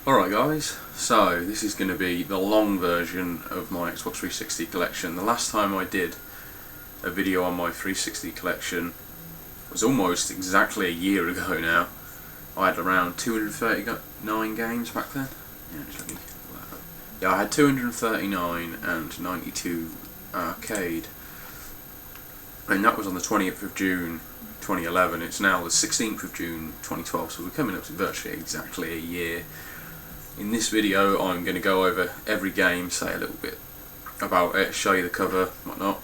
Alright guys, so this is going to be the long version of my Xbox 360 collection. The last time I did a video on my 360 collection was almost exactly a year ago now. I had around 239 games back then. Yeah, I had 239 and 92 arcade. And that was on the 20th of June 2011. It's now the 16th of June 2012, so we're coming up to virtually exactly a year. In this video I'm going to go over every game, say a little bit about it, show you the cover, whatnot.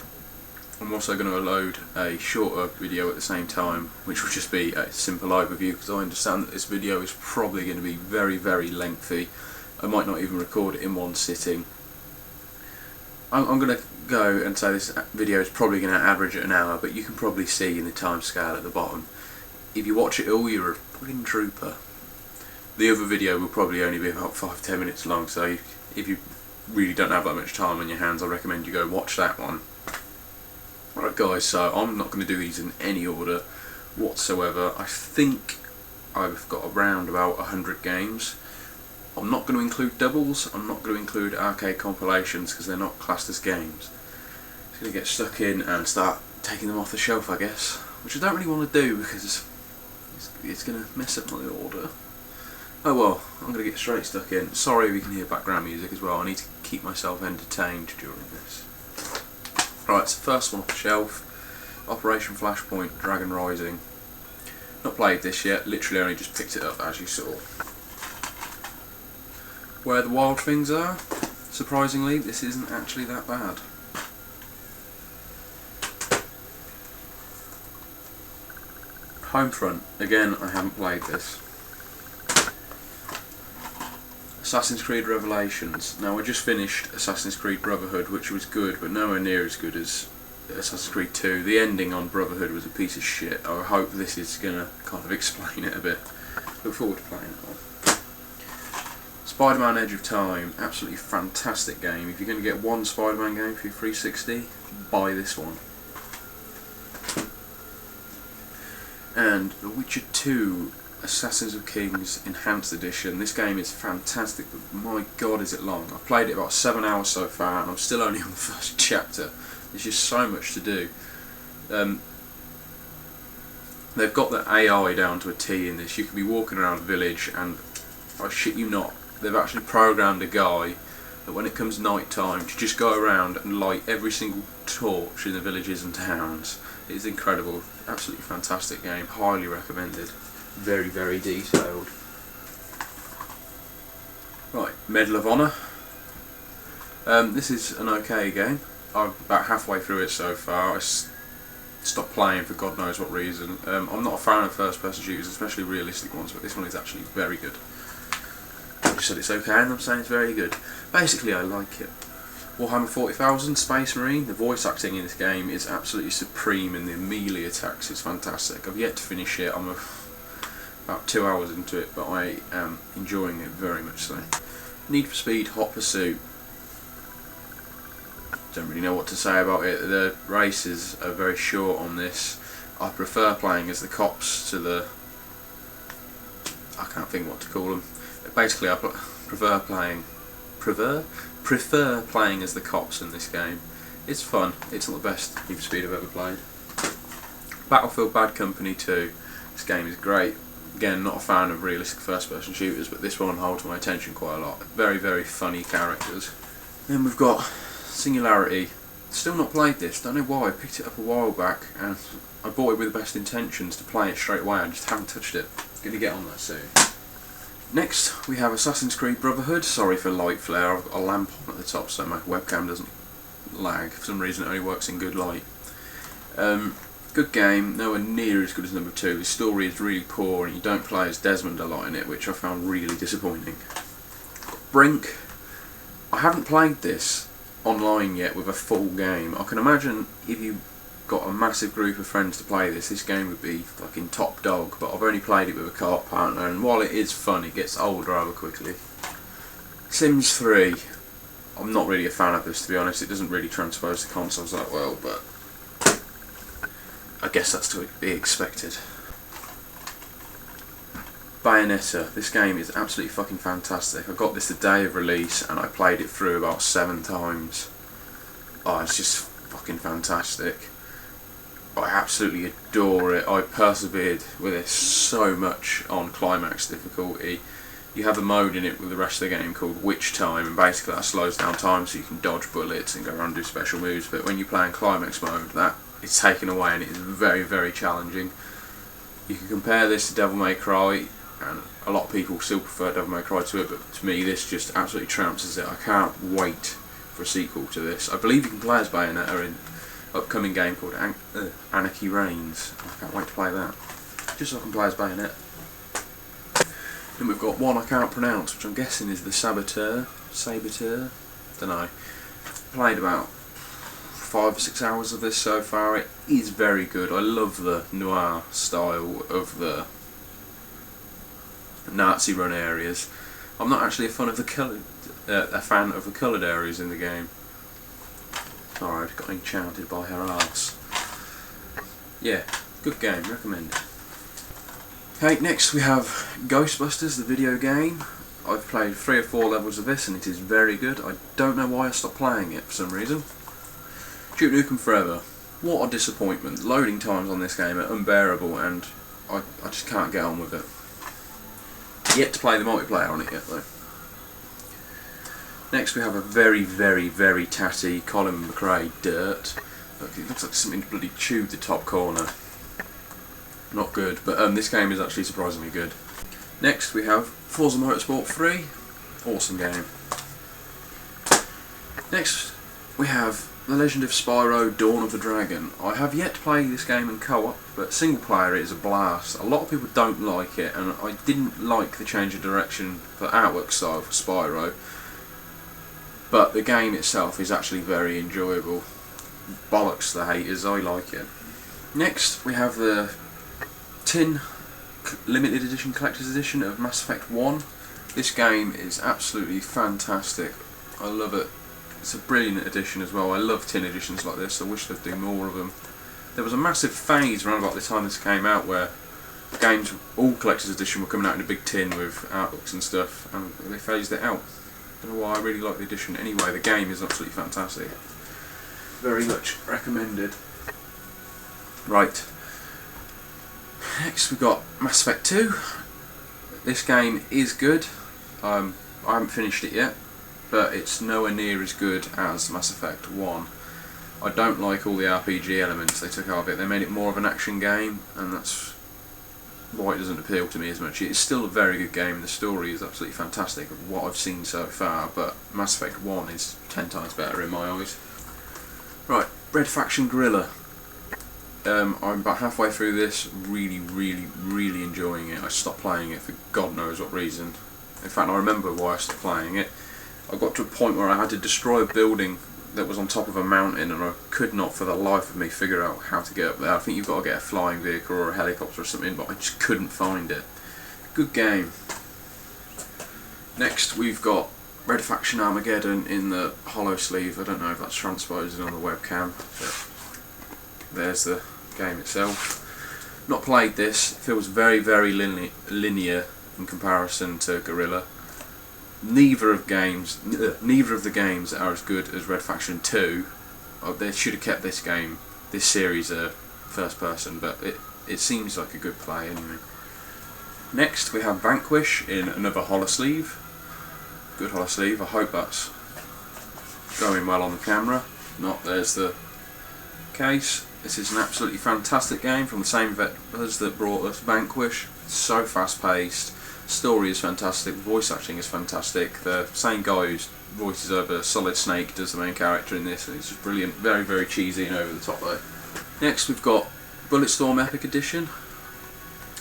I'm also going to load a shorter video at the same time, which will just be a simple overview, because I understand that this video is probably going to be very lengthy. I might not even record it in one sitting. I'm going to go and say this video is probably going to average at an hour, but you can probably see in the time scale at the bottom. If you watch it all, you're a fucking trooper. The other video will probably only be about 5-10 minutes long, so if you really don't have that much time on your hands, I recommend you go watch that one. Right guys, so I'm not going to do these in any order whatsoever. I think I've got around about 100 games. I'm not going to include doubles, I'm not going to include arcade compilations because they're not classed as games. I'm just going to get stuck in and start taking them off the shelf, I guess. Which I don't really want to do because it's going to mess up my order. Oh well, I'm going to get straight stuck in. Sorry if you can hear background music as well, I need to keep myself entertained during this. Right, so first one off the shelf, Operation Flashpoint Dragon Rising. Not played this yet, literally only just picked it up as you saw. Where the Wild Things Are, surprisingly this isn't actually that bad. Homefront, again I haven't played this. Assassin's Creed Revelations. Now I just finished Assassin's Creed Brotherhood, which was good, but nowhere near as good as Assassin's Creed 2. The ending on Brotherhood was a piece of shit. I hope this is going to kind of explain it a bit. Look forward to playing it all. Spider-Man Edge of Time, absolutely fantastic game. If you're going to get one Spider-Man game for your 360, buy this one. And The Witcher 2 Assassins of Kings Enhanced Edition. This game is fantastic, but my god is it long. I've played it about 7 hours so far and I'm still only on the first chapter. There's just so much to do. They've got the AI down to a T in this. You can be walking around a village and, I shit you not, they've actually programmed a guy that when it comes night time to just go around and light every single torch in the villages and towns. It is incredible, absolutely fantastic game, highly recommended. Very detailed. Right, Medal of Honor. This is an okay game. I'm about halfway through it so far. I stopped playing for God knows what reason. I'm not a fan of first person shooters, especially realistic ones, but this one is actually very good. I just said it's okay and I'm saying it's very good. Basically I like it. Warhammer 40,000 Space Marine. The voice acting in this game is absolutely supreme and the melee attacks is fantastic. I've yet to finish it. I'm about 2 hours into it, but I am enjoying it very much so. Need for Speed Hot Pursuit. Don't really know what to say about it. The races are very short on this. I prefer playing as the cops to the... I can't think what to call them. But basically I prefer playing as the cops in this game. It's fun. It's not the best Need for Speed I've ever played. Battlefield Bad Company 2. This game is great. Again, not a fan of realistic first-person shooters, but this one holds my attention quite a lot. Very funny characters. Then we've got Singularity. Still not played this, don't know why. I picked it up a while back, and I bought it with the best intentions to play it straight away. I just haven't touched it. Gonna get on that soon. Next, we have Assassin's Creed Brotherhood. Sorry for light flare, I've got a lamp on at the top so my webcam doesn't lag. For some reason it only works in good light. Good game, nowhere near as good as number 2. The story is really poor and you don't play as Desmond a lot in it, which I found really disappointing. Brink. I haven't played this online yet with a full game. I can imagine if you got a massive group of friends to play this game would be fucking top dog, but I've only played it with a co-op partner and while it is fun it gets old rather quickly. Sims 3. I'm not really a fan of this, to be honest. It doesn't really transpose to consoles that well, but I guess that's to be expected. Bayonetta. This game is absolutely fucking fantastic. I got this the day of release and I played it through about 7 times. Oh, it's just fucking fantastic. I absolutely adore it. I persevered with it so much on climax difficulty. You have a mode in it with the rest of the game called Witch Time, and basically that slows down time so you can dodge bullets and go around and do special moves, but when you play in climax mode, that is taken away and it is very, very challenging. You can compare this to Devil May Cry, and a lot of people still prefer Devil May Cry to it, but to me this just absolutely trounces it. I can't wait for a sequel to this. I believe you can play as Bayonetta in upcoming game called Anarchy Reigns. I can't wait to play that. Just so I can play as Bayonetta. Then we've got one I can't pronounce, which I'm guessing is the Saboteur. Don't know. Played about 5 or 6 hours of this so far. It is very good. I love the noir style of the Nazi run areas. I'm not actually a fan of the coloured areas in the game. Sorry, I got enchanted by her ass. Yeah, good game, recommend it. Okay, next we have Ghostbusters, the video game. I've played 3 or 4 levels of this and it is very good. I don't know why I stopped playing it for some reason. Duke Nukem Forever. What a disappointment. Loading times on this game are unbearable and I just can't get on with it. Yet to play the multiplayer on it yet though. Next we have a very, very, very tatty Colin McRae Dirt. Look, it looks like something bloody chewed the top corner. Not good, but this game is actually surprisingly good. Next we have Forza Motorsport 3. Awesome game. Next we have The Legend of Spyro Dawn of the Dragon. I have yet to play this game in co-op, but single player it is a blast. A lot of people don't like it, and I didn't like the change of direction for artwork style for Spyro. But the game itself is actually very enjoyable. Bollocks the haters, I like it. Next we have the Tin Limited Edition Collector's Edition of Mass Effect 1. This game is absolutely fantastic. I love it. It's a brilliant edition as well. I love tin editions like this. I wish they'd do more of them. There was a massive phase around about the time this came out where games, all Collector's Edition, were coming out in a big tin with artbooks and stuff, and they phased it out. I don't know why. I really like the edition. Anyway, the game is absolutely fantastic. Very much recommended. Right. Next we've got Mass Effect 2. This game is good. I haven't finished it yet, but it's nowhere near as good as Mass Effect 1. I don't like all the RPG elements they took out of it. They made it more of an action game, and that's why it doesn't appeal to me as much. It's still a very good game. The story is absolutely fantastic of what I've seen so far, but Mass Effect 1 is 10 times better in my eyes. Right, Red Faction Guerrilla. I'm about halfway through this, really, really, really enjoying it. I stopped playing it for God knows what reason. In fact, I remember why I stopped playing it. I got to a point where I had to destroy a building that was on top of a mountain, and I could not for the life of me figure out how to get up there. I think you've got to get a flying vehicle or a helicopter or something, but I just couldn't find it. Good game. Next we've got Red Faction Armageddon in the hollow sleeve. I don't know if that's transposing on the webcam, but there's the game itself. Not played this. It feels very, very linear in comparison to Guerrilla. Neither of the games are as good as Red Faction 2. They should have kept this series first person, but it seems like a good play anyway. Next we have Vanquish in another holosleeve. Good holosleeve. I hope that's going well on the camera. Not, there's the case. This is an absolutely fantastic game from the same developers that brought us Vanquish. It's so fast paced. Story is fantastic, voice acting is fantastic. The same guy who voices over Solid Snake does the main character in this, and it's just brilliant. Very, very cheesy and over the top though. Next we've got Bulletstorm Epic Edition.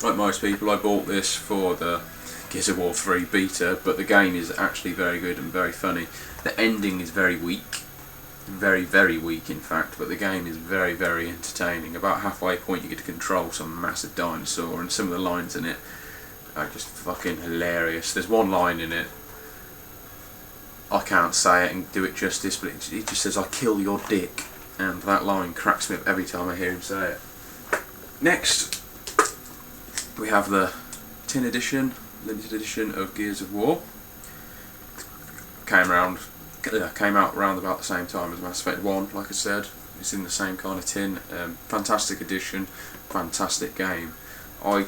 Like most people, I bought this for the Gears of War 3 beta, but the game is actually very good and very funny. The ending is very weak. Very, very weak in fact, but the game is very, very entertaining. About halfway point you get to control some massive dinosaur, and some of the lines in it are just fucking hilarious. There's one line in it, I can't say it and do it justice, but it just says, "I kill your dick," and that line cracks me up every time I hear him say it. Next we have the tin edition, limited edition of Gears of War. Came out around about the same time as Mass Effect 1, like I said. It's in the same kind of tin. Fantastic edition, fantastic game. I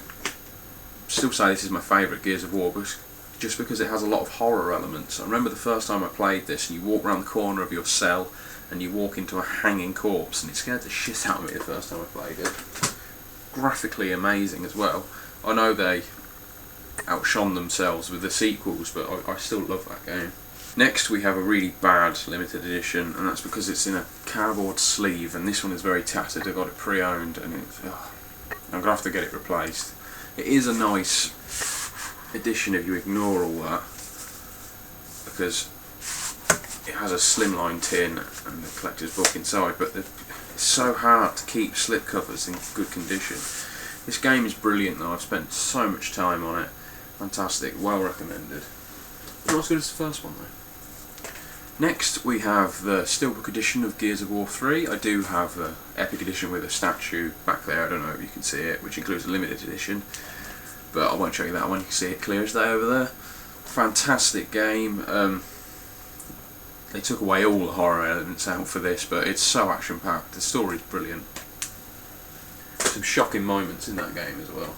still say this is my favourite Gears of War, just because it has a lot of horror elements. I remember the first time I played this, and you walk around the corner of your cell, and you walk into a hanging corpse, and it scared the shit out of me the first time I played it. Graphically amazing as well. I know they outshone themselves with the sequels, but I still love that game. Next we have a really bad limited edition, and that's because it's in a cardboard sleeve, and this one is very tattered. I got it pre-owned, and I'm going to have to get it replaced. It is a nice edition if you ignore all that, because it has a slimline tin and the collector's book inside, but it's so hard to keep slipcovers in good condition. This game is brilliant though. I've spent so much time on it. Fantastic, well recommended. Not as good as the first one though. Next we have the Steelbook edition of Gears of War 3. I do have the Epic edition with a statue back there, I don't know if you can see it, which includes a limited edition, but I won't show you that one, you can see it clear as day over there. Fantastic game. They took away all the horror elements out for this, but it's so action packed, the story's brilliant. Some shocking moments in that game as well.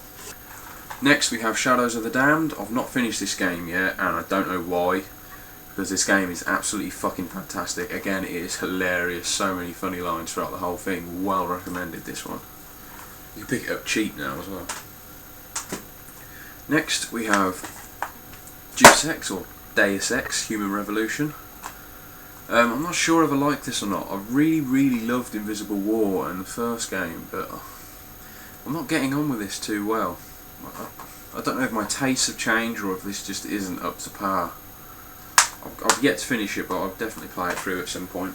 Next we have Shadows of the Damned. I've not finished this game yet, and I don't know why, because this game is absolutely fucking fantastic. Again, it is hilarious, so many funny lines throughout the whole thing. Well recommended, this one. You can pick it up cheap now as well. Next we have Deus Ex, or Deus Ex, Human Revolution. I'm not sure if I like this or not. I really loved Invisible War in the first game, but I'm not getting on with this too well. I don't know if my tastes have changed or if this just isn't up to par. I've yet to finish it, but I'll definitely play it through at some point.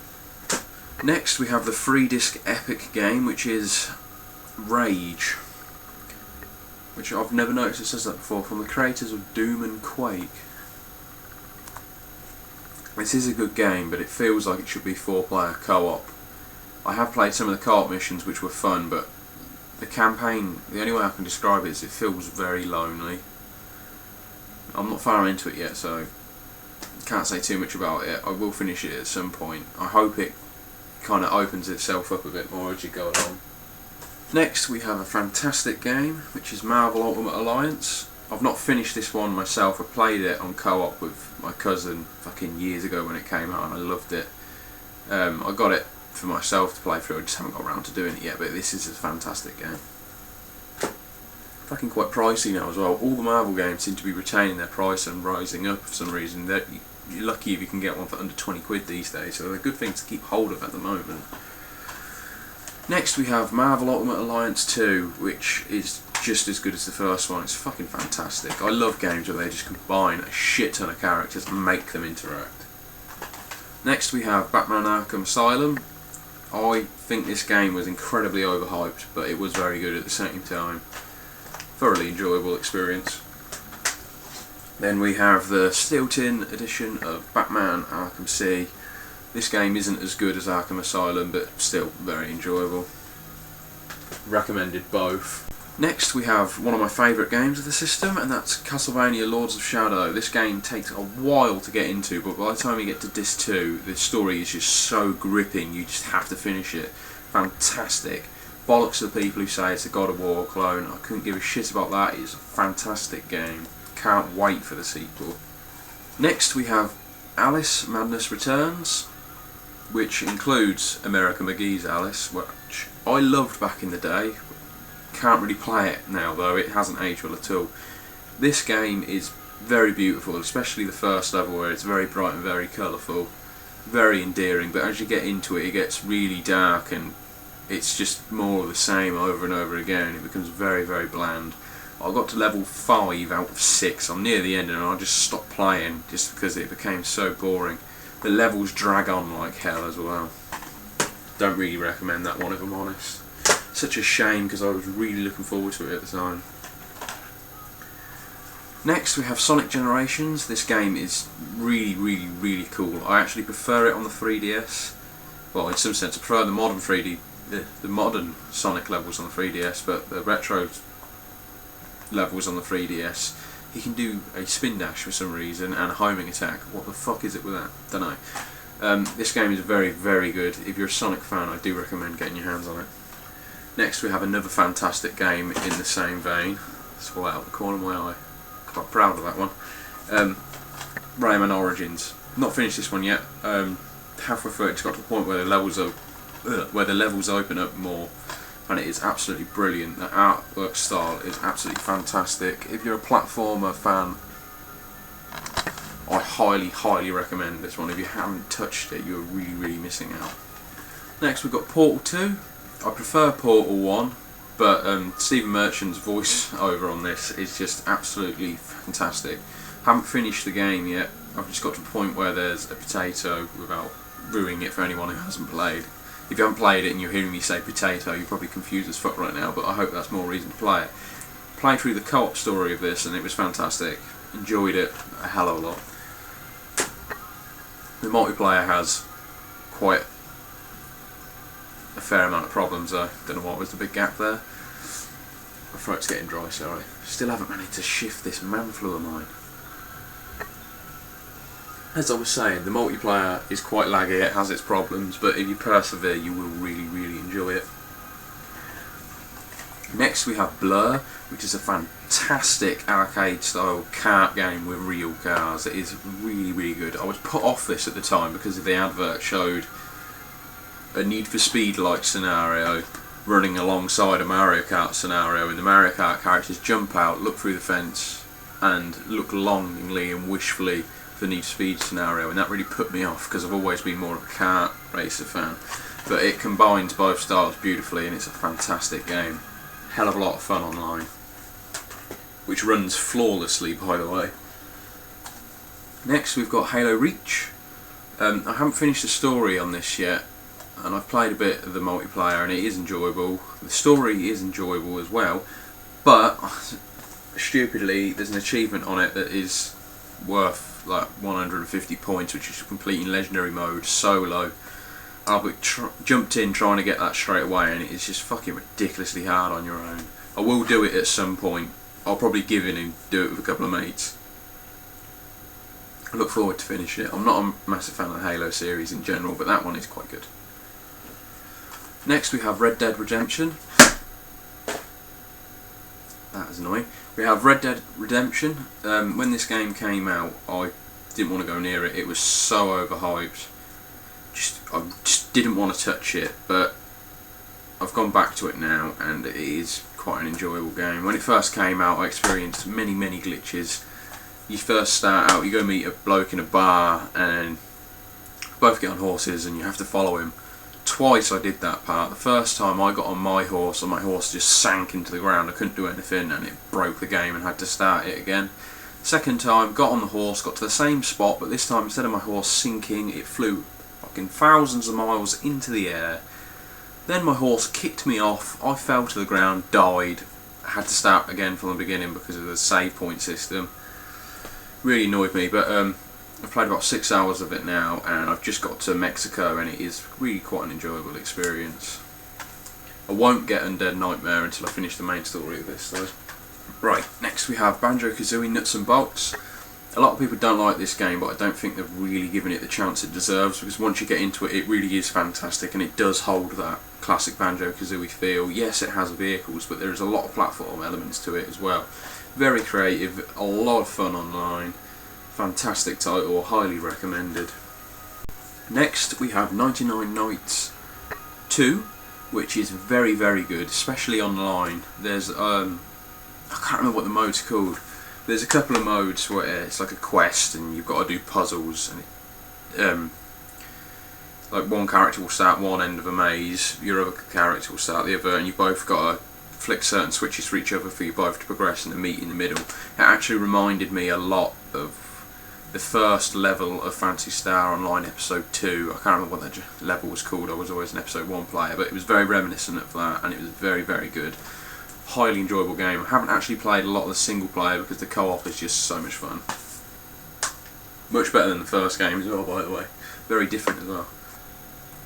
Next we have the 3-disc Epic game, which is Rage, which I've never noticed it says that before, from the creators of Doom and Quake. This is a good game, but it feels like it should be 4-player co-op. I have played some of the co-op missions which were fun, but the campaign, the only way I can describe it is it feels very lonely. I'm not far into it yet, so can't say too much about it. I will finish it at some point. I hope it kind of opens itself up a bit more as you go along. Next we have a fantastic game, which is Marvel Ultimate Alliance. I've not finished this one myself. I played it on co-op with my cousin fucking years ago when it came out, and I loved it. I got it for myself to play through. I just haven't got around to doing it yet, but this is a fantastic game. Fucking quite pricey now as well. All the Marvel games seem to be retaining their price and rising up for some reason. You're lucky if you can get one for under 20 quid these days, so they're a good thing to keep hold of at the moment. Next we have Marvel Ultimate Alliance 2, which is just as good as the first one. It's fucking fantastic. I love games where they just combine a shit ton of characters and make them interact. Next we have Batman Arkham Asylum. I think this game was incredibly overhyped, but it was very good at the same time. Thoroughly enjoyable experience. Then we have the Steel Tin edition of Batman Arkham City. This game isn't as good as Arkham Asylum, but still very enjoyable. Recommended both. Next we have one of my favourite games of the system, and that's Castlevania Lords of Shadow. This game takes a while to get into, but by the time you get to Disc 2, the story is just so gripping, you just have to finish it. Fantastic. Bollocks to the people who say it's a God of War clone. I couldn't give a shit about that. It's a fantastic game. Can't wait for the sequel. Next we have Alice Madness Returns, which includes America McGee's Alice, which I loved back in the day. Can't really play it now though, it hasn't aged well at all. This game is very beautiful, especially the first level where it's very bright and very colourful, very endearing, but as you get into it, it gets really dark and it's just more of the same over and over again. It becomes very bland. I got to level 5 out of 6, I'm near the end, and I just stopped playing just because it became so boring. The levels drag on like hell as well. Don't really recommend that one if I'm honest. Such a shame because I was really looking forward to it at the time. Next we have Sonic Generations. This game is really cool. I actually prefer it on the 3DS. Well, in some sense I prefer the modern the modern Sonic levels on the 3DS, but the retro levels on the 3DS. He can do a spin dash for some reason and a homing attack. What the fuck is it with that? Don't know. This game is very, very good. If you're a Sonic fan, I do recommend getting your hands on it. Next we have another fantastic game in the same vein. It's all out of the corner of my eye. Quite proud of that one. Rayman Origins. Not finished this one yet. Halfway through, it's got to the point where the levels open up more, and it is absolutely brilliant. The artwork style is absolutely fantastic. If you're a platformer fan, I highly, highly recommend this one. If you haven't touched it, you're really, really missing out. Next we've got Portal 2. I prefer Portal 1, but Stephen Merchant's voice over on this is just absolutely fantastic. Haven't finished the game yet. I've just got to the point where there's a potato, without ruining it for anyone who hasn't played. If you haven't played it and you're hearing me say potato, you're probably confused as fuck right now, but I hope that's more reason to play it. Played through the co-op story of this and it was fantastic. Enjoyed it a hell of a lot. The multiplayer has quite a fair amount of problems though. Don't know what was the big gap there. My throat's getting dry, sorry. Still haven't managed to shift this man flu of mine. As I was saying, the multiplayer is quite laggy, it has its problems, but if you persevere you will really, really enjoy it. Next we have Blur, which is a fantastic arcade style kart game with real cars. It is really, really good. I was put off this at the time because the advert showed a Need for Speed like scenario running alongside a Mario Kart scenario, and the Mario Kart characters jump out, look through the fence and look longingly and wishfully for the Need for Speed scenario, and that really put me off because I've always been more of a kart racer fan. But it combines both styles beautifully and it's a fantastic game. Hell of a lot of fun online, which runs flawlessly, by the way. Next we've got Halo Reach. I haven't finished the story on this yet, and I've played a bit of the multiplayer and it is enjoyable. The story is enjoyable as well, but stupidly there's an achievement on it that is worth like 150 points, which is completing legendary mode solo. I jumped in trying to get that straight away and it is just fucking ridiculously hard on your own. I will do it at some point. I'll probably give in and do it with a couple of mates. I look forward to finish it. I'm not a massive fan of the Halo series in general, but that one is quite good. Next we have Red Dead Redemption. That is annoying. We have Red Dead Redemption. When this game came out, I didn't want to go near it. It was so overhyped. I just didn't want to touch it, but I've gone back to it now and it is quite an enjoyable game. When it first came out I experienced many, many glitches. You first start out, you go meet a bloke in a bar and both get on horses and you have to follow him. Twice I did that part. The first time I got on my horse and my horse just sank into the ground. I couldn't do anything and it broke the game and had to start it again. Second time, got on the horse, got to the same spot, but this time instead of my horse sinking, it flew fucking thousands of miles into the air. Then my horse kicked me off, I fell to the ground, died, had to start again from the beginning because of the save point system. Really annoyed me, but I've played about 6 hours of it now and I've just got to Mexico and it is really quite an enjoyable experience. I won't get Undead Nightmare until I finish the main story of this though. Right, next we have Banjo-Kazooie Nuts and Bolts. A lot of people don't like this game, but I don't think they've really given it the chance it deserves, because once you get into it, it really is fantastic and it does hold that classic Banjo-Kazooie feel. Yes, it has vehicles, but there's a lot of platform elements to it as well. Very creative, a lot of fun online. Fantastic title, highly recommended. Next we have 99 Nights 2, which is very, very good, especially online. There's I can't remember what the mode's called. There's a couple of modes where it's like a quest and you've got to do puzzles, and like one character will start one end of a maze, your other character will start the other, and you've both got to flick certain switches for each other for you both to progress and to meet in the middle. It actually reminded me a lot of the first level of Phantasy Star Online Episode 2. I can't remember what that level was called, I was always an Episode 1 player, but it was very reminiscent of that and it was very, very good. Highly enjoyable game. I haven't actually played a lot of the single player because the co-op is just so much fun. Much better than the first game as well, by the way. Very different as well.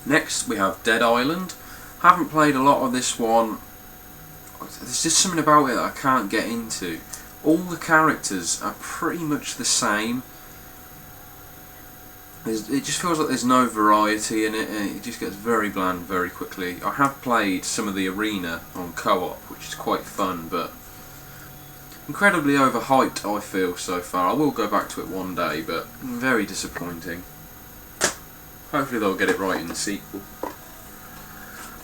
Next we have Dead Island. Haven't played a lot of this one. there's just something about it that I can't get into. All the characters are pretty much the same. It just feels like there's no variety in it, and it just gets very bland very quickly. I have played some of the arena on co-op, which is quite fun, but incredibly overhyped I feel so far. I will go back to it one day, but very disappointing. Hopefully they'll get it right in the sequel.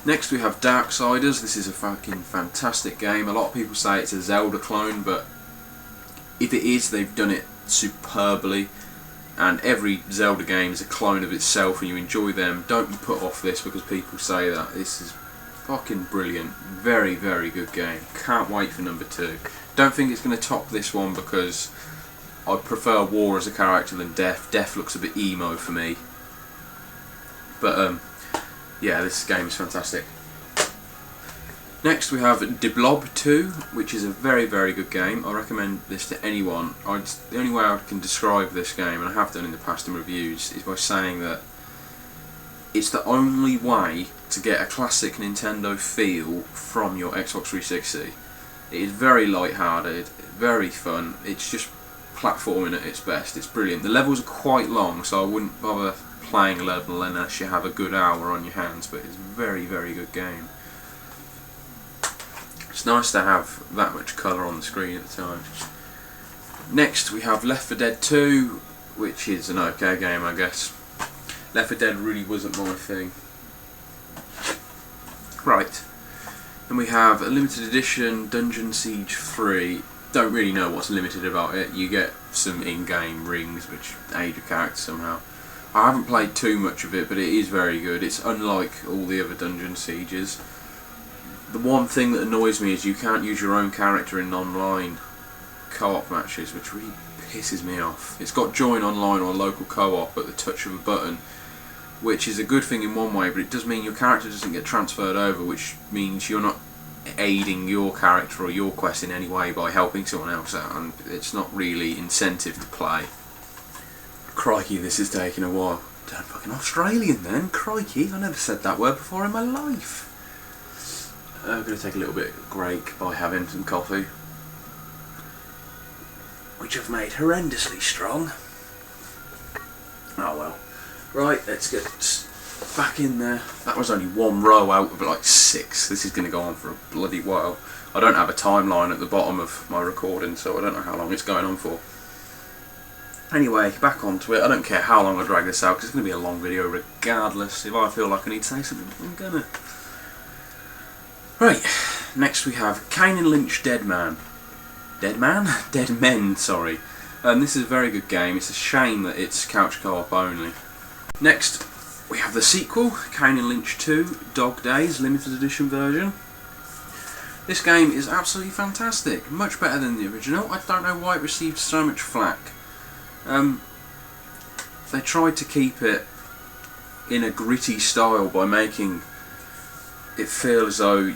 Next we have Darksiders. This is a fucking fantastic game. A lot of people say it's a Zelda clone, but if it is, they've done it superbly. And every Zelda game is a clone of itself, and you enjoy them. Don't be put off this because people say that. This is fucking brilliant. Very, very good game. Can't wait for number 2. Don't think it's going to top this one because I prefer War as a character than Death. Death looks a bit emo for me. But yeah, this game is fantastic. Next we have De Blob 2, which is a very, very good game. I recommend this to anyone. The only way I can describe this game, and I have done in the past in reviews, is by saying that it's the only way to get a classic Nintendo feel from your Xbox 360. It is very light-hearted, very fun. It's just platforming at its best. It's brilliant. The levels are quite long, so I wouldn't bother playing a level unless you have a good hour on your hands, but it's a very, very good game. It's nice to have that much colour on the screen at the time. Next we have Left 4 Dead 2, which is an okay game, I guess. Left 4 Dead really wasn't my thing. Right. Then we have a limited edition Dungeon Siege 3. Don't really know what's limited about it. You get some in-game rings which aid your character somehow. I haven't played too much of it, but it is very good. It's unlike all the other Dungeon Sieges. The one thing that annoys me is you can't use your own character in online co-op matches, which really pisses me off. It's got join online or local co-op at the touch of a button, which is a good thing in one way, but it does mean your character doesn't get transferred over, which means you're not aiding your character or your quest in any way by helping someone else out, and it's not really incentive to play. Crikey, this is taking a while. Damn fucking Australian then, crikey, I never said that word before in my life. I'm going to take a little bit of break by having some coffee, which I've made horrendously strong. Oh well. Right, let's get back in there. That was only one row out of like 6. This is going to go on for a bloody while. I don't have a timeline at the bottom of my recording, so I don't know how long it's going on for. Anyway, back onto it. I don't care how long I drag this out because it's going to be a long video regardless. If I feel like I need to say something, I'm gonna. Right, next we have Kane and Lynch Dead Man. Dead Man? Dead Men, sorry. This is a very good game. It's a shame that it's couch co-op only. Next, we have the sequel, Kane and Lynch 2, Dog Days, limited edition version. This game is absolutely fantastic, much better than the original. I don't know why it received so much flack. They tried to keep it in a gritty style by making it feel as though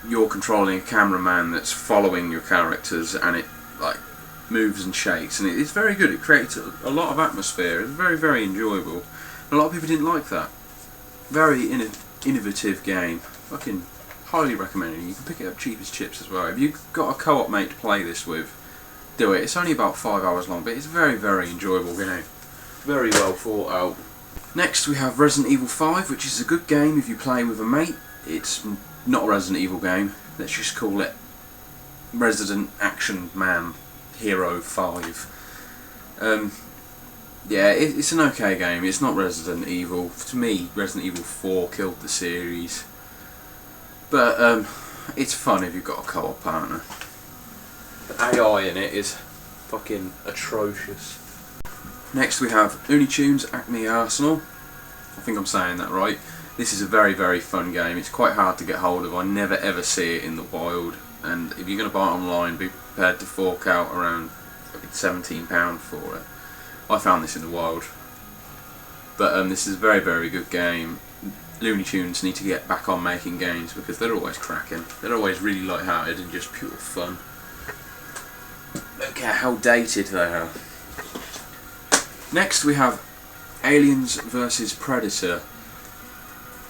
you're controlling a cameraman that's following your characters, and it like moves and shakes, and it's very good. It creates a lot of atmosphere. It's very, very enjoyable. A lot of people didn't like that. Very innovative game. Fucking highly recommended. You can pick it up cheap as chips as well. If you've got a co-op mate to play this with, do it. It's only about 5 hours long, but it's a very, very enjoyable game. Very well thought out. Next we have Resident Evil 5, which is a good game if you play with a mate. It's not a Resident Evil game. Let's just call it Resident Action Man Hero 5. Yeah, it's an okay game. It's not Resident Evil. To me, Resident Evil 4 killed the series. But it's fun if you've got a co-op partner. The AI in it is fucking atrocious. Next we have Looney Tunes Acme Arsenal. I think I'm saying that right. This is a very, very fun game. It's quite hard to get hold of. I never ever see it in the wild, and if you're going to buy it online, be prepared to fork out around £17 for it. I found this in the wild. But this is a very, very good game. Looney Tunes need to get back on making games because they're always cracking. They're always really light-hearted and just pure fun. Don't care how dated they are. Next we have Aliens vs Predator.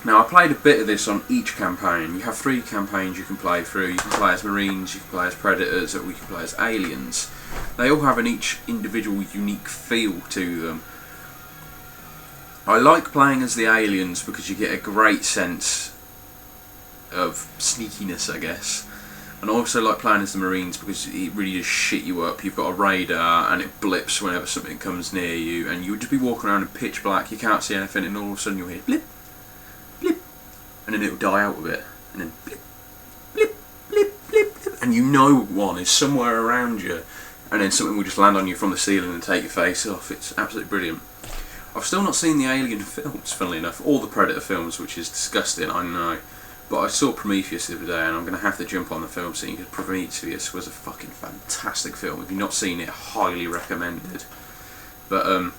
Now, I played a bit of this on each campaign. You have 3 campaigns you can play through. You can play as Marines, you can play as Predators, or you can play as Aliens. They all have each individual unique feel to them. I like playing as the Aliens because you get a great sense of sneakiness, I guess. And I also like playing as the Marines because it really does shit you up. You've got a radar and it blips whenever something comes near you, and you would just be walking around in pitch black, you can't see anything, and all of a sudden you'll hear blip, blip, and then it'll die out a bit, and then blip, blip, blip, blip, blip, and you know one is somewhere around you, and then something will just land on you from the ceiling and take your face off. It's absolutely brilliant. I've still not seen the Alien films, funnily enough, or the Predator films, which is disgusting, I know. But I saw Prometheus the other day, and I'm going to have to jump on the film scene because Prometheus was a fucking fantastic film. If you've not seen it, highly recommended. But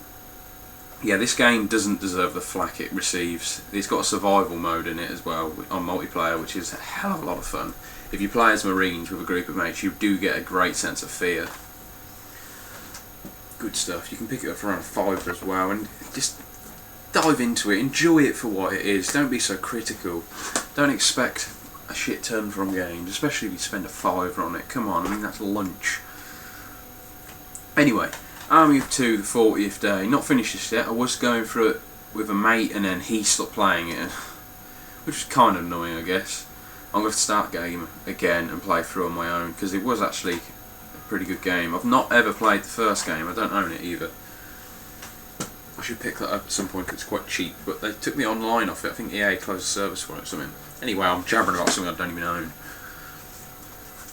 yeah, this game doesn't deserve the flack it receives. It's got a survival mode in it as well on multiplayer, which is a hell of a lot of fun. If you play as Marines with a group of mates, you do get a great sense of fear. Good stuff. You can pick it up for around £5 as well, and just dive into it, enjoy it for what it is. Don't be so critical. Don't expect a shit ton from games, especially if you spend £5 on it. Come on, I mean that's lunch. Anyway, Army of Two, the 40th day. Not finished this yet. I was going through it with a mate, and then he stopped playing it, which is kind of annoying, I guess. I'm going to start the game again and play through on my own because it was actually a pretty good game. I've not ever played the first game. I don't own it either. I should pick that up at some point because it's quite cheap, but they took the online off it. I think EA closed the service for it or something. Anyway, I'm jabbering about something I don't even own.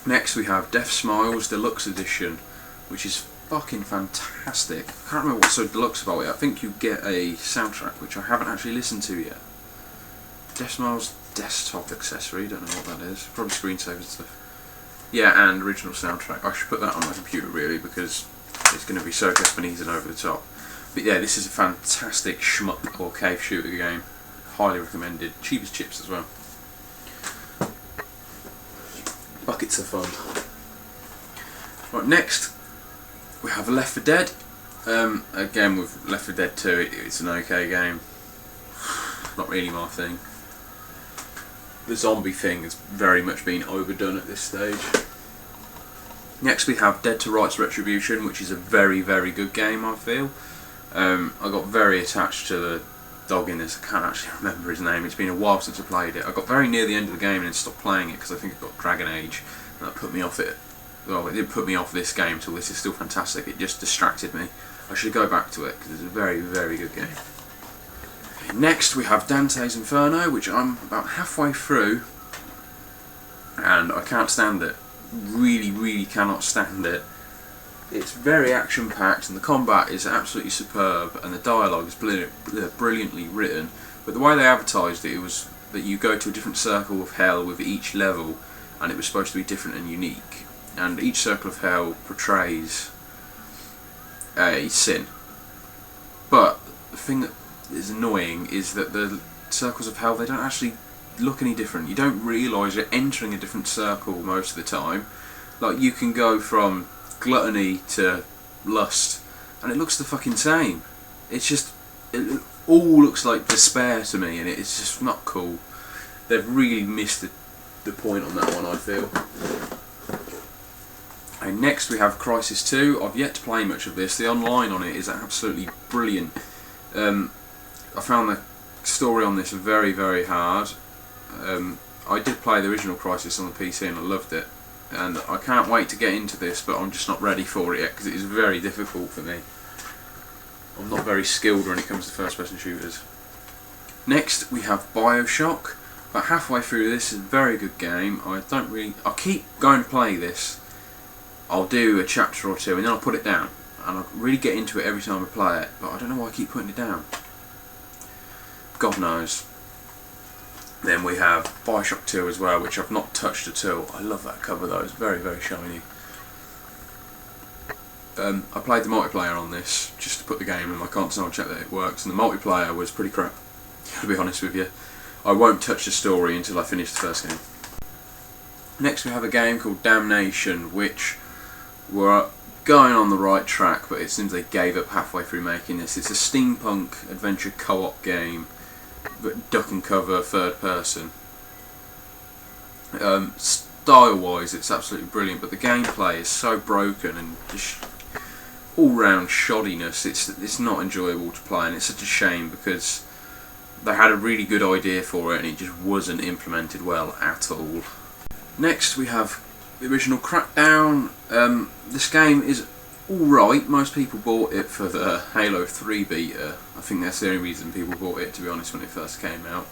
Next we have Death Smiles Deluxe Edition, which is fucking fantastic. I can't remember what's so deluxe about it. I think you get a soundtrack, which I haven't actually listened to yet. Death Smiles desktop accessory, don't know what that is. Probably screensavers and stuff. Yeah, and original soundtrack. I should put that on my computer really because it's going to be so Japanese and over the top. But yeah, this is a fantastic shmup or cave shooter game. Highly recommended. Cheap as chips as well. Buckets of fun. Right, next we have Left 4 Dead. Again with Left 4 Dead 2, it's an okay game. Not really my thing. The zombie thing has very much been overdone at this stage. Next we have Dead to Rights Retribution, which is a very, very good game, I feel. I got very attached to the dog in this. I can't actually remember his name. It's been a while since I played it. I got very near the end of the game and then stopped playing it because I think it got Dragon Age, and that put me off it. Well, it didn't put me off this game till this is still fantastic. It just distracted me. I should go back to it because it's a very, very good game. Next we have Dante's Inferno, which I'm about halfway through, and I can't stand it. Really, really cannot stand it. It's very action-packed, and the combat is absolutely superb, and the dialogue is brilliantly written. But the way they advertised it was that you go to a different circle of hell with each level, and it was supposed to be different and unique. And each circle of hell portrays a sin. But the thing that is annoying is that the circles of hell, they don't actually look any different. You don't realise you're entering a different circle most of the time. Like, you can go from gluttony to lust, and it looks the fucking same. It's just, it all looks like despair to me, and it's just not cool. They've really missed the point on that one, I feel. And next we have Crysis 2. I've yet to play much of this. The online on it is absolutely brilliant. I found the story on this very, very hard. I did play the original Crysis on the PC and I loved it. And I can't wait to get into this, but I'm just not ready for it yet because it is very difficult for me. I'm not very skilled when it comes to first-person shooters. Next we have Bioshock. About halfway through this, is a very good game. I keep going to play this. I'll do a chapter or two and then I'll put it down. And I'll really get into it every time I play it, but I don't know why I keep putting it down. God knows. Then we have Bioshock 2 as well, which I've not touched at all. I love that cover though, it's very, very shiny. I played the multiplayer on this, just to put the game in my console and check that it works, and the multiplayer was pretty crap, to be honest with you. I won't touch the story until I finish the first game. Next we have a game called Damnation, which we're going on the right track, but it seems they gave up halfway through making this. It's a steampunk adventure co-op game. duck and cover third person. Style wise it's absolutely brilliant, but the gameplay is so broken and just all round shoddiness. It's not enjoyable to play, and it's such a shame because they had a really good idea for it and it just wasn't implemented well at all. Next we have the original Crackdown. This game is alright. Most people bought it for the Halo 3 beta. I think that's the only reason people bought it, to be honest, when it first came out.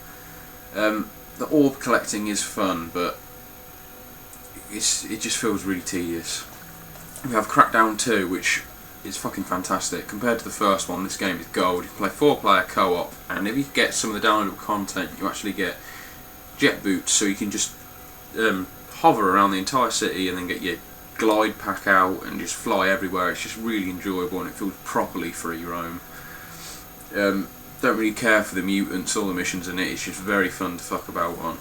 The orb collecting is fun, but it just feels really tedious. We have Crackdown 2, which is fucking fantastic. Compared to the first one, this game is gold. You can play 4-player co-op, and if you get some of the downloadable content, you actually get jet boots, so you can just hover around the entire city and then get your glide pack out and just fly everywhere. It's just really enjoyable and it feels properly free roam. Don't really care for the mutants or the missions in it. It's just very fun to fuck about on.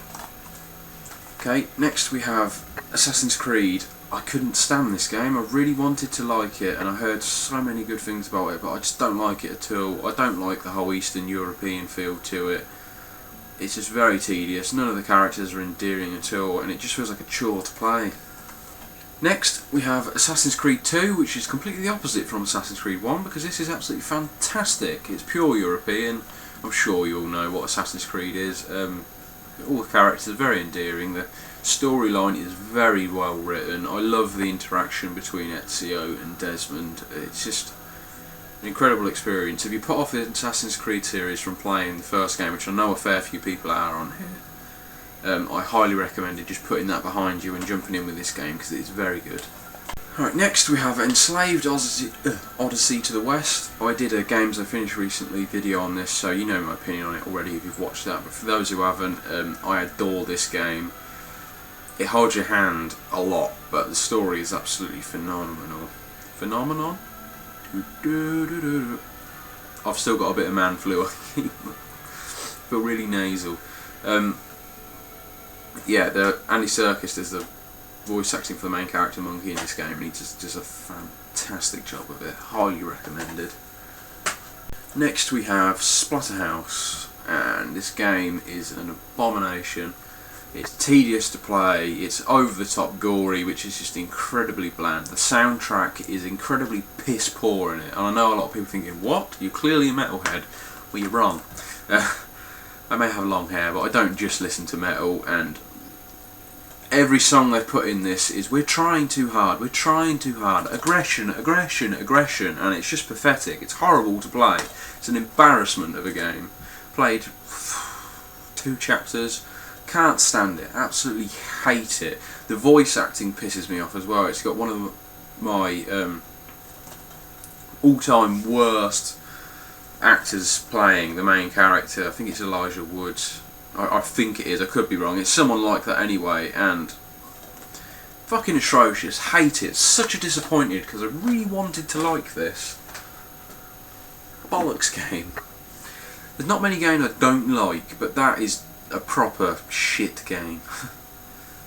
Okay, next we have Assassin's Creed. I couldn't stand this game. I really wanted to like it, and I heard so many good things about it, but I just don't like it at all. I don't like the whole Eastern European feel to it. It's just very tedious. None of the characters are endearing at all, and it just feels like a chore to play. Next, we have Assassin's Creed 2, which is completely the opposite from Assassin's Creed 1, because this is absolutely fantastic. It's pure European. I'm sure you all know what Assassin's Creed is. All the characters are very endearing. The storyline is very well written. I love the interaction between Ezio and Desmond. It's just an incredible experience. If you put off the Assassin's Creed series from playing the first game, which I know a fair few people are on here, I highly recommend just putting that behind you and jumping in with this game because it is very good. Alright, next we have Enslaved Odyssey to the West. I did a Games I Finished Recently video on this, so you know my opinion on it already if you've watched that, but for those who haven't, I adore this game. It holds your hand a lot, but the story is absolutely phenomenal. Phenomenon? I've still got a bit of man flu. I feel really nasal. Yeah, Andy Serkis does the voice acting for the main character Monkey in this game, and he just does a fantastic job of it. Highly recommended. Next we have Splatterhouse, and this game is an abomination. It's tedious to play, it's over the top gory, which is just incredibly bland. The soundtrack is incredibly piss poor in it, and I know a lot of people thinking, what? You're clearly a metalhead. Well, you're wrong. I may have long hair, but I don't just listen to metal, and every song they've put in this is, we're trying too hard, aggression, aggression, aggression, and it's just pathetic. It's horrible to play. It's an embarrassment of a game. Played 2 chapters, can't stand it, absolutely hate it. The voice acting pisses me off as well. It's got one of my all-time worst actors playing the main character. I think it's Elijah Wood. I think it is, I could be wrong. It's someone like that anyway, and fucking atrocious. Hate it. Such a disappointed because I really wanted to like this. Bollocks game. There's not many games I don't like, but that is a proper shit game.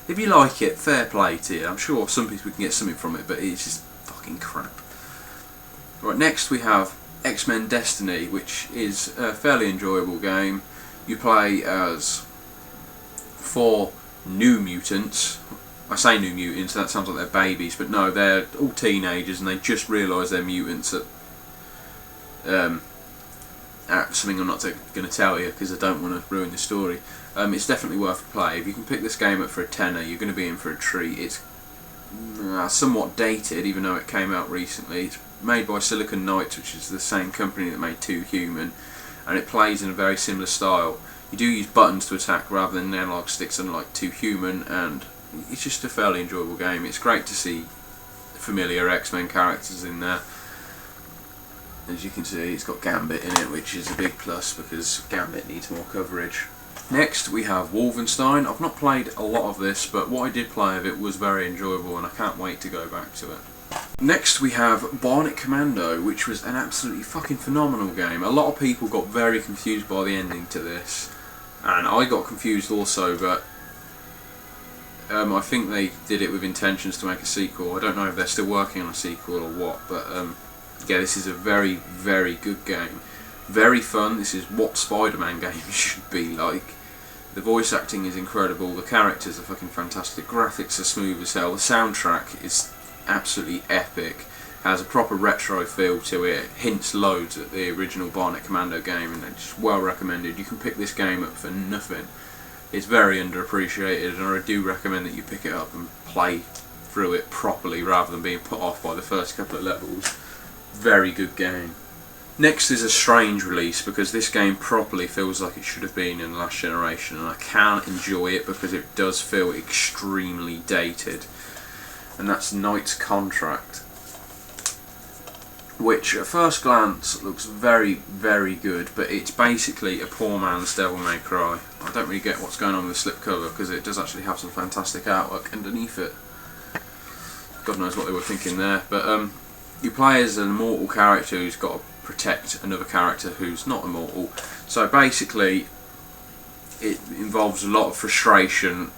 If you like it, fair play to you. I'm sure some people can get something from it, but it's just fucking crap. Right, next we have X-Men Destiny, which is a fairly enjoyable game. You play as 4 New Mutants. I say New Mutants, that sounds like they're babies, but no, they're all teenagers and they just realise they're mutants at something I'm not going to tell you because I don't want to ruin the story. It's definitely worth a play. If you can pick this game up for a tenner, you're going to be in for a treat. It's somewhat dated, even though it came out recently. It's made by Silicon Knights, which is the same company that made 2 Human, and it plays in a very similar style. You do use buttons to attack rather than analog sticks, unlike 2 Human, and it's just a fairly enjoyable game. It's great to see familiar X-Men characters in there. As you can see, it's got Gambit in it, which is a big plus because Gambit needs more coverage. Next we have Wolfenstein. I've not played a lot of this, but what I did play of it was very enjoyable and I can't wait to go back to it. Next we have Bionic Commando, which was an absolutely fucking phenomenal game. A lot of people got very confused by the ending to this, and I got confused also, but I think they did it with intentions to make a sequel. I don't know if they're still working on a sequel or what, but yeah, this is a very, very good game. Very fun. This is what Spider-Man games should be like. The voice acting is incredible, the characters are fucking fantastic, graphics are smooth as hell, the soundtrack is absolutely epic, has a proper retro feel to it, hints loads at the original Bionic Commando game, and it's well recommended. You can pick this game up for nothing. It's very underappreciated, and I do recommend that you pick it up and play through it properly rather than being put off by the first couple of levels. Very good game. Next is a strange release, because this game properly feels like it should have been in the last generation, and I can't enjoy it because it does feel extremely dated, and that's Knight's Contract, which at first glance looks very, very good, but it's basically a poor man's Devil May Cry. I don't really get what's going on with the slipcover, because it does actually have some fantastic artwork underneath it. God knows what they were thinking there, but you play as an immortal character who's got to protect another character who's not immortal. So basically it involves a lot of frustration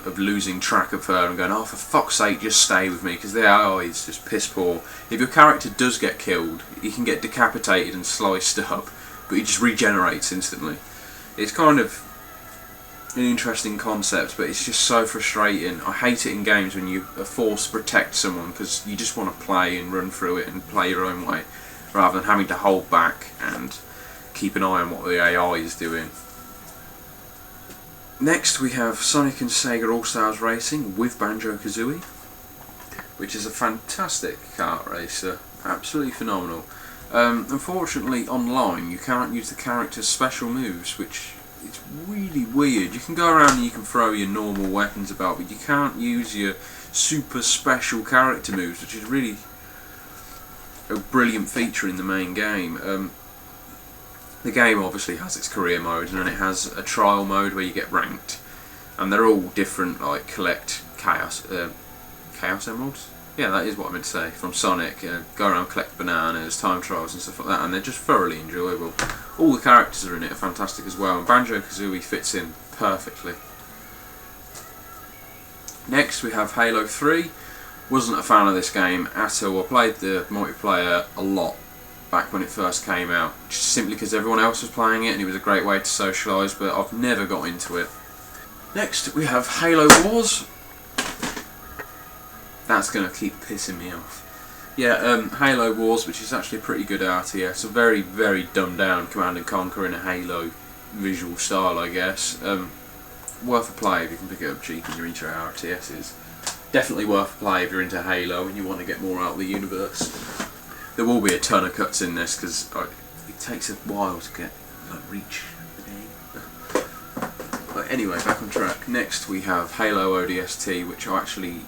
of losing track of her and going, oh for fuck's sake just stay with me, because the AI is just piss poor. If your character does get killed, he can get decapitated and sliced up, but he just regenerates instantly. It's kind of an interesting concept, but it's just so frustrating. I hate it in games when you are forced to protect someone, because you just want to play and run through it and play your own way, rather than having to hold back and keep an eye on what the AI is doing. Next we have Sonic and Sega All-Stars Racing with Banjo-Kazooie, which is a fantastic kart racer, absolutely phenomenal. Unfortunately online you can't use the character's special moves, which is really weird. You can go around and you can throw your normal weapons about, but you can't use your super special character moves, which is really a brilliant feature in the main game. The game obviously has its career mode, and then it has a trial mode where you get ranked, and they're all different, like collect Chaos Emeralds? Yeah, that is what I meant to say, from Sonic. Go around, collect bananas, time trials and stuff like that, and they're just thoroughly enjoyable. All the characters are in it are fantastic as well, and Banjo-Kazooie fits in perfectly. Next we have Halo 3. Wasn't a fan of this game at all. I played the multiplayer a lot back when it first came out, just simply because everyone else was playing it and it was a great way to socialise, but I've never got into it. Next we have Halo Wars. That's going to keep pissing me off. Yeah, Halo Wars, which is actually a pretty good RTS, a very, very dumbed down Command & Conquer in a Halo visual style, I guess. Worth a play if you can pick it up cheap and you're into RTSs. Definitely worth a play if you're into Halo and you want to get more out of the universe. There will be a ton of cuts in this, because it takes a while to get reach the game. But anyway, back on track. Next we have Halo ODST, which I actually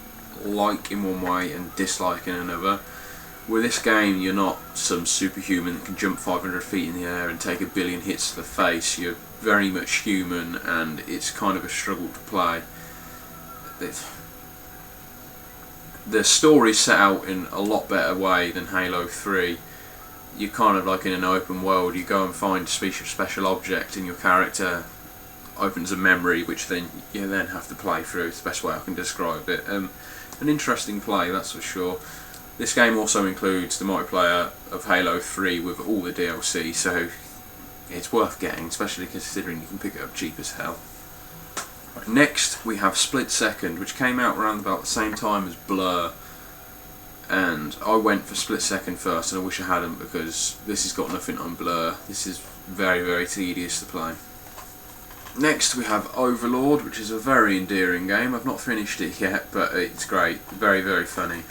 like in one way and dislike in another. With this game you're not some superhuman that can jump 500 feet in the air and take a billion hits to the face. You're very much human, and it's kind of a struggle to play. The story's set out in a lot better way than Halo 3. You're kind of like in an open world. You go and find a special object, and your character opens a memory, which then you then have to play through. It's the best way I can describe it. An interesting play, that's for sure. This game also includes the multiplayer of Halo 3 with all the DLC, so it's worth getting, especially considering you can pick it up cheap as hell. Next we have Split Second, which came out around about the same time as Blur, and I went for Split Second first, and I wish I hadn't, because this has got nothing on Blur. This is very, very tedious to play. Next we have Overlord, which is a very endearing game. I've not finished it yet, but it's great, very, very funny.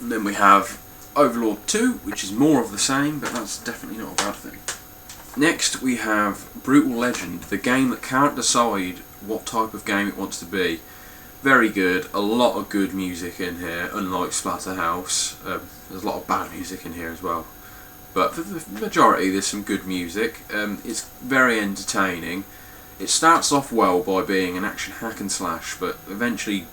And then we have Overlord 2, which is more of the same, but that's definitely not a bad thing. Next we have Brutal Legend, the game that can't decide what type of game it wants to be. Very good, a lot of good music in here, unlike Splatterhouse. There's a lot of bad music in here as well, but for the majority there's some good music. It's very entertaining. It starts off well by being an action hack and slash, but eventually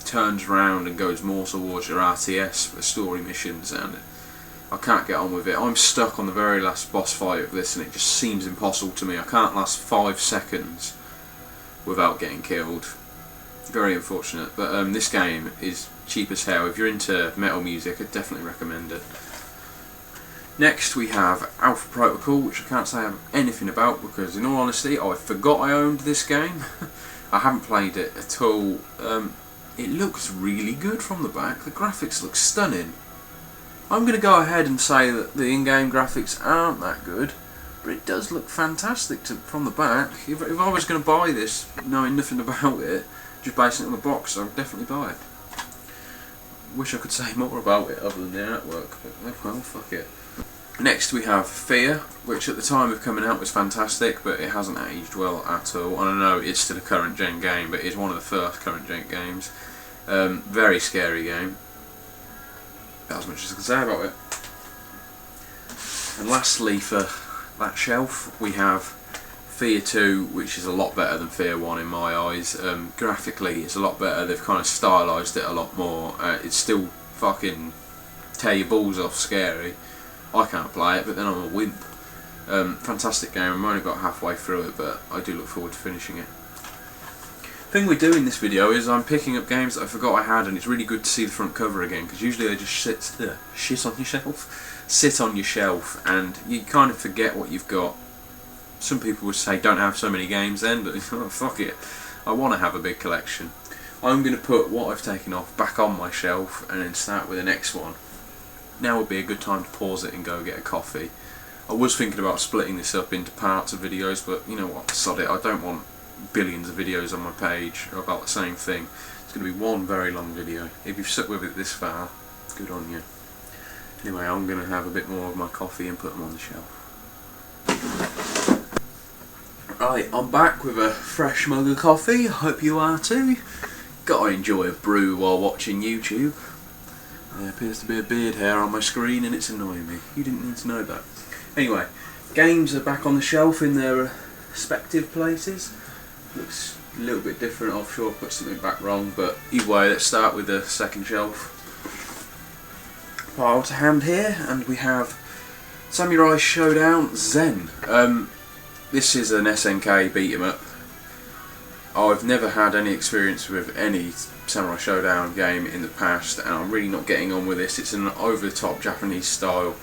turns around and goes more towards your RTS for story missions, and I can't get on with it. I'm stuck on the very last boss fight of this, and it just seems impossible to me. I can't last 5 seconds without getting killed. Very unfortunate, but this game is cheap as hell. If you're into metal music, I'd definitely recommend it. Next we have Alpha Protocol, which I can't say I have anything about because in all honesty I forgot I owned this game. I haven't played it at all. It looks really good from the back, the graphics look stunning. I'm going to go ahead and say that the in-game graphics aren't that good, but it does look fantastic from the back. If I was going to buy this knowing nothing about it, just basing it on the box, I would definitely buy it. Wish I could say more about it other than the artwork, but well, fuck it. Next we have Fear, which at the time of coming out was fantastic, but it hasn't aged well at all. And I know it's still a current gen game, but it's one of the first current gen games. Very scary game. That's as much as I can say about it. And lastly, for that shelf, we have Fear 2, which is a lot better than Fear 1 in my eyes. Graphically, it's a lot better. They've kind of stylised it a lot more. It's still fucking tear your balls off scary. I can't play it, but then I'm a wimp. Fantastic game. I'm only about halfway through it, but I do look forward to finishing it. The thing we do in this video is I'm picking up games that I forgot I had, and it's really good to see the front cover again, because usually they just shit on your shelf. Sit on your shelf, and you kind of forget what you've got. Some people would say don't have so many games then, but oh, fuck it. I want to have a big collection. I'm going to put what I've taken off back on my shelf, and then start with the next one. Now would be a good time to pause it and go get a coffee. I was thinking about splitting this up into parts of videos, but you know what, sod it, I don't want billions of videos on my page about the same thing. It's going to be one very long video. If you've stuck with it this far, good on you. Anyway, I'm going to have a bit more of my coffee and put them on the shelf. Right, I'm back with a fresh mug of coffee, hope you are too. Gotta enjoy a brew while watching YouTube. There appears to be a beard hair on my screen and it's annoying me. You didn't need to know that. Anyway, games are back on the shelf in their respective places. Looks a little bit different, I'm sure I put something back wrong, but either way, let's start with the second shelf. Pile to hand here, and we have Samurai Shodown Zen. This is an SNK beat 'em up. I've never had any experience with any Samurai Shodown game in the past, and I'm really not getting on with this. It's an over-the-top Japanese style,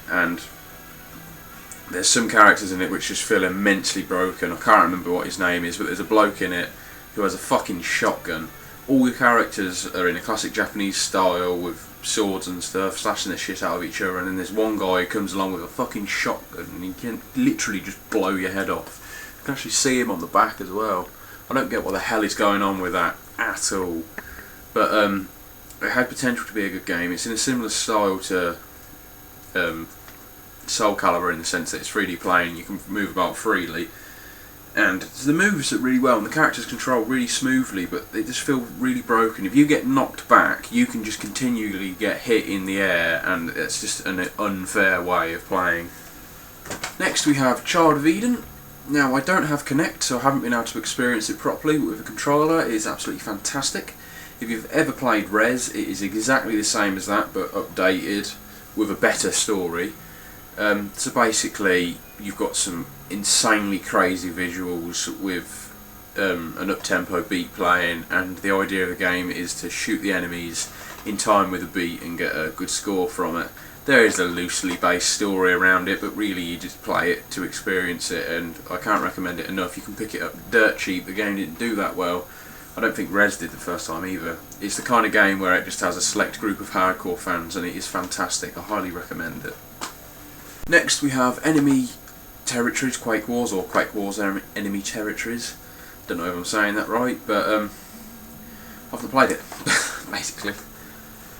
and there's some characters in it which just feel immensely broken. I can't remember what his name is, but there's a bloke in it who has a fucking shotgun. All the characters are in a classic Japanese style with swords and stuff, slashing the shit out of each other, and then there's one guy who comes along with a fucking shotgun and he can literally just blow your head off. You can actually see him on the back as well. I don't get what the hell is going on with that at all, but it had potential to be a good game. It's in a similar style to Soul Calibur in the sense that it's 3D playing, you can move about freely, and the moves look really well and the characters control really smoothly, but they just feel really broken. If you get knocked back, you can just continually get hit in the air, and it's just an unfair way of playing. Next we have Child of Eden. Now I don't have Kinect, so I haven't been able to experience it properly, but with a controller it is absolutely fantastic. If you've ever played Rez, it is exactly the same as that, but updated with a better story. So basically you've got some insanely crazy visuals with an up-tempo beat playing, and the idea of the game is to shoot the enemies in time with a beat and get a good score from it. There is a loosely based story around it, but really you just play it to experience it, and I can't recommend it enough. You can pick it up dirt cheap. The game didn't do that well. I don't think Rez did the first time either. It's the kind of game where it just has a select group of hardcore fans, and it is fantastic. I highly recommend it. Next we have Enemy Territories Quake Wars, or Quake Wars Enemy Territories. Don't know if I'm saying that right, but I've not played it, basically.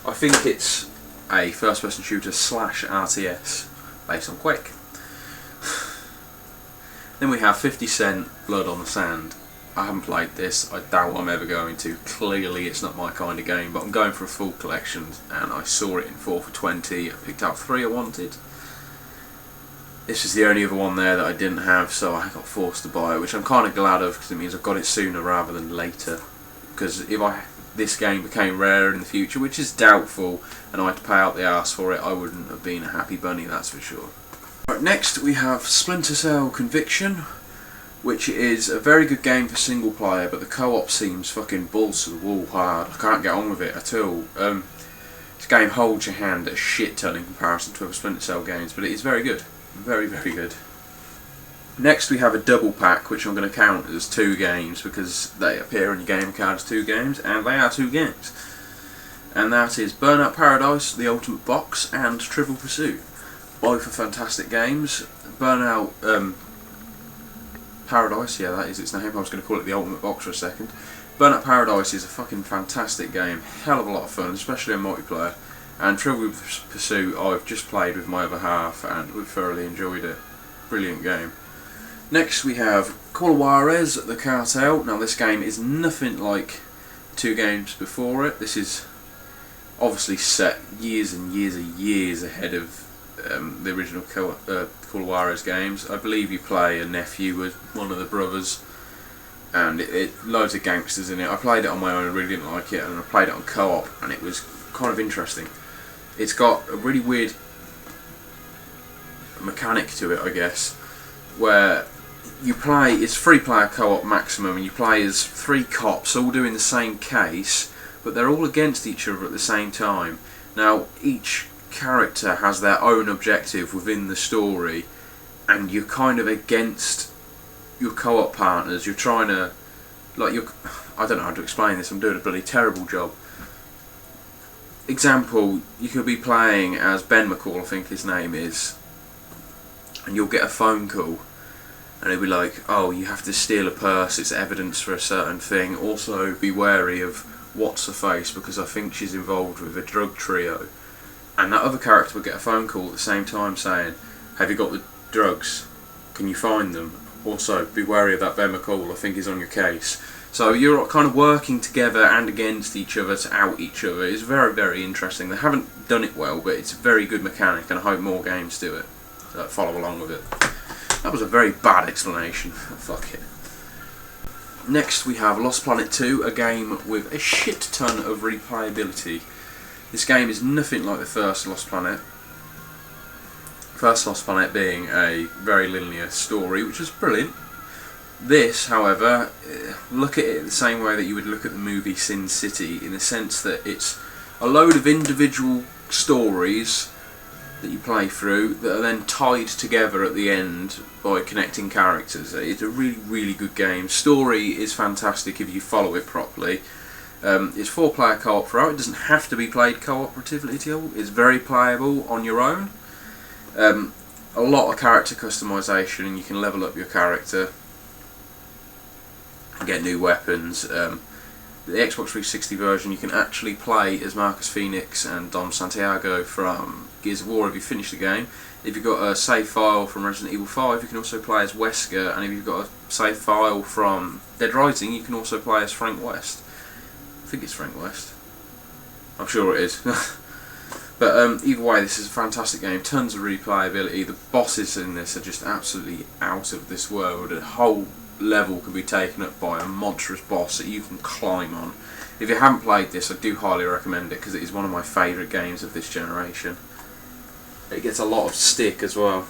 I think it's a first-person shooter / RTS based on Quake. Then we have 50 Cent Blood on the Sand. I haven't played this, I doubt I'm ever going to. Clearly it's not my kind of game, but I'm going for a full collection, and I saw it in 4 for $20. I picked out 3 I wanted. This is the only other one there that I didn't have, so I got forced to buy it, which I'm kind of glad of, because it means I've got it sooner rather than later. Because if this game became rarer in the future, which is doubtful, and I had to pay out the arse for it, I wouldn't have been a happy bunny, that's for sure. Right, next we have Splinter Cell Conviction, which is a very good game for single player, but the co-op seems fucking balls to the wall hard. I can't get on with it at all. This game holds your hand a shit ton in comparison to other Splinter Cell games, but it is very good. Very, very good. Next we have a double pack, which I'm going to count as 2 games because they appear on your game card as 2 games, and they are 2 games. And that is Burnout Paradise, The Ultimate Box, and Trivial Pursuit. Both are fantastic games. Burnout Paradise, yeah, that is its name. I was going to call it The Ultimate Box for a second. Burnout Paradise is a fucking fantastic game. Hell of a lot of fun, especially in multiplayer. And Trivial Pursuit I've just played with my other half and we've thoroughly enjoyed it. Brilliant game. Next we have Call of Juarez, The Cartel. Now this game is nothing like the 2 games before it. This is obviously set years and years and years ahead of the original Call of Juarez games. I believe you play a nephew with one of the brothers, and loads of gangsters in it. I played it on my own, I really didn't like it, and I played it on co-op, and it was kind of interesting. It's got a really weird mechanic to it, I guess, where you play, it's 3-player co-op maximum, and you play as 3 cops all doing the same case, but they're all against each other at the same time. Now, each character has their own objective within the story, and you're kind of against your co-op partners. You're trying to, I don't know how to explain this, I'm doing a bloody terrible job. Example, you could be playing as Ben McCall, I think his name is, and you'll get a phone call, and it'll be like, oh, you have to steal a purse, it's evidence for a certain thing, also be wary of what's-her-face because I think she's involved with a drug trio. And that other character would get a phone call at the same time saying, have you got the drugs? Can you find them? Also, be wary of that Ben McCall, I think he's on your case. So you're kind of working together and against each other to out each other. It's very, very interesting. They haven't done it well, but it's a very good mechanic, and I hope more games do it. So follow along with it. That was a very bad explanation. Fuck it. Next we have Lost Planet 2, a game with a shit ton of replayability. This game is nothing like the first Lost Planet. First Lost Planet being a very linear story, which is brilliant. This, however, look at it the same way that you would look at the movie Sin City, in the sense that it's a load of individual stories that you play through that are then tied together at the end by connecting characters. It's a really, really good game. Story is fantastic if you follow it properly. It's 4-player co-op throughout. It doesn't have to be played cooperatively. It's very playable on your own. A lot of character customization, and you can level up your character and get new weapons. The Xbox 360 version, you can actually play as Marcus Phoenix and Dom Santiago from Gears of War if you finish the game. If you've got a save file from Resident Evil 5, you can also play as Wesker, and if you've got a save file from Dead Rising, you can also play as Frank West. I think it's Frank West. I'm sure it is. But either way, this is a fantastic game. Tons of replayability. The bosses in this are just absolutely out of this world. A whole level can be taken up by a monstrous boss that you can climb on. If you haven't played this, I do highly recommend it because it is one of my favourite games of this generation. It gets a lot of stick as well.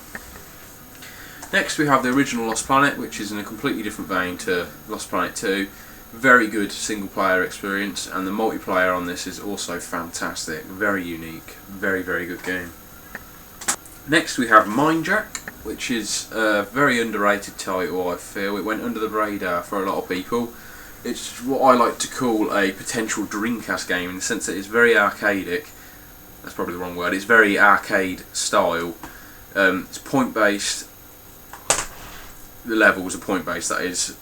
Next we have the original Lost Planet, which is in a completely different vein to Lost Planet 2. Very good single player experience, and the multiplayer on this is also fantastic. Very unique, very, very good game. Next we have Mindjack, which is a very underrated title, I feel. It went under the radar for a lot of people. It's what I like to call a potential Dreamcast game, in the sense that it's very arcadic. That's probably the wrong word. It's very arcade style. It's point based. The levels are point based, that is.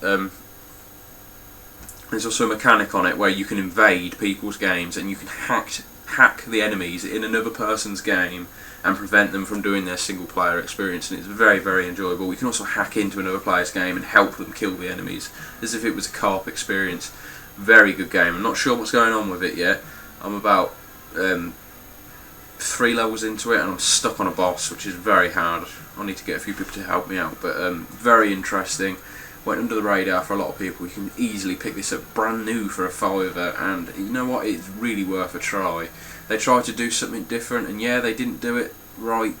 There's also a mechanic on it where you can invade people's games and you can hack the enemies in another person's game and prevent them from doing their single player experience, and it's very, very enjoyable. You can also hack into another player's game and help them kill the enemies as if it was a co-op experience. Very good game. I'm not sure what's going on with it yet. I'm about 3 levels into it and I'm stuck on a boss, which is very hard. I need to get a few people to help me out, but very interesting. Went under the radar for a lot of people. You can easily pick this up brand new for a $5, and you know what, it's really worth a try. They tried to do something different, and yeah, they didn't do it right,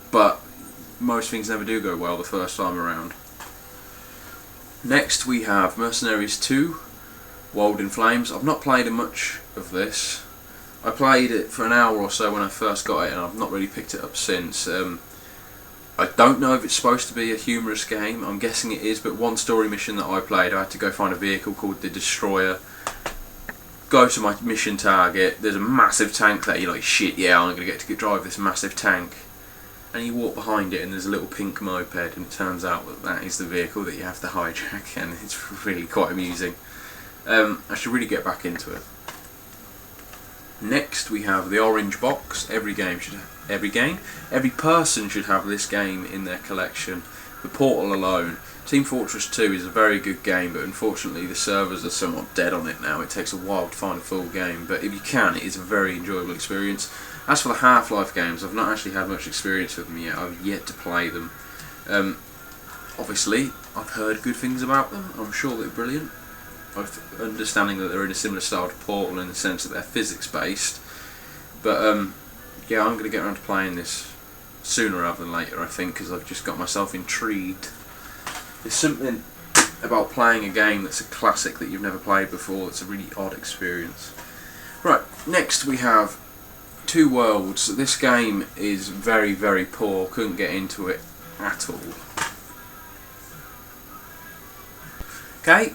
but most things never do go well the first time around. Next we have Mercenaries 2, Wild in Flames. I've not played much of this. I played it for an hour or so when I first got it, and I've not really picked it up since. I don't know if it's supposed to be a humorous game. I'm guessing it is, but one story mission that I played, I had to go find a vehicle called the Destroyer, go to my mission target, there's a massive tank there, you're like, shit, yeah, I'm going to get to drive this massive tank. And you walk behind it and there's a little pink moped, and it turns out that that is the vehicle that you have to hijack, and it's really quite amusing. I should really get back into it. Next we have the orange box. Every person should have this game in their collection. The Portal alone. Team Fortress 2 is a very good game, but unfortunately the servers are somewhat dead on it now. It takes a while to find a full game, but if you can, it is a very enjoyable experience. As for the Half-Life games, I've not actually had much experience with them yet. I've yet to play them. Obviously, I've heard good things about them. I'm sure they're brilliant. Understanding that they're in a similar style to Portal in the sense that they're physics based, but yeah, I'm going to get around to playing this sooner rather than later, I think, because I've just got myself intrigued. There's something about playing a game that's a classic that you've never played before that's a really odd experience. Right, next we have Two Worlds. This game is very, very poor, couldn't get into it at all. Okay.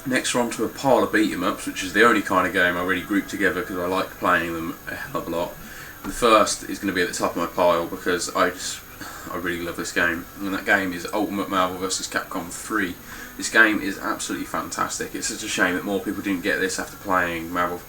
Next we're on to a pile of beat-em-ups, which is the only kind of game I really group together because I like playing them a hell of a lot. And the first is going to be at the top of my pile because I really love this game. And that game is Ultimate Marvel vs. Capcom 3. This game is absolutely fantastic. It's such a shame that more people didn't get this after playing Marvel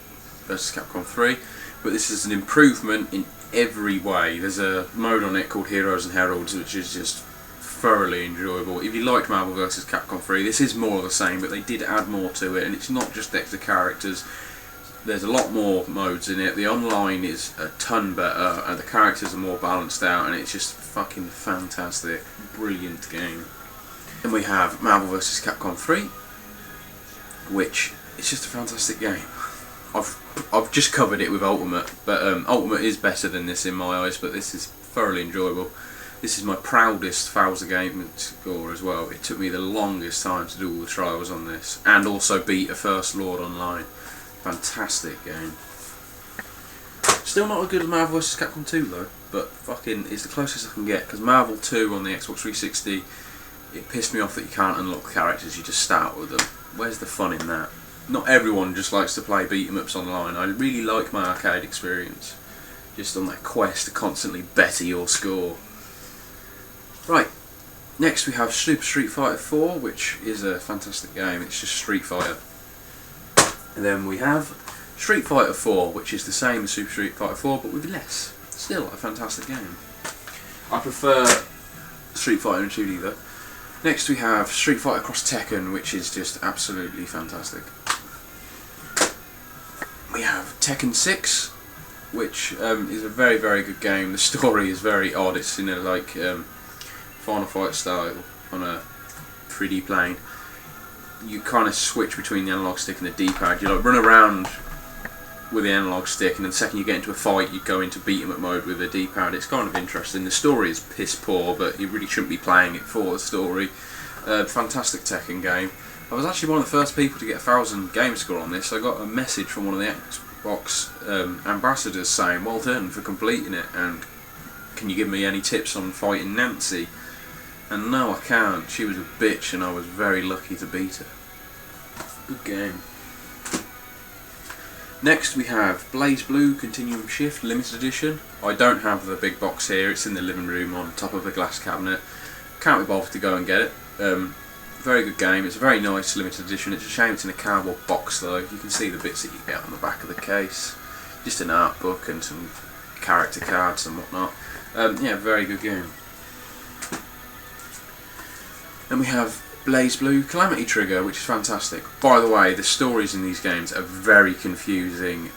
vs. Capcom 3. But this is an improvement in every way. There's a mode on it called Heroes and Heralds, which is just thoroughly enjoyable. If you liked Marvel vs. Capcom 3, this is more of the same, but they did add more to it, and it's not just extra characters. There's a lot more modes in it. The online is a ton better, and the characters are more balanced out, and it's just fucking fantastic. Brilliant game. Then we have Marvel vs. Capcom 3, which is just a fantastic game. I've just covered it with Ultimate, but Ultimate is better than this in my eyes, but this is thoroughly enjoyable. This is my proudest Fowls game score as well. It took me the longest time to do all the trials on this, and also beat a First Lord online. Fantastic game. Still not as good as Marvel vs. Capcom 2 though, but fucking it's the closest I can get, because Marvel 2 on the Xbox 360, it pissed me off that you can't unlock the characters, you just start with them. Where's the fun in that? Not everyone just likes to play beat-em-ups online. I really like my arcade experience, just on that quest to constantly better your score. Right, next we have Super Street Fighter 4, which is a fantastic game. It's just Street Fighter. And then we have Street Fighter 4, which is the same as Super Street Fighter 4, but with less. Still a fantastic game. I prefer Street Fighter in 2D though. Next we have Street Fighter Cross Tekken, which is just absolutely fantastic. We have Tekken 6, which is a very, very good game. The story is very odd. It's in a like Final Fight style on a 3D plane. You kind of switch between the analog stick and the D-pad. You like run around with the analog stick, and then the second you get into a fight, you go into beat 'em up mode with the D-pad. It's kind of interesting. The story is piss poor, but you really shouldn't be playing it for the story. Fantastic Tekken game. I was actually one of the first people to get 1,000 game score on this. I got a message from one of the Xbox ambassadors saying, "Well done for completing it, and can you give me any tips on fighting Nancy?" And no, I can't. She was a bitch, and I was very lucky to beat her. Good game. Next we have BlazBlue Continuum Shift Limited Edition. I don't have the big box here. It's in the living room on top of a glass cabinet. Can't be bothered to go and get it. Very good game. It's a very nice limited edition. It's a shame it's in a cardboard box though. You can see the bits that you get on the back of the case. Just an art book and some character cards and whatnot. Yeah, very good game. Then we have BlazBlue Calamity Trigger, which is fantastic. By the way, the stories in these games are very confusing,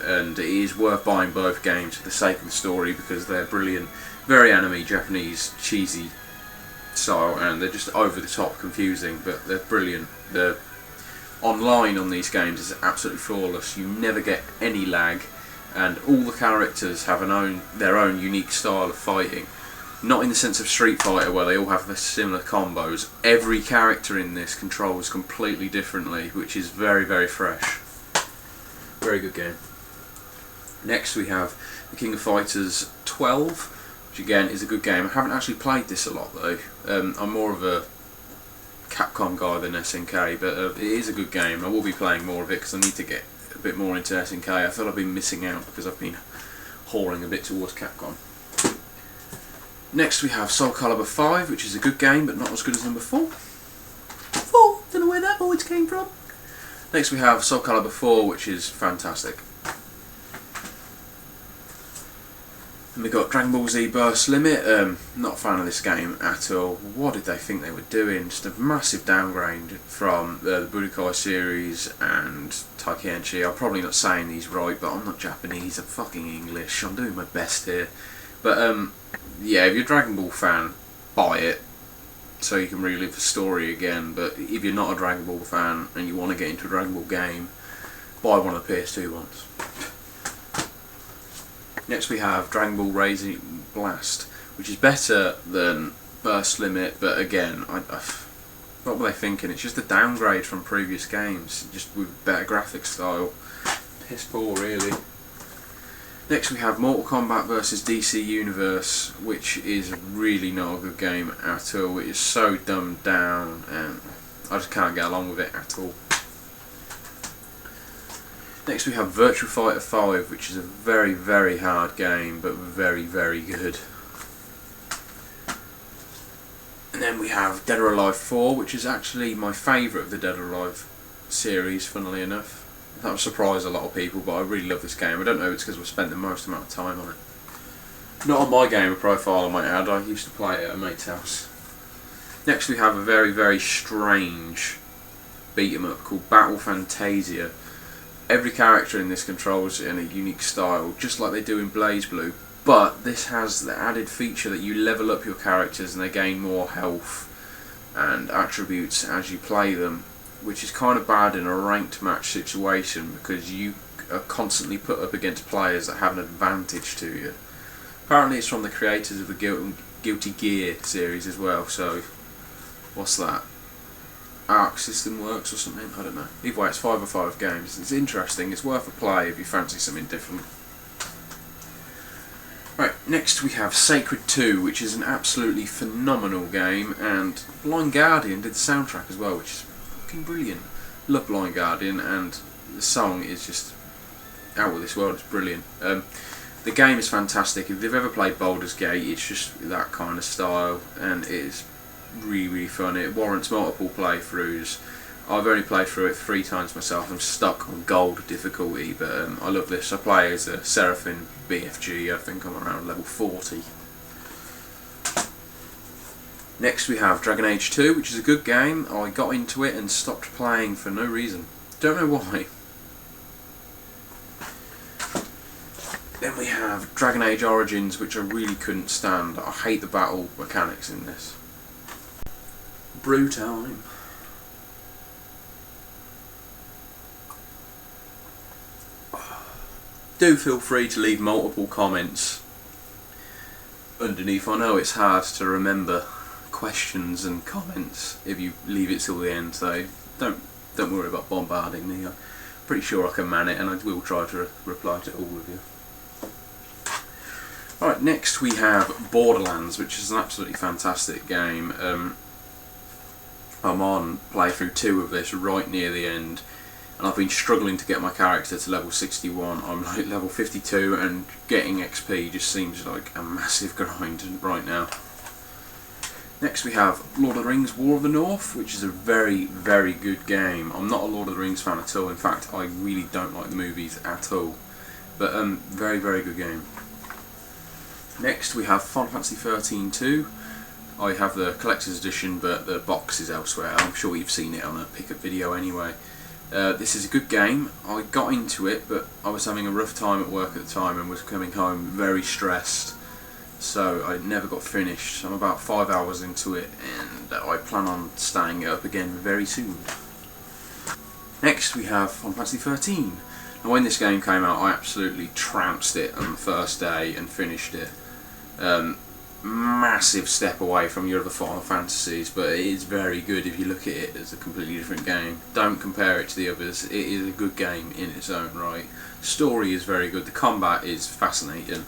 and it is worth buying both games for the sake of the story because they're brilliant. Very anime, Japanese, cheesy style, and they're just over the top confusing, but they're brilliant. The online on these games is absolutely flawless. You never get any lag, and all the characters have their own unique style of fighting. Not in the sense of Street Fighter where they all have the similar combos. Every character in this controls completely differently, which is very, very fresh. Very good game. Next we have The King of Fighters 12, which again is a good game. I haven't actually played this a lot though. I'm more of a Capcom guy than SNK, but it is a good game. I will be playing more of it because I need to get a bit more into SNK. I feel I've been missing out because I've been whoring a bit towards Capcom. Next we have Soul Calibur 5, which is a good game but not as good as number 4. Don't know where that voice came from. Next we have Soul Calibur 4, which is fantastic. And we got Dragon Ball Z Burst Limit. Not a fan of this game at all. What did they think they were doing? Just a massive downgrade from the Budokai series and Taikeichi. I'm probably not saying these right, but I'm not Japanese, I'm fucking English. I'm doing my best here. But yeah, if you're a Dragon Ball fan, buy it so you can relive the story again. But if you're not a Dragon Ball fan and you want to get into a Dragon Ball game, buy one of the PS2 ones. Next we have Dragon Ball Raging Blast, which is better than Burst Limit, but again, what were they thinking? It's just a downgrade from previous games, just with better graphics style. Piss poor, really. Next we have Mortal Kombat vs DC Universe, which is really not a good game at all. It is so dumbed down, and I just can't get along with it at all. Next we have Virtua Fighter 5, which is a very, very hard game, but very, very good. And then we have Dead or Alive 4, which is actually my favourite of the Dead or Alive series, funnily enough. That will surprise a lot of people, but I really love this game. I don't know if it's because I've spent the most amount of time on it. Not on my gamer profile, I might add. I used to play it at a mate's house. Next we have a very, very strange beat 'em up called Battle Fantasia. Every character in this controls in a unique style, just like they do in BlazBlue, but this has the added feature that you level up your characters and they gain more health and attributes as you play them, which is kind of bad in a ranked match situation because you are constantly put up against players that have an advantage to you. Apparently it's from the creators of the Guilty Gear series as well, so what's that? Arc System Works or something, I don't know. Either way, it's 5 of 5 games. It's interesting, it's worth a play if you fancy something different. Right, next we have Sacred 2, which is an absolutely phenomenal game, and Blind Guardian did the soundtrack as well, which is fucking brilliant. Love Blind Guardian, and the song is just out of this world, it's brilliant. The game is fantastic. If you've ever played Baldur's Gate, it's just that kind of style, and it is really, really fun. It warrants multiple playthroughs. I've only played through it 3 times myself. I'm stuck on gold difficulty, but I love this. I play as a Seraphim BFG. I think I'm around level 40. Next we have Dragon Age 2, which is a good game. I got into it and stopped playing for no reason. Don't know why. Then we have Dragon Age Origins, which I really couldn't stand. I hate the battle mechanics in this. Brew time. Do feel free to leave multiple comments underneath. I know it's hard to remember questions and comments if you leave it till the end, so don't worry about bombarding me. I'm pretty sure I can man it, and I will try to reply to all of you. Alright, next we have Borderlands, which is an absolutely fantastic game. I'm on playthrough 2 of this right near the end, and I've been struggling to get my character to level 61. I'm like level 52, and getting XP just seems like a massive grind right now. Next we have Lord of the Rings War of the North, which is a very, very good game. I'm not a Lord of the Rings fan at all. In fact, I really don't like the movies at all. But very, very good game. Next we have Final Fantasy 13-2. I have the collector's edition, but the box is elsewhere. I'm sure you've seen it on a pickup video anyway. This is a good game. I got into it, but I was having a rough time at work at the time and was coming home very stressed, so I never got finished. I'm about 5 hours into it, and I plan on starting it up again very soon. Next we have Final Fantasy 13. Now when this game came out, I absolutely trounced it on the first day and finished it. massive step away from your other Final Fantasies, but it is very good if you look at it as a completely different game. Don't compare it to the others. It is a good game in its own right. Story is very good. The combat is fascinating.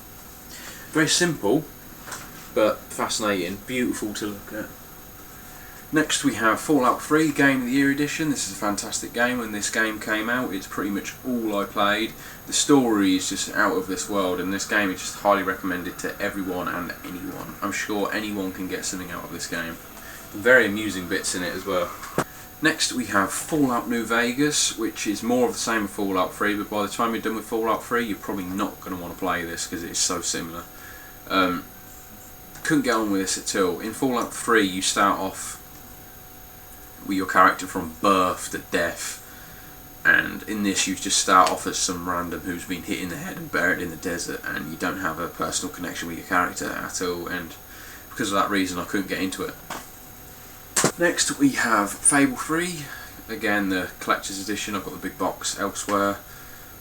Very simple, but fascinating. Beautiful to look at. Next we have Fallout 3 Game of the Year Edition. This is a fantastic game. When this game came out, it's pretty much all I played. The story is just out of this world, and this game is just highly recommended to everyone and anyone. I'm sure anyone can get something out of this game. Very amusing bits in it as well. Next we have Fallout New Vegas, which is more of the same as Fallout 3, but by the time you're done with Fallout 3, you're probably not going to want to play this because it is so similar. Couldn't get on with this at all. In Fallout 3 you start off with your character from birth to death, and in this you just start off as some random who's been hit in the head and buried in the desert, and you don't have a personal connection with your character at all, and because of that reason I couldn't get into it. Next we have Fable 3, again the collector's edition. I've got the big box elsewhere.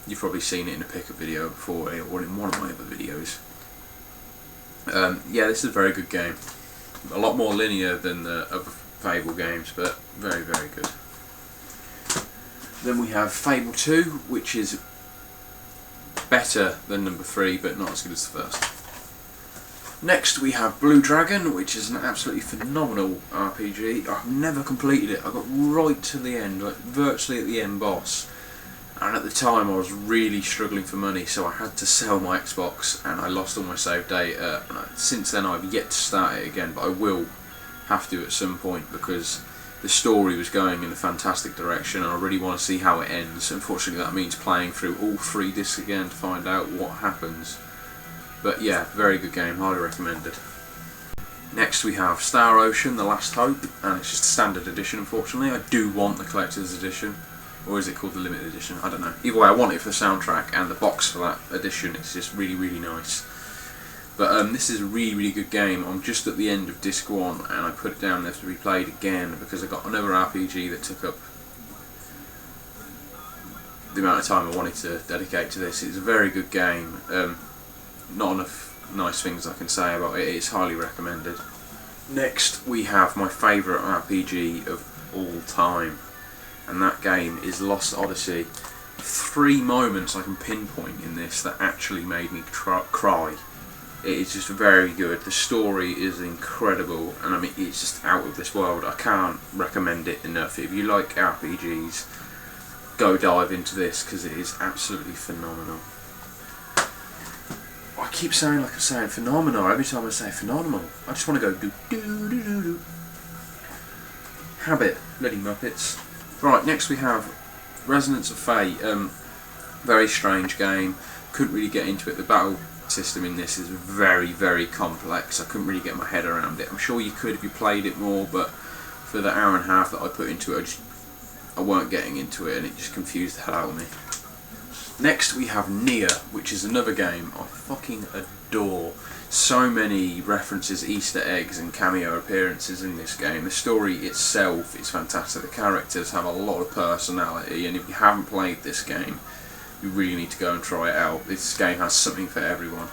You've probably seen it in a pickup video before or in one of my other videos. Yeah, this is a very good game. A lot more linear than the other Fable games, but very, very good. Then we have Fable 2, which is better than number 3, but not as good as the first. Next we have Blue Dragon, which is an absolutely phenomenal RPG. I've never completed it. I got right to the end, like virtually at the end boss. And at the time I was really struggling for money, so I had to sell my Xbox and I lost all my save data. And since then I've yet to start it again, but I will have to at some point because the story was going in a fantastic direction and I really want to see how it ends. Unfortunately that means playing through all 3 discs again to find out what happens. But yeah, very good game, highly recommended. Next we have Star Ocean, The Last Hope, and it's just a standard edition unfortunately. I do want the collector's edition, or is it called the limited edition? I don't know. Either way I want it for the soundtrack, and the box for that edition is just really, really nice. But this is a really, really good game. I'm just at the end of disc 1 and I put it down there to be played again because I got another RPG that took up the amount of time I wanted to dedicate to this. It's a very good game. Not enough nice things I can say about it. It's highly recommended. Next we have my favourite RPG of all time, and that game is Lost Odyssey. 3 moments I can pinpoint in this that actually made me cry. It is just very good. The story is incredible, and I mean it's just out of this world. I can't recommend it enough. If you like RPGs, go dive into this because it is absolutely phenomenal. I keep saying like I'm saying phenomenal every time I say phenomenal. I just want to go do do do do do. Habit, bloody Muppets. Right, next we have Resonance of Fate. Very strange game. Couldn't really get into it. The battle system in this is very, very complex. I couldn't really get my head around it. I'm sure you could if you played it more, but for the hour and a half that I put into it, I weren't getting into it, and it just confused the hell out of me. Next we have Nier, which is another game I fucking adore. So many references, Easter eggs and cameo appearances in this game. The story itself is fantastic. The characters have a lot of personality, and if you haven't played this game, you really need to go and try it out. This game has something for everyone.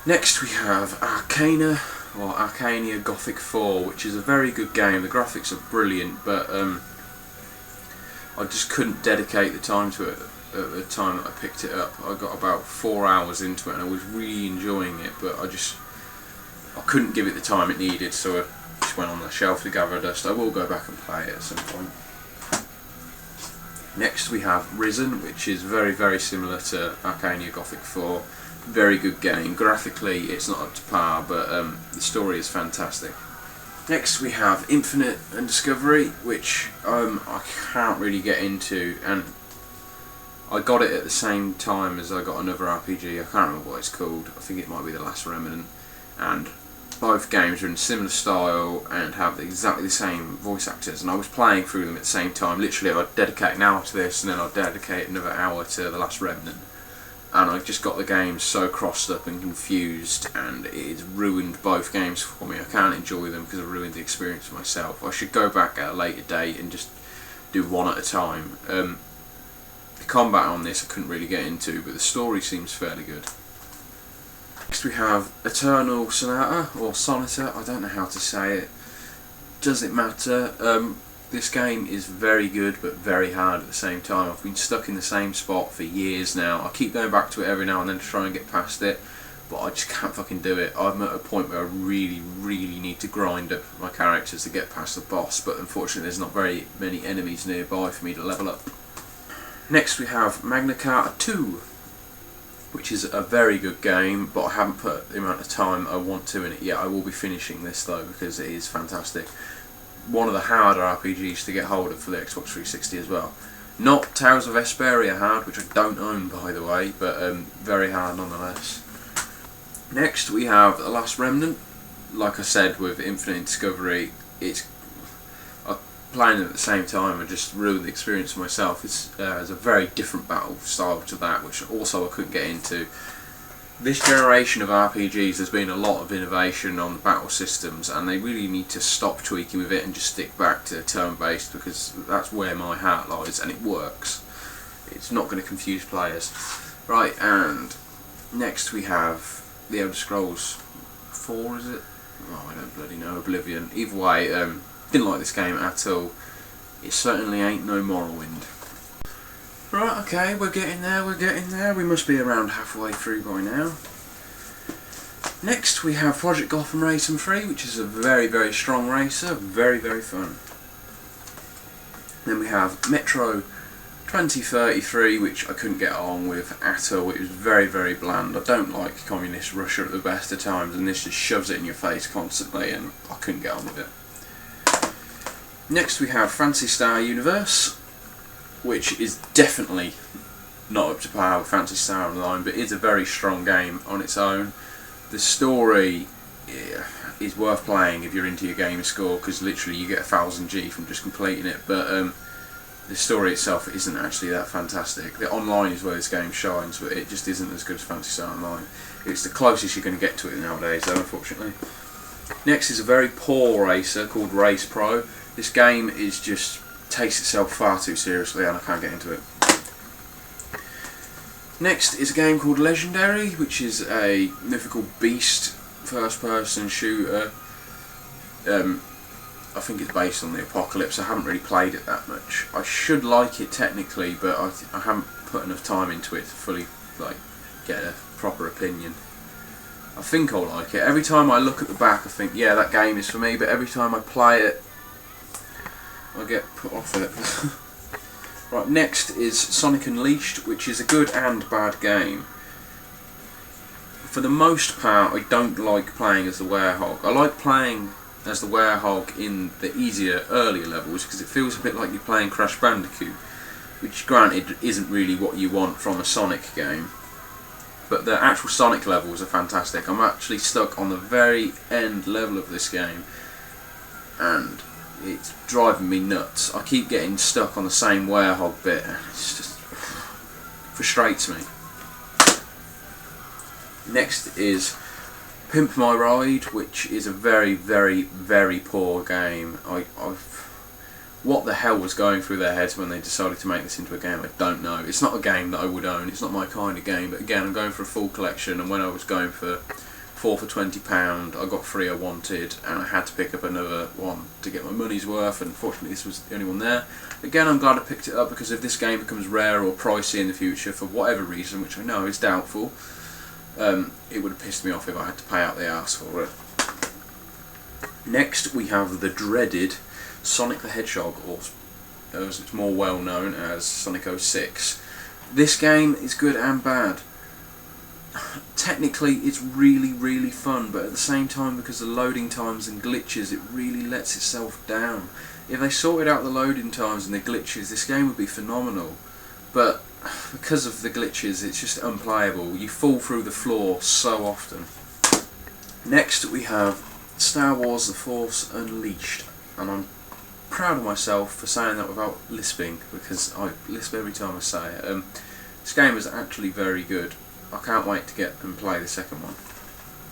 Next we have Arcana, or Arcania Gothic 4, which is a very good game. The graphics are brilliant, but I just couldn't dedicate the time to it at the time that I picked it up. I got about 4 hours into it and I was really enjoying it, but I couldn't give it the time it needed, so I just went on the shelf to gather dust. I will go back and play it at some point. Next we have Risen, which is very, very similar to Arcania Gothic 4. Very good game. Graphically it's not up to par, but the story is fantastic. Next we have Infinite and Discovery, which I can't really get into, and I got it at the same time as I got another RPG. I can't remember what it's called. I think it might be The Last Remnant, and both games are in similar style and have exactly the same voice actors, and I was playing through them at the same time. Literally I'd dedicate an hour to this and then I'd dedicate another hour to The Last Remnant, and I just got the games so crossed up and confused, and it's ruined both games for me. I can't enjoy them because I've ruined the experience for myself. I should go back at a later date and just do one at a time. The combat on this I couldn't really get into, but the story seems fairly good. Next we have Eternal Sonata, or Sonata, I don't know how to say it. Does it matter? This game is very good but very hard at the same time. I've been stuck in the same spot for years now. I keep going back to it every now and then to try and get past it, but I just can't fucking do it. I'm at a point where I really need to grind up my characters to get past the boss, but unfortunately there's not very many enemies nearby for me to level up. Next we have Magna Carta 2, which is a very good game, but I haven't put the amount of time I want to in it yet. I will be finishing this though because it is fantastic. One of the harder RPGs to get hold of for the Xbox 360 as well. Not Tales of Vesperia hard, which I don't own by the way, but very hard nonetheless. Next we have The Last Remnant. Like I said with Infinite Discovery, it's playing it at the same time and just ruined the experience for myself. It's a very different battle style to that, which also I couldn't get into. This generation of RPGs, there's been a lot of innovation on the battle systems, and they really need to stop tweaking with it and just stick back to turn-based, because that's where my heart lies, and it works. It's not going to confuse players. Right, and next we have The Elder Scrolls 4, is it? Oh, I don't bloody know. Oblivion. Either way, didn't like this game at all. It certainly ain't no Morrowind. Right, okay, we're getting there. We must be around halfway through by now. Next we have Project Gotham Racing 3, which is a very strong racer, very fun. Then we have Metro 2033, which I couldn't get along with at all. It was very bland. I don't like communist Russia at the best of times, and this just shoves it in your face constantly, and I couldn't get on with it. Next we have Phantasy Star Universe, which is definitely not up to par with Phantasy Star Online, but it's a very strong game on its own. The story is worth playing if you're into your gamer score, because literally you get 1000 G from just completing it, but the story itself isn't actually that fantastic. The online is where this game shines, but it just isn't as good as Phantasy Star Online. It's the closest you're going to get to it nowadays though, unfortunately. Next is a very poor racer called Race Pro. This game is just takes itself far too seriously and I can't get into it. Next is a game called Legendary, which is a mythical beast first person shooter. I think it's based on the Apocalypse. I haven't really played it that much. I should like it technically, but I haven't put enough time into it to fully get a proper opinion. I think I'll like it. Every time I look at the back I think, yeah, that game is for me, but every time I play it I get put off it. Right, next is Sonic Unleashed, which is a good and bad game. For the most part, I don't like playing as the Werehog. I like playing as the Werehog in the easier, earlier levels, because it feels a bit like you're playing Crash Bandicoot, which granted isn't really what you want from a Sonic game. But the actual Sonic levels are fantastic. I'm actually stuck on the very end level of this game, and it's driving me nuts. I keep getting stuck on the same Werehog bit, and it's just frustrates me. Next is Pimp My Ride, which is a very poor game. What the hell was going through their heads when they decided to make this into a game? I don't know. It's not a game that I would own. It's not my kind of game. But again, I'm going for a full collection, and when I was going for 4 for £20, I got 3 I wanted, and I had to pick up another one to get my money's worth, and unfortunately this was the only one there. Again, I'm glad I picked it up, because if this game becomes rare or pricey in the future for whatever reason, which I know is doubtful, it would have pissed me off if I had to pay out the arse for it. Next we have the dreaded Sonic the Hedgehog, or as it's more well known as Sonic 06. This game is good and bad. Technically it's really fun, but at the same time, because of loading times and glitches, it really lets itself down. If they sorted out the loading times and the glitches, this game would be phenomenal, but because of the glitches it's just unplayable. You fall through the floor so often. Next we have Star Wars The Force Unleashed, and I'm proud of myself for saying that without lisping, because I lisp every time I say it. This game is actually very good. I can't wait to get and play the second one.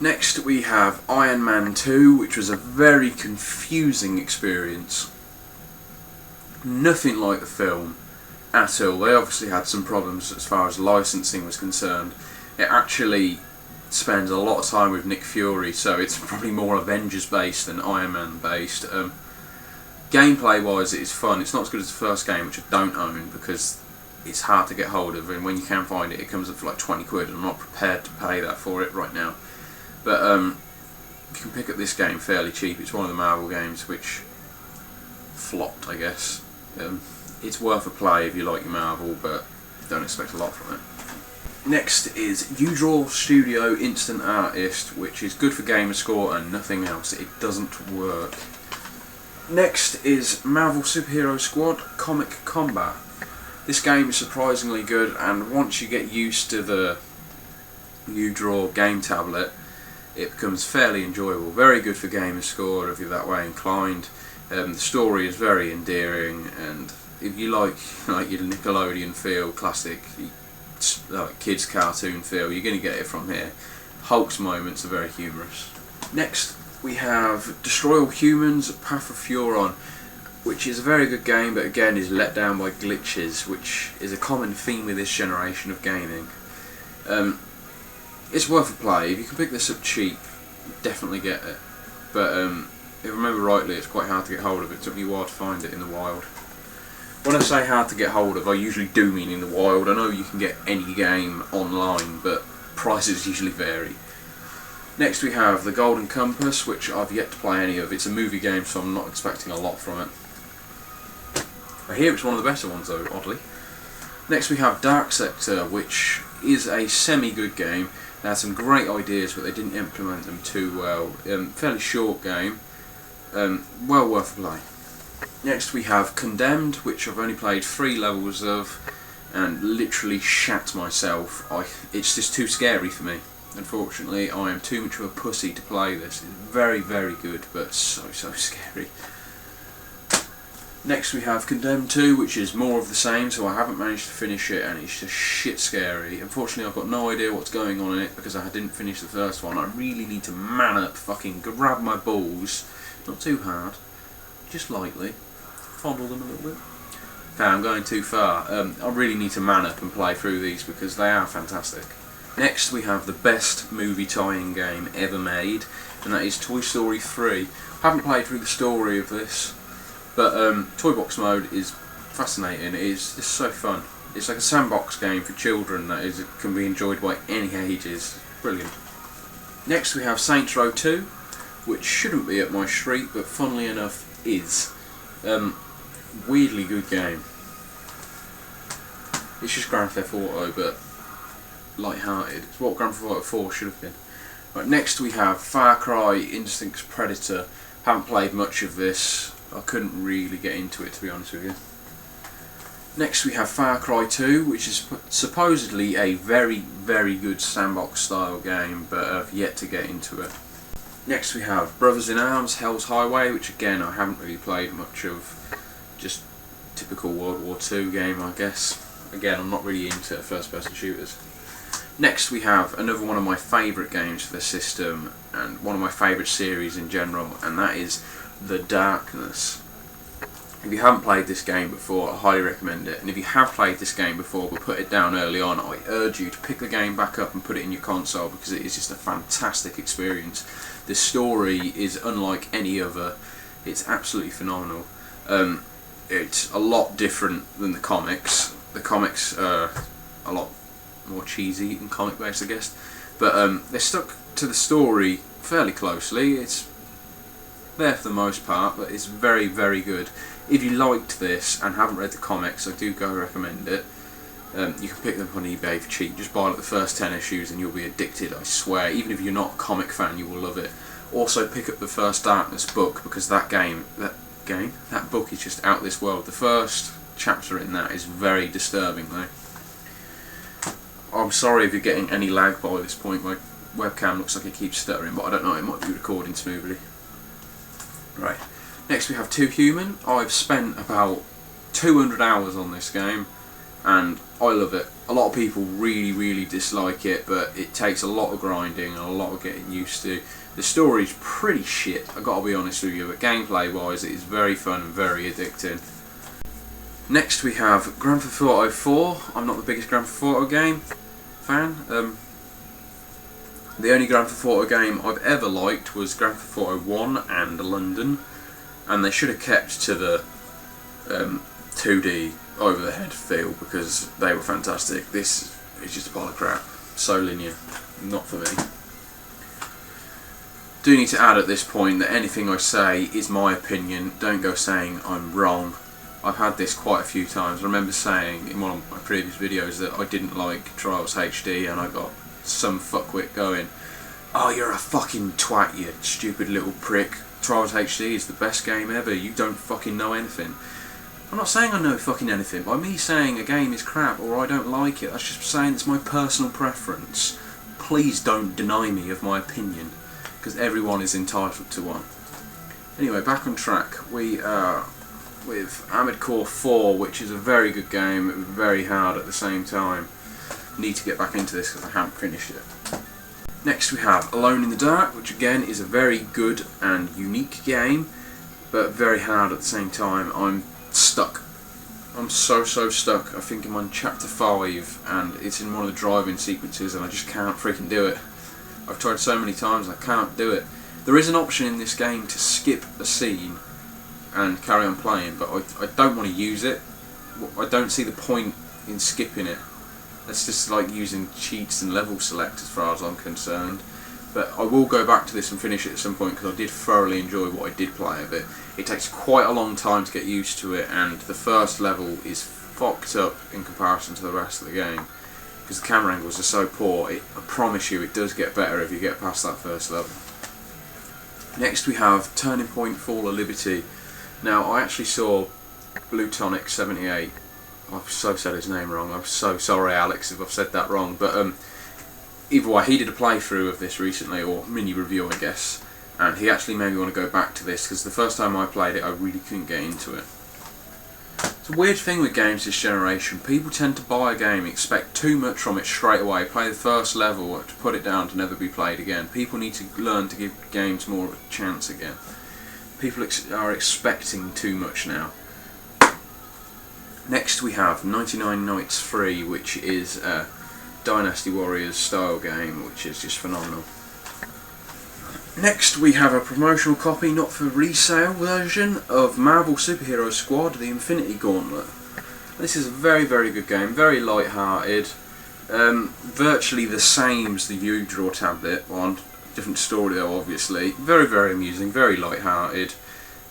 Next we have Iron Man 2, which was a very confusing experience. Nothing like the film at all. They obviously had some problems as far as licensing was concerned. It actually spends a lot of time with Nick Fury, so it's probably more Avengers based than Iron Man based. Gameplay wise, it is fun. It's not as good as the first game, which I don't own because it's hard to get hold of, and when you can find it, it comes up for like 20 quid, and I'm not prepared to pay that for it right now. But you can pick up this game fairly cheap. It's one of the Marvel games which flopped, I guess. It's worth a play if you like your Marvel, but don't expect a lot from it. Next is UDraw Studio Instant Artist, which is good for Gamerscore and nothing else. It doesn't work. Next is Marvel Superhero Squad Comic Combat. This game is surprisingly good, and once you get used to the UDraw game tablet, it becomes fairly enjoyable. Very good for Gamerscore if you're that way inclined. The story is very endearing, and if you like your Nickelodeon feel, classic kids cartoon feel, you're going to get it from here. Hulk's moments are very humorous. Next we have Destroy All Humans Path of Furon, which is a very good game, but again is let down by glitches, which is a common theme with this generation of gaming. It's worth a play. If you can pick this up cheap, definitely get it. But if I remember rightly, it's quite hard to get hold of. It took me a while to find it in the wild. When I say hard to get hold of, I usually do mean in the wild. I know you can get any game online, but prices usually vary. Next we have The Golden Compass, which I've yet to play any of. It's a movie game, so I'm not expecting a lot from it. I hear it's one of the better ones though, oddly. Next we have Dark Sector, which is a semi-good game. They had some great ideas, but they didn't implement them too well. Fairly short game, well worth a play. Next we have Condemned, which I've only played 3 levels of, and literally shat myself. It's just too scary for me. Unfortunately, I am too much of a pussy to play this. It's very, very good, but so scary. Next we have Condemned 2, which is more of the same, so I haven't managed to finish it, and it's just shit scary. Unfortunately, I've got no idea what's going on in it, because I didn't finish the first one. I really need to man up, fucking grab my balls, not too hard, just lightly, fondle them a little bit. Okay, I'm going too far. I really need to man up and play through these, because they are fantastic. Next we have the best movie tie-in game ever made, and that is Toy Story 3. I haven't played through the story of this, but Toy Box mode is fascinating. It is just so fun. It's like a sandbox game for children that is can be enjoyed by any ages. Brilliant. Next we have Saints Row 2, which shouldn't be up my street, but funnily enough is. Weirdly good game. It's just Grand Theft Auto, but light-hearted. It's what Grand Theft Auto 4 should have been. Right, next we have Far Cry Instinct's Predator. Haven't played much of this. I couldn't really get into it, to be honest with you. Next we have Far Cry 2, which is supposedly a very, very good sandbox style game, but I've yet to get into it. Next we have Brothers in Arms Hell's Highway, which again I haven't really played much of. Just typical World War II game, I guess. Again, I'm not really into first person shooters. Next we have another one of my favourite games for the system, and one of my favourite series in general, and that is The Darkness. If you haven't played this game before, I highly recommend it, and if you have played this game before but put it down early on, I urge you to pick the game back up and put it in your console, because it is just a fantastic experience. The story is unlike any other. It's absolutely phenomenal. It's a lot different than the comics. The comics are a lot more cheesy and comic based, I guess, but they stuck to the story fairly closely. It's there for the most part, but it's very, very good. If you liked this and haven't read the comics, I do go recommend it. You can pick them up on eBay for cheap. Just buy like the first 10 issues and you'll be addicted, I swear. Even if you're not a comic fan, you will love it. Also pick up the first Darkness book, because that book is just out this world. The first chapter in that is very disturbing though. I'm sorry if you're getting any lag by this point. My webcam looks like it keeps stuttering, but I don't know, it might be recording smoothly. Right, next we have Too Human. I've spent about 200 hours on this game, and I love it. A lot of people really, really dislike it, but it takes a lot of grinding and a lot of getting used to. The story's pretty shit, I've got to be honest with you, but gameplay wise it is very fun and very addicting. Next we have Grand Theft Auto 4. I'm not the biggest Grand Theft Auto game fan. The only Grand Theft Auto game I've ever liked was Grand Theft Auto 1 and London, and they should have kept to the 2D over the head feel because they were fantastic. This is just a pile of crap, so linear, not for me. Do need to add at this point that anything I say is my opinion, don't go saying I'm wrong. I've had this quite a few times. I remember saying in one of my previous videos that I didn't like Trials HD, and I got some fuckwit going, "Oh, you're a fucking twat, you stupid little prick. Trials HD is the best game ever, you don't fucking know anything." I'm not saying I know fucking anything. By me saying a game is crap or I don't like it, that's just saying it's my personal preference. Please don't deny me of my opinion, because everyone is entitled to one. Anyway, back on track. We are with Armored Core 4, which is a very good game, very hard at the same time. Need to get back into this because I haven't finished it. Next we have Alone in the Dark, which again is a very good and unique game, but very hard at the same time. I'm stuck. I'm so stuck. I think I'm on chapter 5 and it's in one of the driving sequences and I just can't freaking do it. I've tried so many times, I can't do it. There is an option in this game to skip a scene and carry on playing, but I don't want to use it. I don't see the point in skipping it. That's just like using cheats and level select as far as I'm concerned. But I will go back to this and finish it at some point because I did thoroughly enjoy what I did play of it. It takes quite a long time to get used to it, and the first level is fucked up in comparison to the rest of the game because the camera angles are so poor. I promise you it does get better if you get past that first level. Next we have Turning Point Fall of Liberty. Now, I actually saw Blutonic78. I've so said his name wrong. I'm so sorry, Alex, if I've said that wrong. But either way, he did a playthrough of this recently, or mini review, I guess. And he actually made me want to go back to this because the first time I played it, I really couldn't get into it. It's a weird thing with games this generation. People tend to buy a game, expect too much from it straight away, play the first level to put it down to never be played again. People need to learn to give games more of a chance again. People are expecting too much now. Next we have 99 Nights Free, which is a Dynasty Warriors style game, which is just phenomenal. Next we have a promotional copy, not for resale, version of Marvel Superhero Squad, The Infinity Gauntlet. This is a very good game, very light-hearted, virtually the same as the U-Draw tablet one. Different story though, obviously. Very amusing, very light-hearted.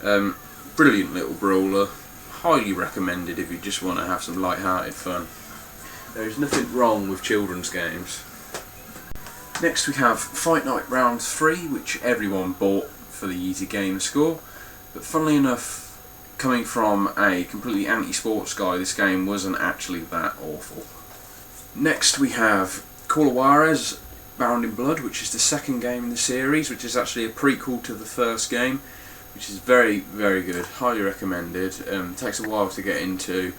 Brilliant little brawler. Highly recommended if you just want to have some light-hearted fun. There is nothing wrong with children's games. Next we have Fight Night Round 3, which everyone bought for the easy game score. But funnily enough, coming from a completely anti-sports guy, this game wasn't actually that awful. Next we have Call of Juarez Bound in Blood, which is the second game in the series, which is actually a prequel to the first game, which is very good, highly recommended. Takes a while to get into.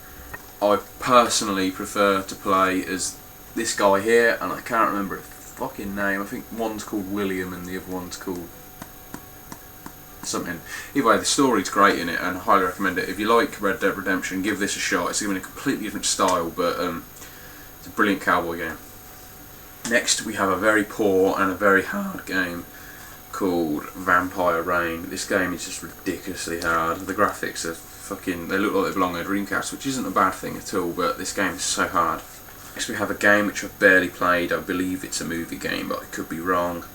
I personally prefer to play as this guy here, and I can't remember his fucking name. I think one's called William and the other one's called something. Either way, the story's great in it and I highly recommend it. If you like Red Dead Redemption, give this a shot. It's even a completely different style, but it's a brilliant cowboy game. Next we have a very poor and a very hard game called Vampire Reign. This game is just ridiculously hard. The graphics are fucking, they look like they belong on a Dreamcast, which isn't a bad thing at all, but this game is so hard. Next we have a game which I've barely played. I believe it's a movie game, but I could be wrong.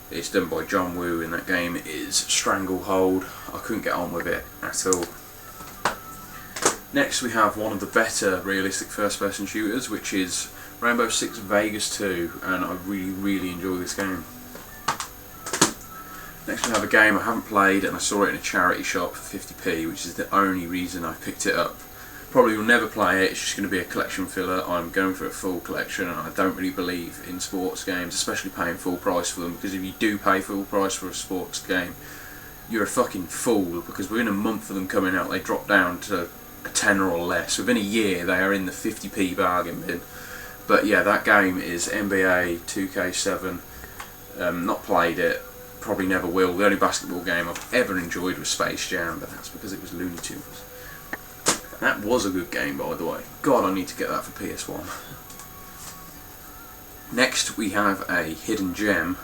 It's done by John Woo, and that game is Stranglehold. I couldn't get on with it at all. Next we have one of the better realistic first-person shooters, which is Rainbow Six Vegas 2, and I really enjoy this game. Next we have a game I haven't played, and I saw it in a charity shop for 50p, which is the only reason I picked it up. Probably will never play it, it's just going to be a collection filler. I'm going for a full collection, and I don't really believe in sports games, especially paying full price for them, because if you do pay full price for a sports game, you're a fucking fool, because within a month of them coming out, they drop down to a tenner or less. Within a year, they are in the 50p bargain bin. But yeah, that game is NBA 2K7. Not played it, probably never will. The only basketball game I've ever enjoyed was Space Jam, but that's because it was Looney Tunes. That was a good game, by the way. God, I need to get that for PS1. Next we have a hidden gem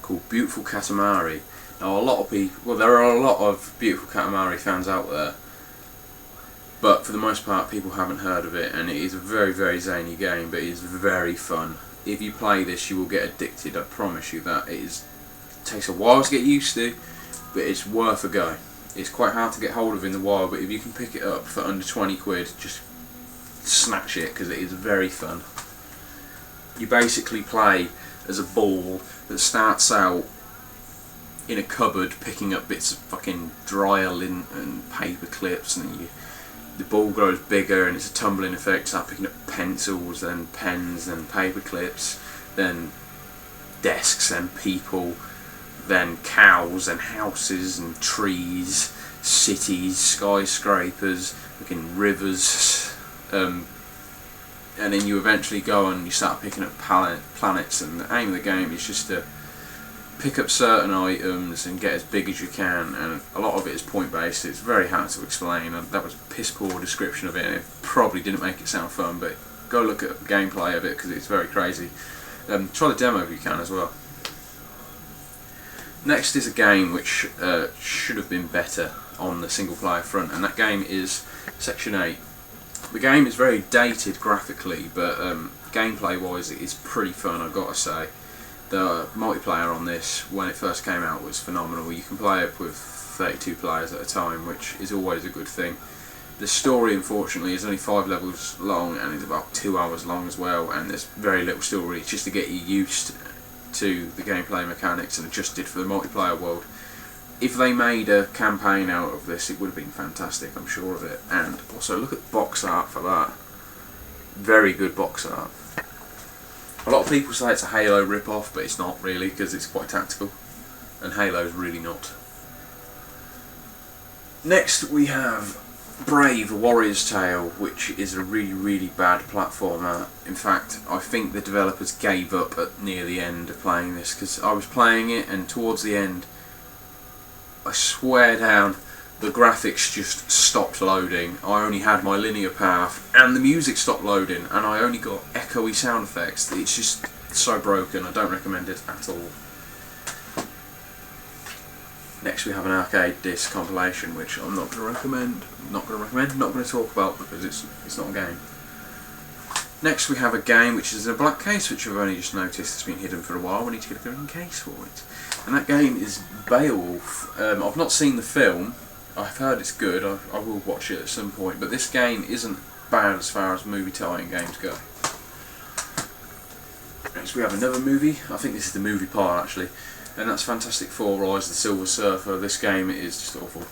called Beautiful Katamari. Now a lot of people, well, there are a lot of Beautiful Katamari fans out there, but for the most part people haven't heard of it, and it is a very, very zany game, but it is very fun. If you play this you will get addicted, I promise you that. It takes a while to get used to, but it's worth a go. It's quite hard to get hold of in the wild, but if you can pick it up for under 20 quid, just snatch it, because it is very fun. You basically play as a ball that starts out in a cupboard picking up bits of fucking dryer lint and paper clips, and then the ball grows bigger and it's a tumbling effect. Start picking up pencils, then pens, then paper clips, then desks, then people, then cows and houses and trees, cities, skyscrapers, fucking rivers, and then you eventually go and you start picking up planets, and the aim of the game is just to pick up certain items and get as big as you can, and a lot of it is point based. It's very hard to explain, and that was a piss poor description of it, and it probably didn't make it sound fun, but go look at the gameplay of it because it's very crazy. Try the demo if you can as well. Next is a game which should have been better on the single player front, and that game is Section 8. The game is very dated graphically, but gameplay wise it is pretty fun, I've got to say. The multiplayer on this, when it first came out, was phenomenal. You can play it with 32 players at a time, which is always a good thing. The story, unfortunately, is only 5 levels long, and it's about 2 hours long as well, and there's very little story. It's just to get you used to the gameplay mechanics and adjusted for the multiplayer world. If they made a campaign out of this, it would have been fantastic, I'm sure of it. And also, look at the box art for that. Very good box art. A lot of people say it's a Halo rip-off, but it's not really, because it's quite tactical, and Halo's really not. Next we have Brave, A Warrior's Tale, which is a really, really bad platformer. In fact, I think the developers gave up at near the end of playing this, because I was playing it, and towards the end, I swear down, the graphics just stopped loading. I only had my linear path, and the music stopped loading, and I only got echoey sound effects. It's just so broken. I don't recommend it at all. Next we have an arcade disc compilation, which I'm not going to recommend, not going to talk about, because it's not a game. Next we have a game which is in a black case, which I've only just noticed has been hidden for a while. We need to get a green case for it. And that game is Beowulf. I've not seen the film. I've heard it's good. I will watch it at some point, but this game isn't bad as far as movie tie-in games go. Next we have another movie. I think this is the movie part actually, and that's Fantastic Four: Rise of the Silver Surfer. This game is just awful.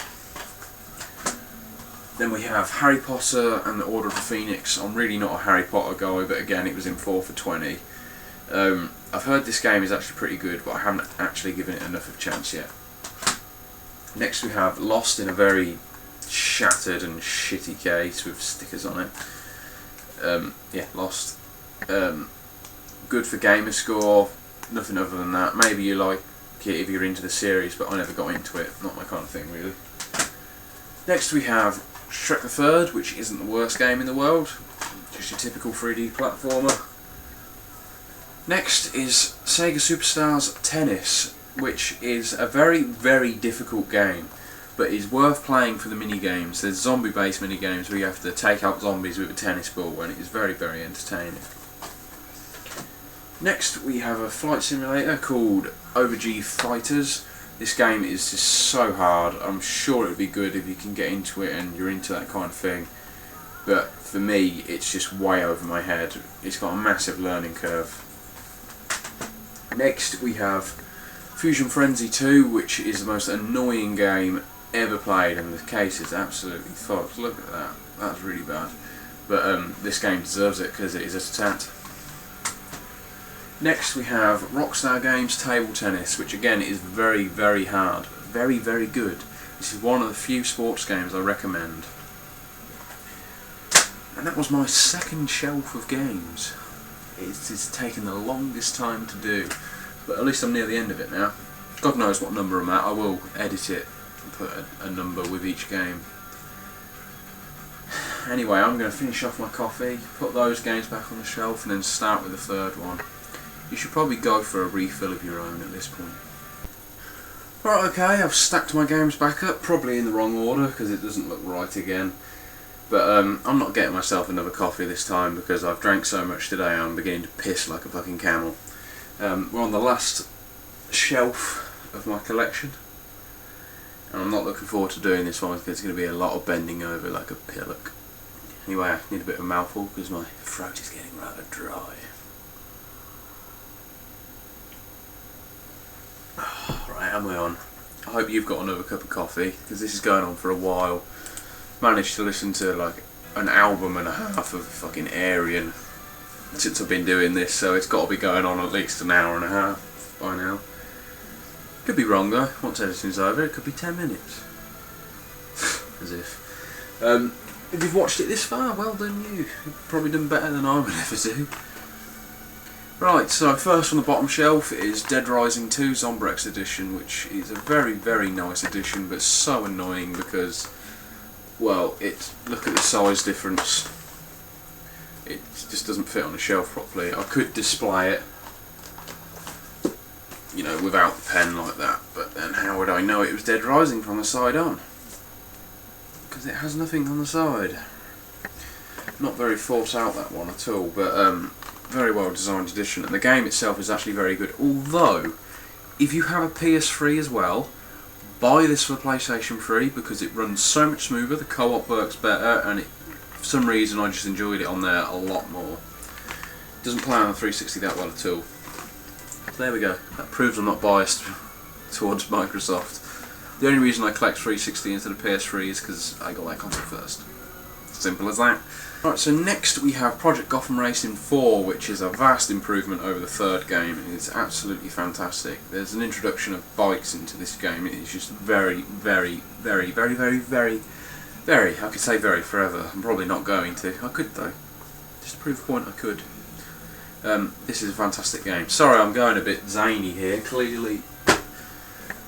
Then we have Harry Potter and the Order of the Phoenix. I'm really not a Harry Potter guy, but again it was in 4 for 20. I've heard this game is actually pretty good, but I haven't actually given it enough of a chance yet. Next we have Lost in a very shattered and shitty case with stickers on it. Yeah, Lost. Good for gamer score, nothing other than that. Maybe you like it if you're into the series, but I never got into it, not my kind of thing really. Next we have Shrek the Third, which isn't the worst game in the world, just your typical 3D platformer. Next is Sega Superstars Tennis, which is a very, very difficult game, but is worth playing for the mini-games. There's zombie-based mini-games where you have to take out zombies with a tennis ball, and it is very, very entertaining. Next we have a flight simulator called Overg Fighters. This game is just so hard. I'm sure it would be good if you can get into it and you're into that kind of thing, but for me it's just way over my head. It's got a massive learning curve. Next we have Fusion Frenzy 2, which is the most annoying game ever played, and the case is absolutely fucked. Look at that, that's really bad. But this game deserves it because it is a tat. Next we have Rockstar Games Table Tennis, which again is very, very hard. Very, very good. This is one of the few sports games I recommend. And that was my second shelf of games. It's taken the longest time to do, but at least I'm near the end of it now. God knows what number I'm at. I will edit it and put a number with each game. Anyway, I'm going to finish off my coffee, put those games back on the shelf, and then start with the third one. You should probably go for a refill of your own at this point. Right, okay, I've stacked my games back up, probably in the wrong order because it doesn't look right again. But I'm not getting myself another coffee this time because I've drank so much today I'm beginning to piss like a fucking camel. We're on the last shelf of my collection, and I'm not looking forward to doing this one because it's going to be a lot of bending over like a pillock. Anyway, I need a bit of a mouthful because my throat is getting rather dry. Right, am I on? I hope you've got another cup of coffee because this is going on for a while. Managed to listen to like an album and a half of fucking Aryan since I've been doing this, so it's got to be going on at least an hour and a half by now. Could be wrong though. Once editing's over, it could be 10 minutes. As if. If you've watched it this far, well done you. You've probably done better than I would ever do. Right, so first on the bottom shelf is Dead Rising 2 Zombrex edition, which is a very, very nice edition, but so annoying because, well, look at the size difference. It just doesn't fit on the shelf properly. I could display it, you know, without the pen like that, but then how would I know it was Dead Rising from the side on? Because it has nothing on the side. Not very thought out, that one at all, but very well designed edition, and the game itself is actually very good. Although, if you have a PS3 as well, buy this for the PlayStation 3 because it runs so much smoother, the co-op works better, and for some reason I just enjoyed it on there a lot more. It doesn't play on the 360 that well at all. There we go. That proves I'm not biased towards Microsoft. The only reason I collect 360 instead of PS3 is because I got that console first. Simple as that. Right, so next we have Project Gotham Racing 4, which is a vast improvement over the third game, and it's absolutely fantastic. There's an introduction of bikes into this game. It's just very, very, very, very, very, very, very, I could say very forever. I'm probably not going to. I could though. Just to prove a point, I could. This is a fantastic game. Sorry, I'm going a bit zany here. Clearly,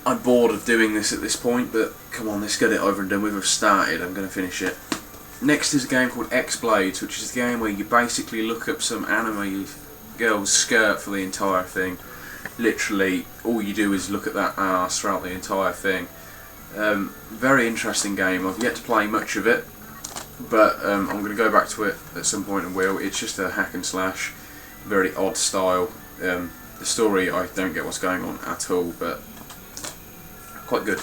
I'm bored of doing this at this point, but come on, let's get it over and done with. I've started, I'm going to finish it. Next is a game called X-Blades, which is a game where you basically look up some anime girl's skirt for the entire thing. Literally, all you do is look at that arse throughout the entire thing. Very interesting game. I've yet to play much of it, but I'm going to go back to it at some point and will. It's just a hack and slash, very odd style. The story, I don't get what's going on at all, but quite good.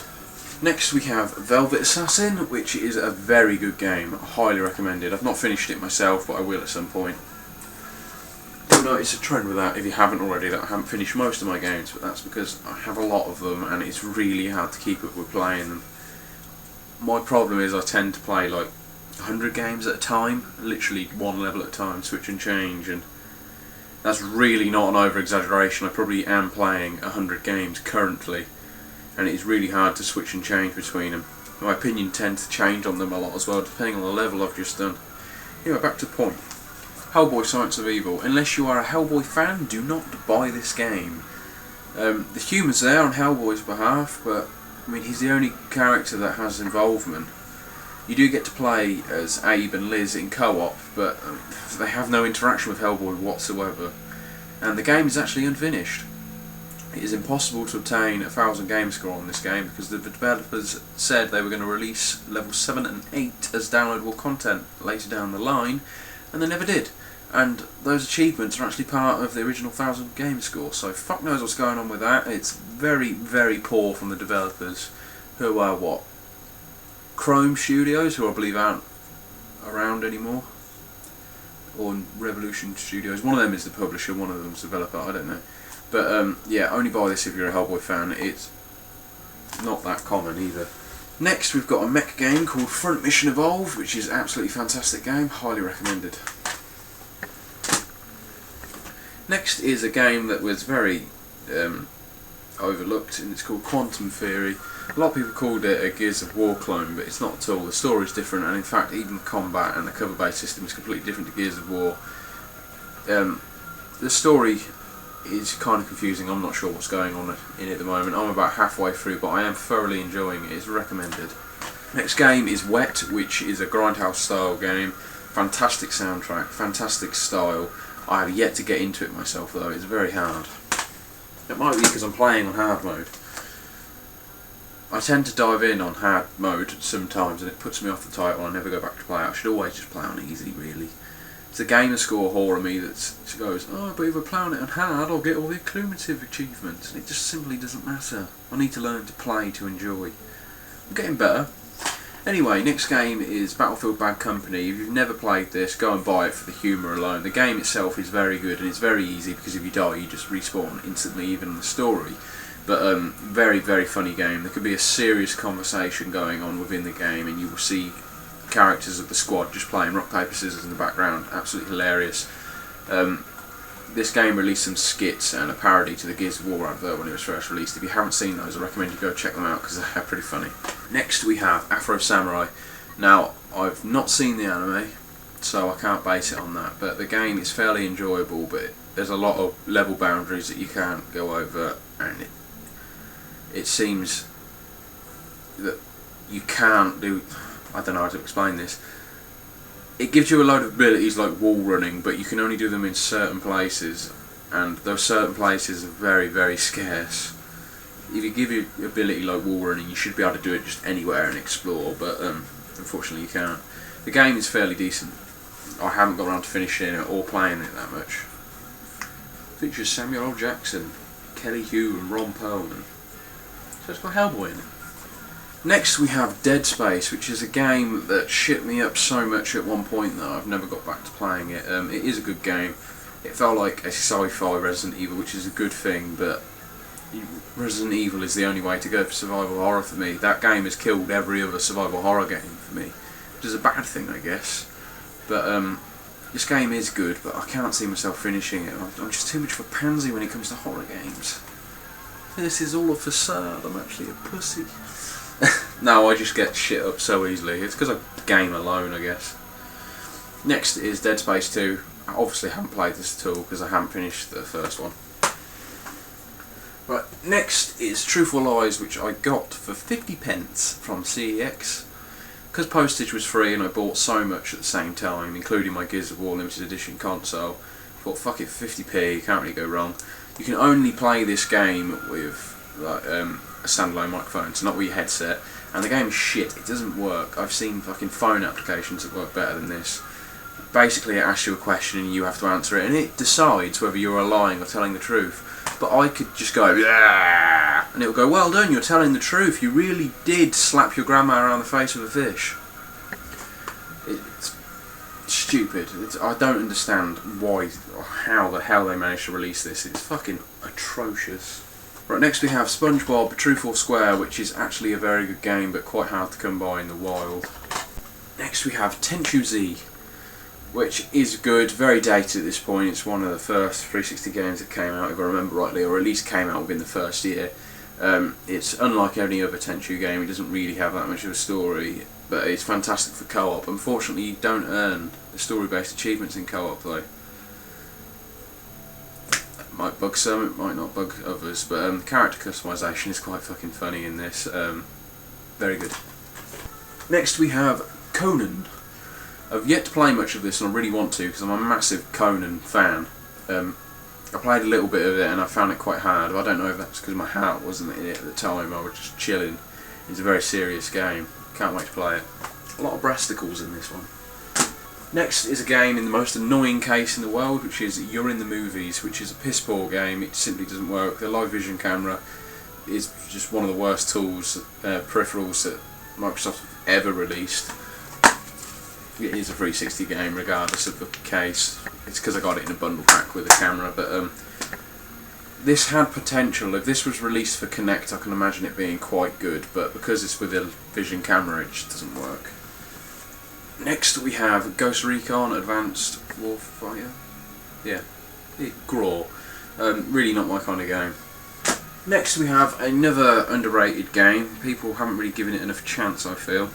Next we have Velvet Assassin, which is a very good game, highly recommended. I've not finished it myself, but I will at some point. You'll notice a trend with that, if you haven't already, that I haven't finished most of my games, but that's because I have a lot of them and it's really hard to keep up with playing them. My problem is I tend to play like 100 games at a time, literally one level at a time, switch and change, and that's really not an over-exaggeration. I probably am playing 100 games currently, and it's really hard to switch and change between them. My opinion tends to change on them a lot as well, depending on the level I've just done. Anyway, back to the point. Hellboy Science of Evil. Unless you are a Hellboy fan, do not buy this game. The humour's there on Hellboy's behalf, but I mean, he's the only character that has involvement. You do get to play as Abe and Liz in co-op, but they have no interaction with Hellboy whatsoever. And the game is actually unfinished. It is impossible to obtain a 1000 game score on this game because the developers said they were going to release levels 7 and 8 as downloadable content later down the line, and they never did. And those achievements are actually part of the original 1000 game score, so fuck knows what's going on with that. It's very, very poor from the developers, who are what? Chrome Studios, who I believe aren't around anymore, or Revolution Studios. One of them is the publisher, one of them is the developer, I don't know. But yeah, only buy this if you're a Hellboy fan. It's not that common either. Next we've got a mech game called Front Mission Evolve, which is an absolutely fantastic game, highly recommended. Next is a game that was very overlooked, and it's called Quantum Theory. A lot of people called it a Gears of War clone, but it's not at all. The story's different, and in fact even the combat and the cover-based system is completely different to Gears of War. The story is kind of confusing. I'm not sure what's going on in it at the moment. I'm about halfway through, but I am thoroughly enjoying it. It's recommended. Next game is Wet, which is a Grindhouse style game. Fantastic soundtrack, fantastic style, I have yet to get into it myself though, it's very hard. It might be because I'm playing on hard mode. I tend to dive in on hard mode sometimes and it puts me off the title and I never go back to play it. I should always just play on easy really. It's the gamer score whore of me that goes, oh, but if I play on it on hard I'll get all the accumulative achievements, and it just simply doesn't matter. I need to learn to play to enjoy. I'm getting better. Anyway, next game is Battlefield Bad Company. If you've never played this, go and buy it for the humour alone. The game itself is very good and it's very easy because if you die you just respawn instantly, even in the story. But very, very funny game. There could be a serious conversation going on within the game and you will see characters of the squad just playing rock, paper, scissors in the background. Absolutely hilarious. This game released some skits and a parody to the Gears of War advert when it was first released. If you haven't seen those, I recommend you go check them out because they're pretty funny. Next we have Afro Samurai. Now, I've not seen the anime, so I can't base it on that, but the game is fairly enjoyable, but there's a lot of level boundaries that you can't go over, and it seems that you can't do, I don't know how to explain this. It gives you a load of abilities like wall running, but you can only do them in certain places, and those certain places are very, very scarce. If you give your ability like wall running, you should be able to do it just anywhere and explore, but unfortunately you can't. The game is fairly decent. I haven't got around to finishing it or playing it that much. Features Samuel L. Jackson, Kelly Hu and Ron Perlman. So it's got Hellboy in it. Next we have Dead Space, which is a game that shit me up so much at one point that I've never got back to playing it. It is a good game. It felt like a sci-fi Resident Evil, which is a good thing, but Resident Evil is the only way to go for survival horror for me. That game has killed every other survival horror game for me, which is a bad thing I guess. But this game is good, but I can't see myself finishing it. I'm just too much of a pansy when it comes to horror games. This is all a facade, I'm actually a pussy. No, I just get shit up so easily. It's because I game alone, I guess. Next is Dead Space 2. I obviously haven't played this at all because I haven't finished the first one. Right, next is Truth or Lies, which I got for 50p from CEX. Because postage was free and I bought so much at the same time, including my Gears of War Limited Edition console, I thought fuck it, 50p, can't really go wrong. You can only play this game with like, a standalone microphone, so not with your headset, and the game is shit, it doesn't work. I've seen fucking phone applications that work better than this. Basically it asks you a question and you have to answer it, and it decides whether you're lying or telling the truth. But I could just go, yeah, and it'll go, well done, you're telling the truth, you really did slap your grandma around the face with a fish. It's stupid. I don't understand why or how the hell they managed to release this. It's fucking atrocious. Right, next we have SpongeBob Truth or Square, which is actually a very good game but quite hard to come by in the wild. Next we have Tenchu Z, which is good, very dated at this point. It's one of the first 360 games that came out, if I remember rightly, or at least came out within the first year. It's unlike any other Tenchu game, it doesn't really have that much of a story, but it's fantastic for co-op. Unfortunately you don't earn the story-based achievements in co-op though. It might bug some, it might not bug others, but character customization is quite fucking funny in this. Very good. Next we have Conan. I've yet to play much of this and I really want to because I'm a massive Conan fan. I played a little bit of it and I found it quite hard. I don't know if that's because my heart wasn't in it at the time, I was just chilling. It's a very serious game. Can't wait to play it. A lot of breasticles in this one. Next is a game in the most annoying case in the world, which is You're in the Movies, which is a piss poor game. It simply doesn't work. The live vision camera is just one of the worst tools, peripherals that Microsoft have ever released. It is a 360 game regardless of the case. It's because I got it in a bundle pack with a camera, but this had potential. If this was released for Kinect I can imagine it being quite good, but because it's with a vision camera it just doesn't work. Next we have Ghost Recon Advanced Warfighter. Yeah, GRAW. Really not my kind of game. Next we have another underrated game. People haven't really given it enough chance, I feel,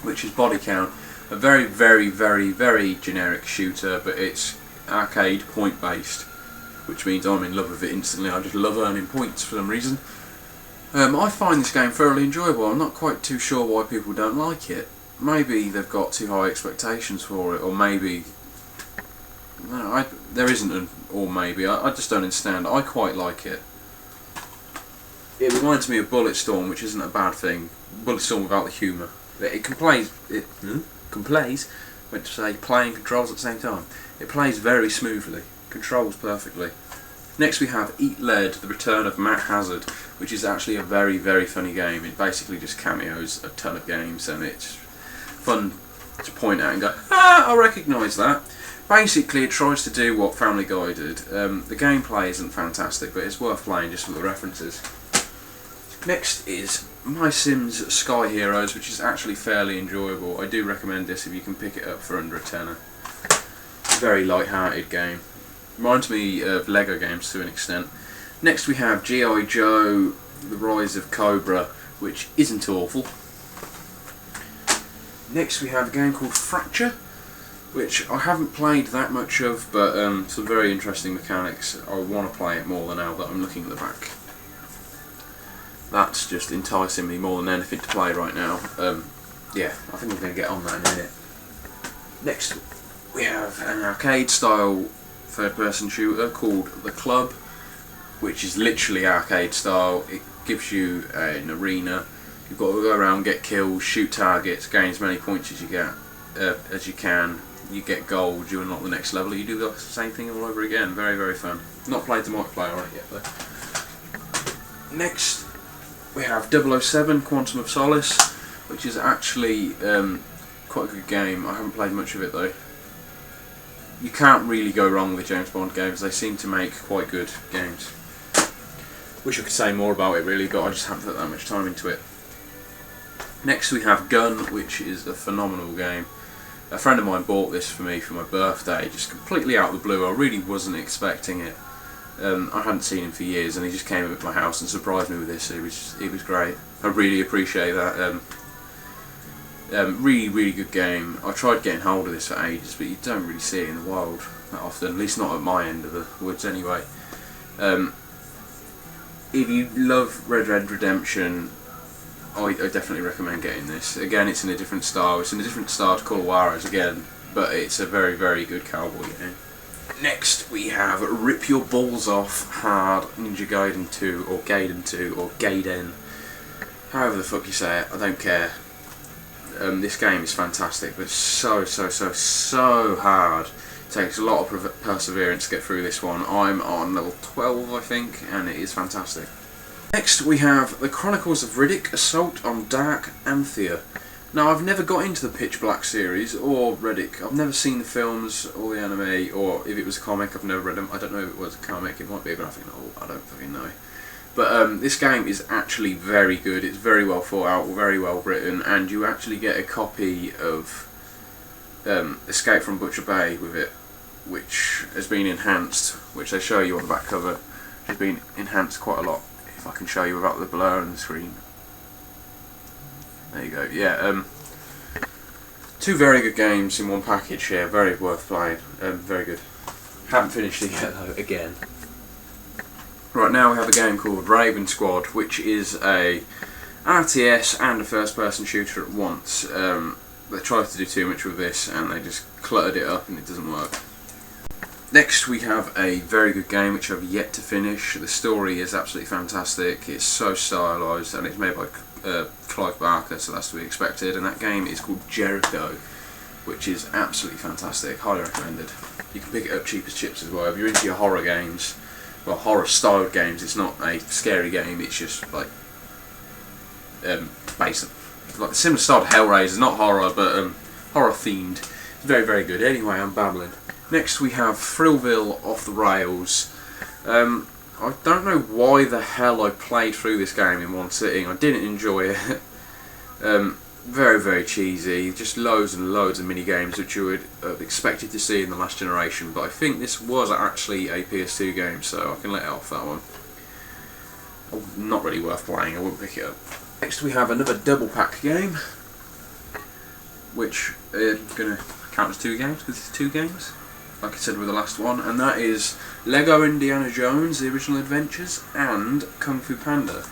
which is Body Count. A very, very, very, very generic shooter, but it's arcade point based, which means I'm in love with it instantly. I just love earning points for some reason. I find this game thoroughly enjoyable. I'm not quite too sure why people don't like it. Maybe they've got too high expectations for it, or maybe No, there isn't an or maybe. I just don't understand. I quite like it. It reminds me of Bulletstorm, which isn't a bad thing. Bulletstorm without the humour. It can play. Went to say playing controls at the same time. It plays very smoothly. Controls perfectly. Next we have Eat Lead, The Return of Matt Hazard, which is actually a very, very funny game. It basically just cameos a ton of games, and it's fun to point out and go, I recognise that. Basically, it tries to do what Family Guy did. The gameplay isn't fantastic, but it's worth playing just for the references. Next is My Sims Sky Heroes, which is actually fairly enjoyable. I do recommend this if you can pick it up for under a tenner. Very light-hearted game. Reminds me of Lego games to an extent. Next we have G.I. Joe, The Rise of Cobra, which isn't awful. Next we have a game called Fracture, which I haven't played that much of, but some very interesting mechanics. I want to play it more now that I'm looking at the back. That's just enticing me more than anything to play right now. Yeah, I think we're going to get on that in a minute. Next we have an arcade style third-person shooter called The Club, which is literally arcade style. It gives you an arena. You've got to go around, get kills, shoot targets, gain as many points as you get as you can. You get gold, you unlock the next level. You do the same thing all over again. Very, very fun. Not played the multiplayer on it yet though. Next we have 007 Quantum of Solace, which is actually quite a good game. I haven't played much of it though. You can't really go wrong with James Bond games. They seem to make quite good games. Wish I could say more about it really, but I just haven't put that much time into it. Next we have Gun, which is a phenomenal game. A friend of mine bought this for me for my birthday, just completely out of the blue. I really wasn't expecting it. I hadn't seen him for years, and he just came up at my house and surprised me with this. It was great. I really appreciate that. Really, really good game. I tried getting hold of this for ages, but you don't really see it in the wild that often, at least not at my end of the woods anyway. If you love Red Dead Redemption, I definitely recommend getting this. Again, it's in a different style. It's in a different style to Call of Juarez again, but it's a very, very good cowboy game. Next we have Rip Your Balls Off Hard Ninja Gaiden 2, or Gaiden 2, or Gaiden. However the fuck you say it, I don't care. This game is fantastic, but so hard. It takes a lot of perseverance to get through this one. I'm on level 12 I think, and it is fantastic. Next we have The Chronicles of Riddick, Assault on Dark Anthea. Now I've never got into the Pitch Black series or Riddick. I've never seen the films or the anime, or if it was a comic I've never read them. I don't know if it was a comic, it might be a graphic novel, I don't fucking know. But this game is actually very good. It's very well thought out, very well written, and you actually get a copy of Escape from Butcher Bay with it, which has been enhanced, which they show you on the back cover. Which has been enhanced quite a lot. If I can show you without the blur on the screen. There you go. Yeah, two very good games in one package here. Very worth playing. Very good. Haven't finished it yet though. Again. Right, now we have a game called Raven Squad, which is a RTS and a first-person shooter at once. They tried to do too much with this and they just cluttered it up and it doesn't work. Next we have a very good game which I've yet to finish. The story is absolutely fantastic. It's so stylised and it's made by Clive Barker, so that's to be expected. And that game is called Jericho, which is absolutely fantastic. Highly recommended. You can pick it up cheap as chips as well. If you're into your horror games, well, horror-styled games, it's not a scary game. It's just like basic, like similar style to Hellraiser, not horror, but horror-themed. It's very, very good. Anyway, I'm babbling. Next we have Thrillville Off the Rails. I don't know why the hell I played through this game in one sitting. I didn't enjoy it. Very, very cheesy. Just loads and loads of mini games which you would have expected to see in the last generation. But I think this was actually a PS2 game, so I can let it off that one. Not really worth playing. I wouldn't pick it up. Next we have another double pack game, which is going to count as two games because it's two games, like I said with the last one, and that is Lego Indiana Jones: The Original Adventures and Kung Fu Panda.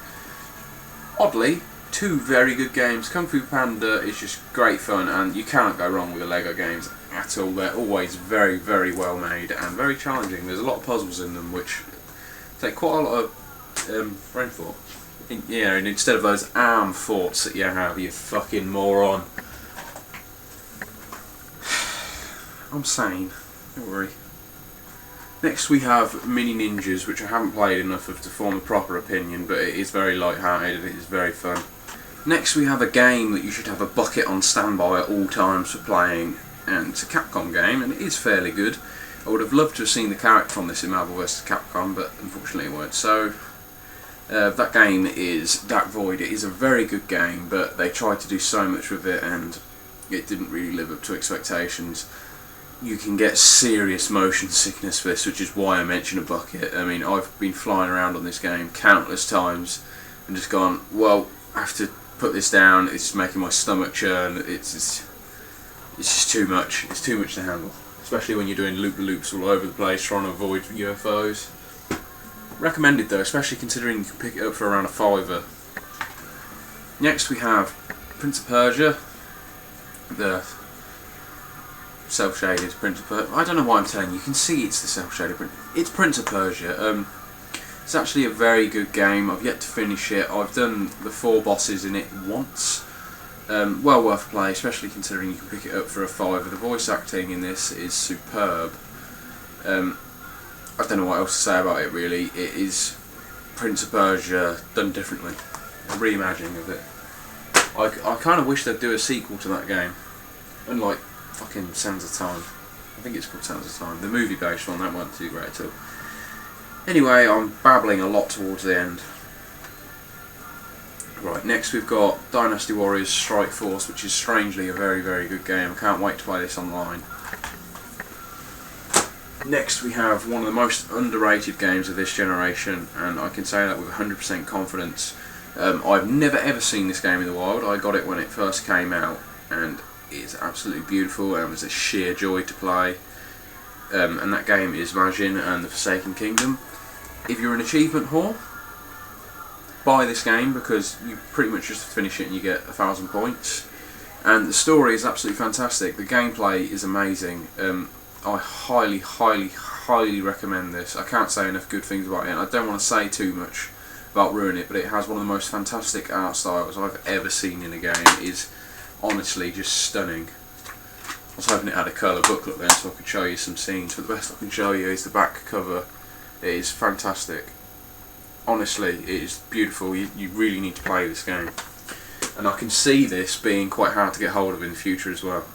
Oddly, two very good games. Kung Fu Panda is just great fun, and you cannot go wrong with the Lego games at all. They're always very, very well made and very challenging. There's a lot of puzzles in them which take quite a lot of brain thought. Yeah, and instead of those arm thoughts that you have, you fucking moron. I'm sane, don't worry. Next we have Mini Ninjas, which I haven't played enough of to form a proper opinion, but it is very light-hearted and it is very fun. Next we have a game that you should have a bucket on standby at all times for playing, and it's a Capcom game, and it is fairly good. I would have loved to have seen the character on this in Marvel vs. Capcom, but unfortunately it weren't. So, that game is Dark Void. It is a very good game, but they tried to do so much with it, and it didn't really live up to expectations. You can get serious motion sickness for this, which is why I mention a bucket. I mean, I've been flying around on this game countless times and just gone, well, I have to put this down, it's making my stomach churn, it's just too much. It's too much to handle, especially when you're doing loop-the-loops all over the place trying to avoid UFOs. Recommended though, especially considering you can pick it up for around a £5. Next we have Prince of Persia, the self-shaded Prince of Persia. I don't know why I'm telling you. You can see it's the self-shaded Prince. It's Prince of Persia. It's actually a very good game. I've yet to finish it. I've done the 4 bosses in it once. Well worth play, especially considering you can pick it up for a £5. The voice acting in this is superb. I don't know what else to say about it really. It is Prince of Persia done differently. A reimagining of it. I kind of wish they'd do a sequel to that game. Unlike fucking Sands of Time. I think it's called Sands of Time. The movie based one, that wasn't too great at all. Anyway, I'm babbling a lot towards the end. Right, next we've got Dynasty Warriors Strike Force, which is strangely a very, very good game. I can't wait to play this online. Next we have one of the most underrated games of this generation, and I can say that with 100% confidence. I've never ever seen this game in the wild. I got it when it first came out, and it's absolutely beautiful and was a sheer joy to play. And that game is Majin and the Forsaken Kingdom. If you're an achievement whore, buy this game because you pretty much just finish it and you get 1,000 points. And the story is absolutely fantastic. The gameplay is amazing. I highly, highly, highly recommend this. I can't say enough good things about it, and I don't want to say too much about ruining it, but it has one of the most fantastic art styles I've ever seen in a game. It is honestly just stunning. I was hoping it had a colour booklet then so I could show you some scenes, but the best I can show you is the back cover. It is fantastic. Honestly, it is beautiful. You really need to play this game. And I can see this being quite hard to get hold of in the future as well.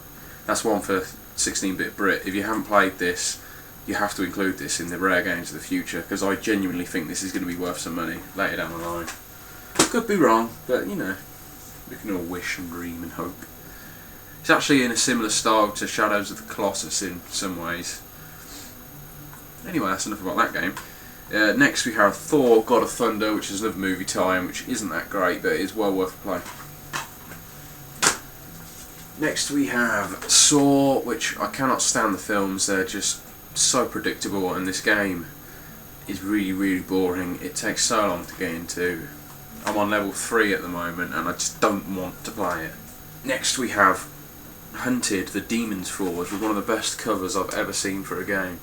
That's one for 16-bit Brit. If you haven't played this, you have to include this in the rare games of the future, because I genuinely think this is going to be worth some money later down the line. Could be wrong, but you know, we can all wish and dream and hope. It's actually in a similar style to Shadows of the Colossus in some ways. Anyway, that's enough about that game. Next we have Thor, God of Thunder, which is another movie time, which isn't that great, but it is well worth a play. Next we have Saw, which I cannot stand the films. They're just so predictable, and this game is really, really boring. It takes so long to get into. I'm on level 3 at the moment, and I just don't want to play it. Next we have Hunted, the Demon's Forge, with one of the best covers I've ever seen for a game.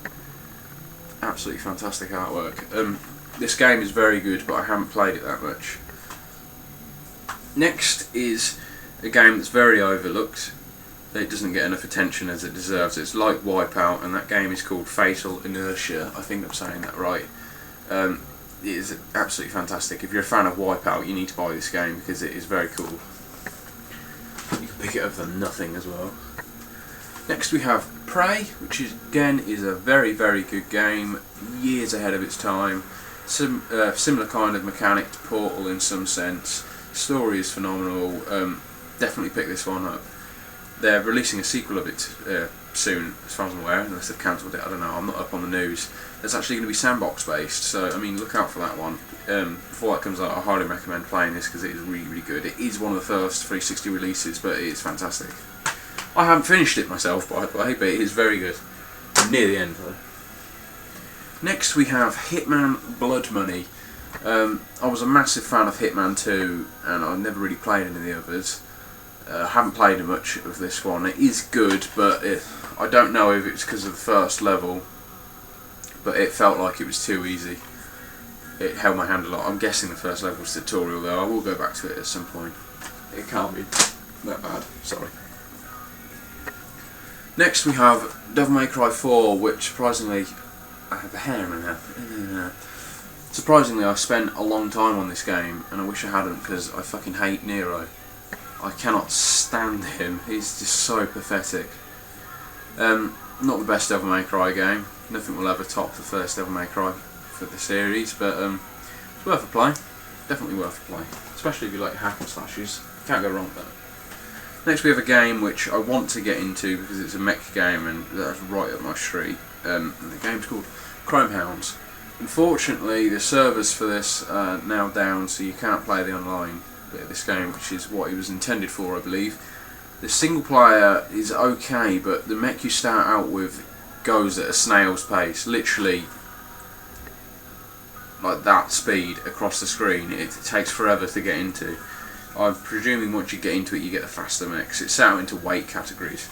Absolutely fantastic artwork. This game is very good, but I haven't played it that much. Next is a game that's very overlooked. It doesn't get enough attention as it deserves. It's like Wipeout, and that game is called Fatal Inertia. I think I'm saying that right. It is absolutely fantastic. If you're a fan of Wipeout, you need to buy this game because it is very cool. You can pick it up for nothing as well. Next we have Prey, which is, again is a very, very good game, years ahead of its time. Similar kind of mechanic to Portal in some sense. Story is phenomenal. Definitely pick this one up. They're releasing a sequel of it soon, as far as I'm aware, unless they've cancelled it. I don't know. I'm not up on the news. It's actually going to be sandbox based, so I mean, look out for that one. Before that comes out, I highly recommend playing this because it is really, really good. It is one of the first 360 releases, but it is fantastic. I haven't finished it myself, by the way, but it is very good. I'm near the end though. Next we have Hitman Blood Money. I was a massive fan of Hitman 2, and I never really played any of the others. I haven't played much of this one. It is good, but I don't know if it's because of the first level, but it felt like it was too easy. It held my hand a lot. I'm guessing the first level was tutorial, though. I will go back to it at some point. It can't be that bad. Sorry. Next we have Devil May Cry 4, which surprisingly, I have a hair in there. Surprisingly, I spent a long time on this game, and I wish I hadn't, because I fucking hate Nero. I cannot stand him. He's just so pathetic. Not the best Devil May Cry game. Nothing will ever top the first Devil May Cry for the series, but it's worth a play. Definitely worth a play, especially if you like hack and slashes. Can't go wrong with that. Next we have a game which I want to get into because it's a mech game, and that's right up my street. And the game's called Chrome Hounds. Unfortunately, the servers for this are now down, so you can't play the online bit of this game, which is what it was intended for, I believe. The single player is okay, but the mech you start out with goes at a snail's pace, literally like that speed across the screen. It takes forever to get into. I'm presuming once you get into it you get the faster mechs. It's set out into weight categories.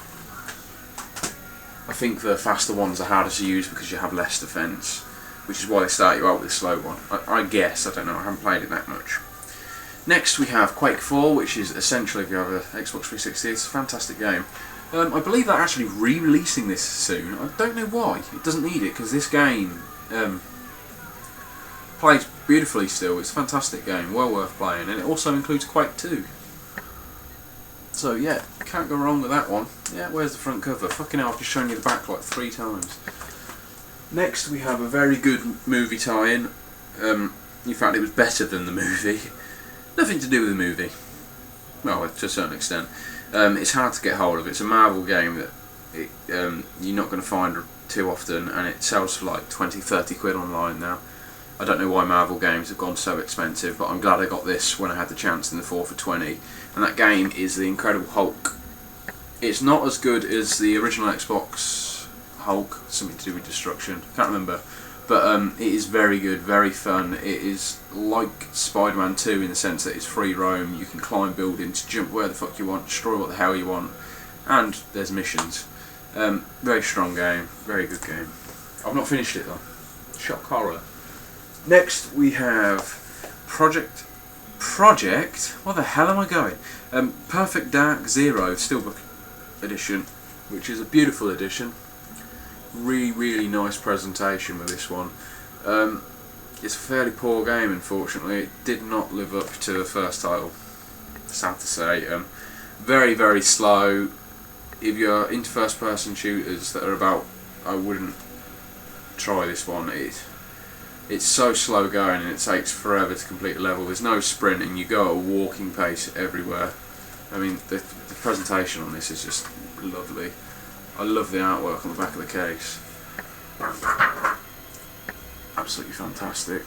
I think the faster ones are harder to use because you have less defence, which is why they start you out with a slow one. I guess, I don't know, I haven't played it that much. Next we have Quake 4, which is essentially, if you have an Xbox 360, it's a fantastic game. I believe they're actually re-releasing this soon. I don't know why. It doesn't need it, because this game plays beautifully still. It's a fantastic game, well worth playing, and it also includes Quake 2. So yeah, can't go wrong with that one. Yeah, where's the front cover? Fucking hell, I've just shown you the back like 3 times. Next we have a very good movie tie-in. In fact, it was better than the movie. Nothing to do with the movie. Well, to a certain extent. It's hard to get hold of. It's a Marvel game that you're not going to find too often, and it sells for like 20-30 quid online now. I don't know why Marvel games have gone so expensive, but I'm glad I got this when I had the chance in the 4 for 20. And that game is The Incredible Hulk. It's not as good as the original Xbox Hulk, something to do with destruction, can't remember. But it is very good, very fun. It is like Spider-Man 2 in the sense that it's free roam. You can climb buildings, jump where the fuck you want, destroy what the hell you want, and there's missions. Very strong game, very good game. I've not finished it though. Shock horror. Next we have Project. What the hell am I going? Perfect Dark Zero Steelbook edition, which is a beautiful edition. Really nice presentation with this one. It's a fairly poor game, unfortunately. It did not live up to the first title, sad to say. Very slow. If you're into first person shooters that are about, I wouldn't try this one. It's so slow going and it takes forever to complete a level. There's no sprinting, you go at a walking pace everywhere. I mean, the presentation on this is just lovely. I love the artwork on the back of the case. Absolutely fantastic.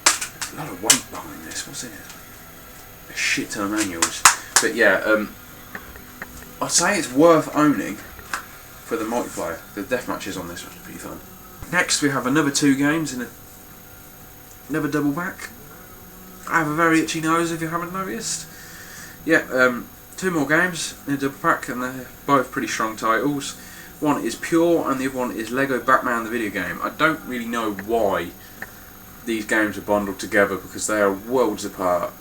There's a lot of weight behind this, what's in it? A shit ton of manuals. But yeah, I'd say it's worth owning for the multiplayer. The deathmatches on this are pretty fun. Next we have another 2 games in another double back. I have a very itchy nose if you haven't noticed. Yeah, 2 more games in a double pack, and they're both pretty strong titles. One is Pure and the other one is Lego Batman the video game. I don't really know why these games are bundled together because they are worlds apart.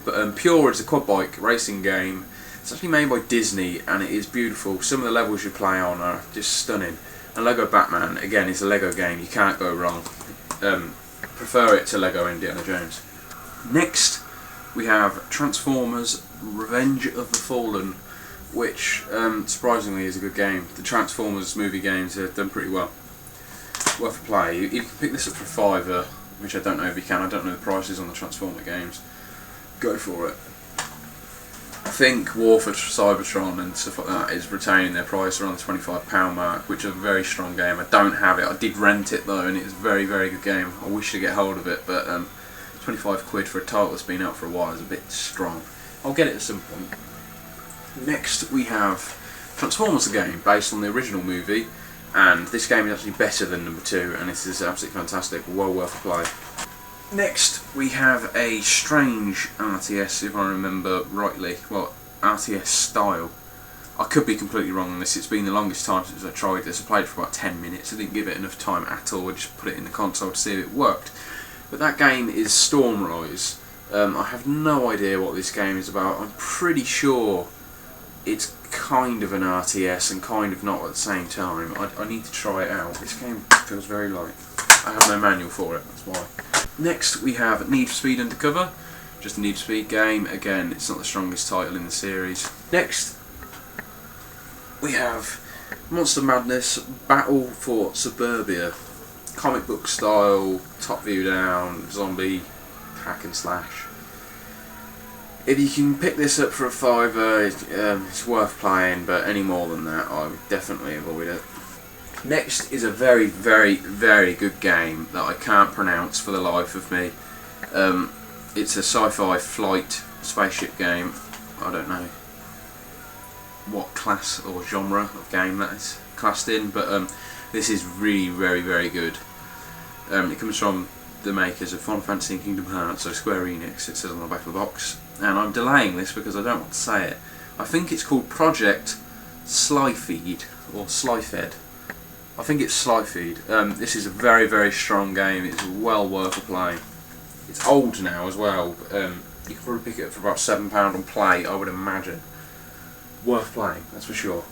But Pure is a quad bike racing game. It's actually made by Disney and it is beautiful. Some of the levels you play on are just stunning. And Lego Batman, again, is a Lego game, you can't go wrong. Prefer it to Lego Indiana Jones. Next we have Transformers Revenge of the Fallen, which surprisingly is a good game. The Transformers movie games have done pretty well. Worth a play. You can pick this up for £5, which I don't know if you can. I don't know the prices on the Transformer games. Go for it. I think War for Cybertron and stuff like that is retaining their price around the £25 mark, which is a very strong game. I don't have it. I did rent it though, and it's a very good game. I wish to get hold of it, but 25 quid for a title that's been out for a while is a bit strong. I'll get it at some point. Next we have Transformers, a game based on the original movie, and this game is actually better than number 2, and this is absolutely fantastic, well worth a play. Next we have a strange RTS, if I remember rightly, well, RTS style. I could be completely wrong on this. It's been the longest time since I tried this. I played it for about 10 minutes. I didn't give it enough time at all. I just put it in the console to see if it worked. But that game is Stormrise. I have no idea what this game is about. I'm pretty sure it's kind of an RTS and kind of not at the same time. I need to try it out. This game feels very light. I have no manual for it, that's why. Next we have Need for Speed Undercover. Just a Need for Speed game. Again, it's not the strongest title in the series. Next we have Monster Madness Battle for Suburbia. Comic book style, top view down, zombie, hack and slash. If you can pick this up for a £5, it's worth playing, but any more than that I would definitely avoid it. Next is a very, very, very good game that I can't pronounce for the life of me. It's a sci-fi flight spaceship game. I don't know what class or genre of game that is classed in, but this is really very, very good. It comes from the makers of Final Fantasy and Kingdom Hearts, so Square Enix, it says on the back of the box. And I'm delaying this because I don't want to say it. I think it's called Project Slyfeed, or Slyfed. I think it's Slyfeed. This is a very, very strong game. It's well worth a play. It's old now as well. You can probably pick it up for about £7 on Play, I would imagine. Worth playing, that's for sure.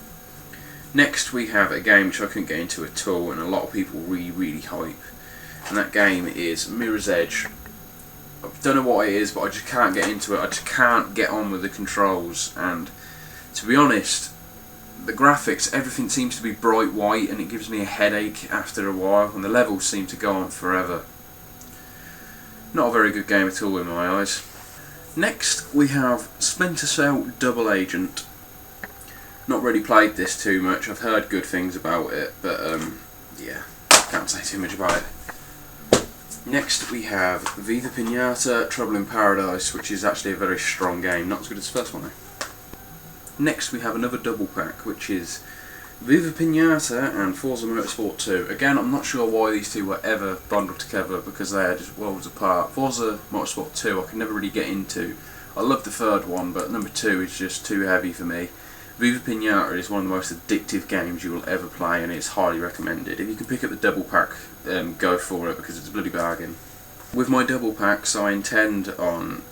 Next we have a game which I couldn't get into at all, and a lot of people really, really hype. And that game is Mirror's Edge. I don't know what it is, but I just can't get into it. I just can't get on with the controls, and to be honest, the graphics, everything seems to be bright white, and it gives me a headache after a while, and the levels seem to go on forever. Not a very good game at all in my eyes. Next we have Splinter Cell Double Agent. Not really played this too much. I've heard good things about it, but yeah, can't say too much about it. Next we have Viva Pinata Trouble in Paradise, which is actually a very strong game, not as good as the first one though. Next we have another double pack, which is Viva Pinata and Forza Motorsport 2. Again, I'm not sure why these two were ever bundled together, because they are just worlds apart. Forza Motorsport 2 I can never really get into. I love the third one, but number 2 is just too heavy for me. Viva Pinata is one of the most addictive games you will ever play, and it's highly recommended. If you can pick up the double pack, go for it, because it's a bloody bargain. With my double packs, I intend on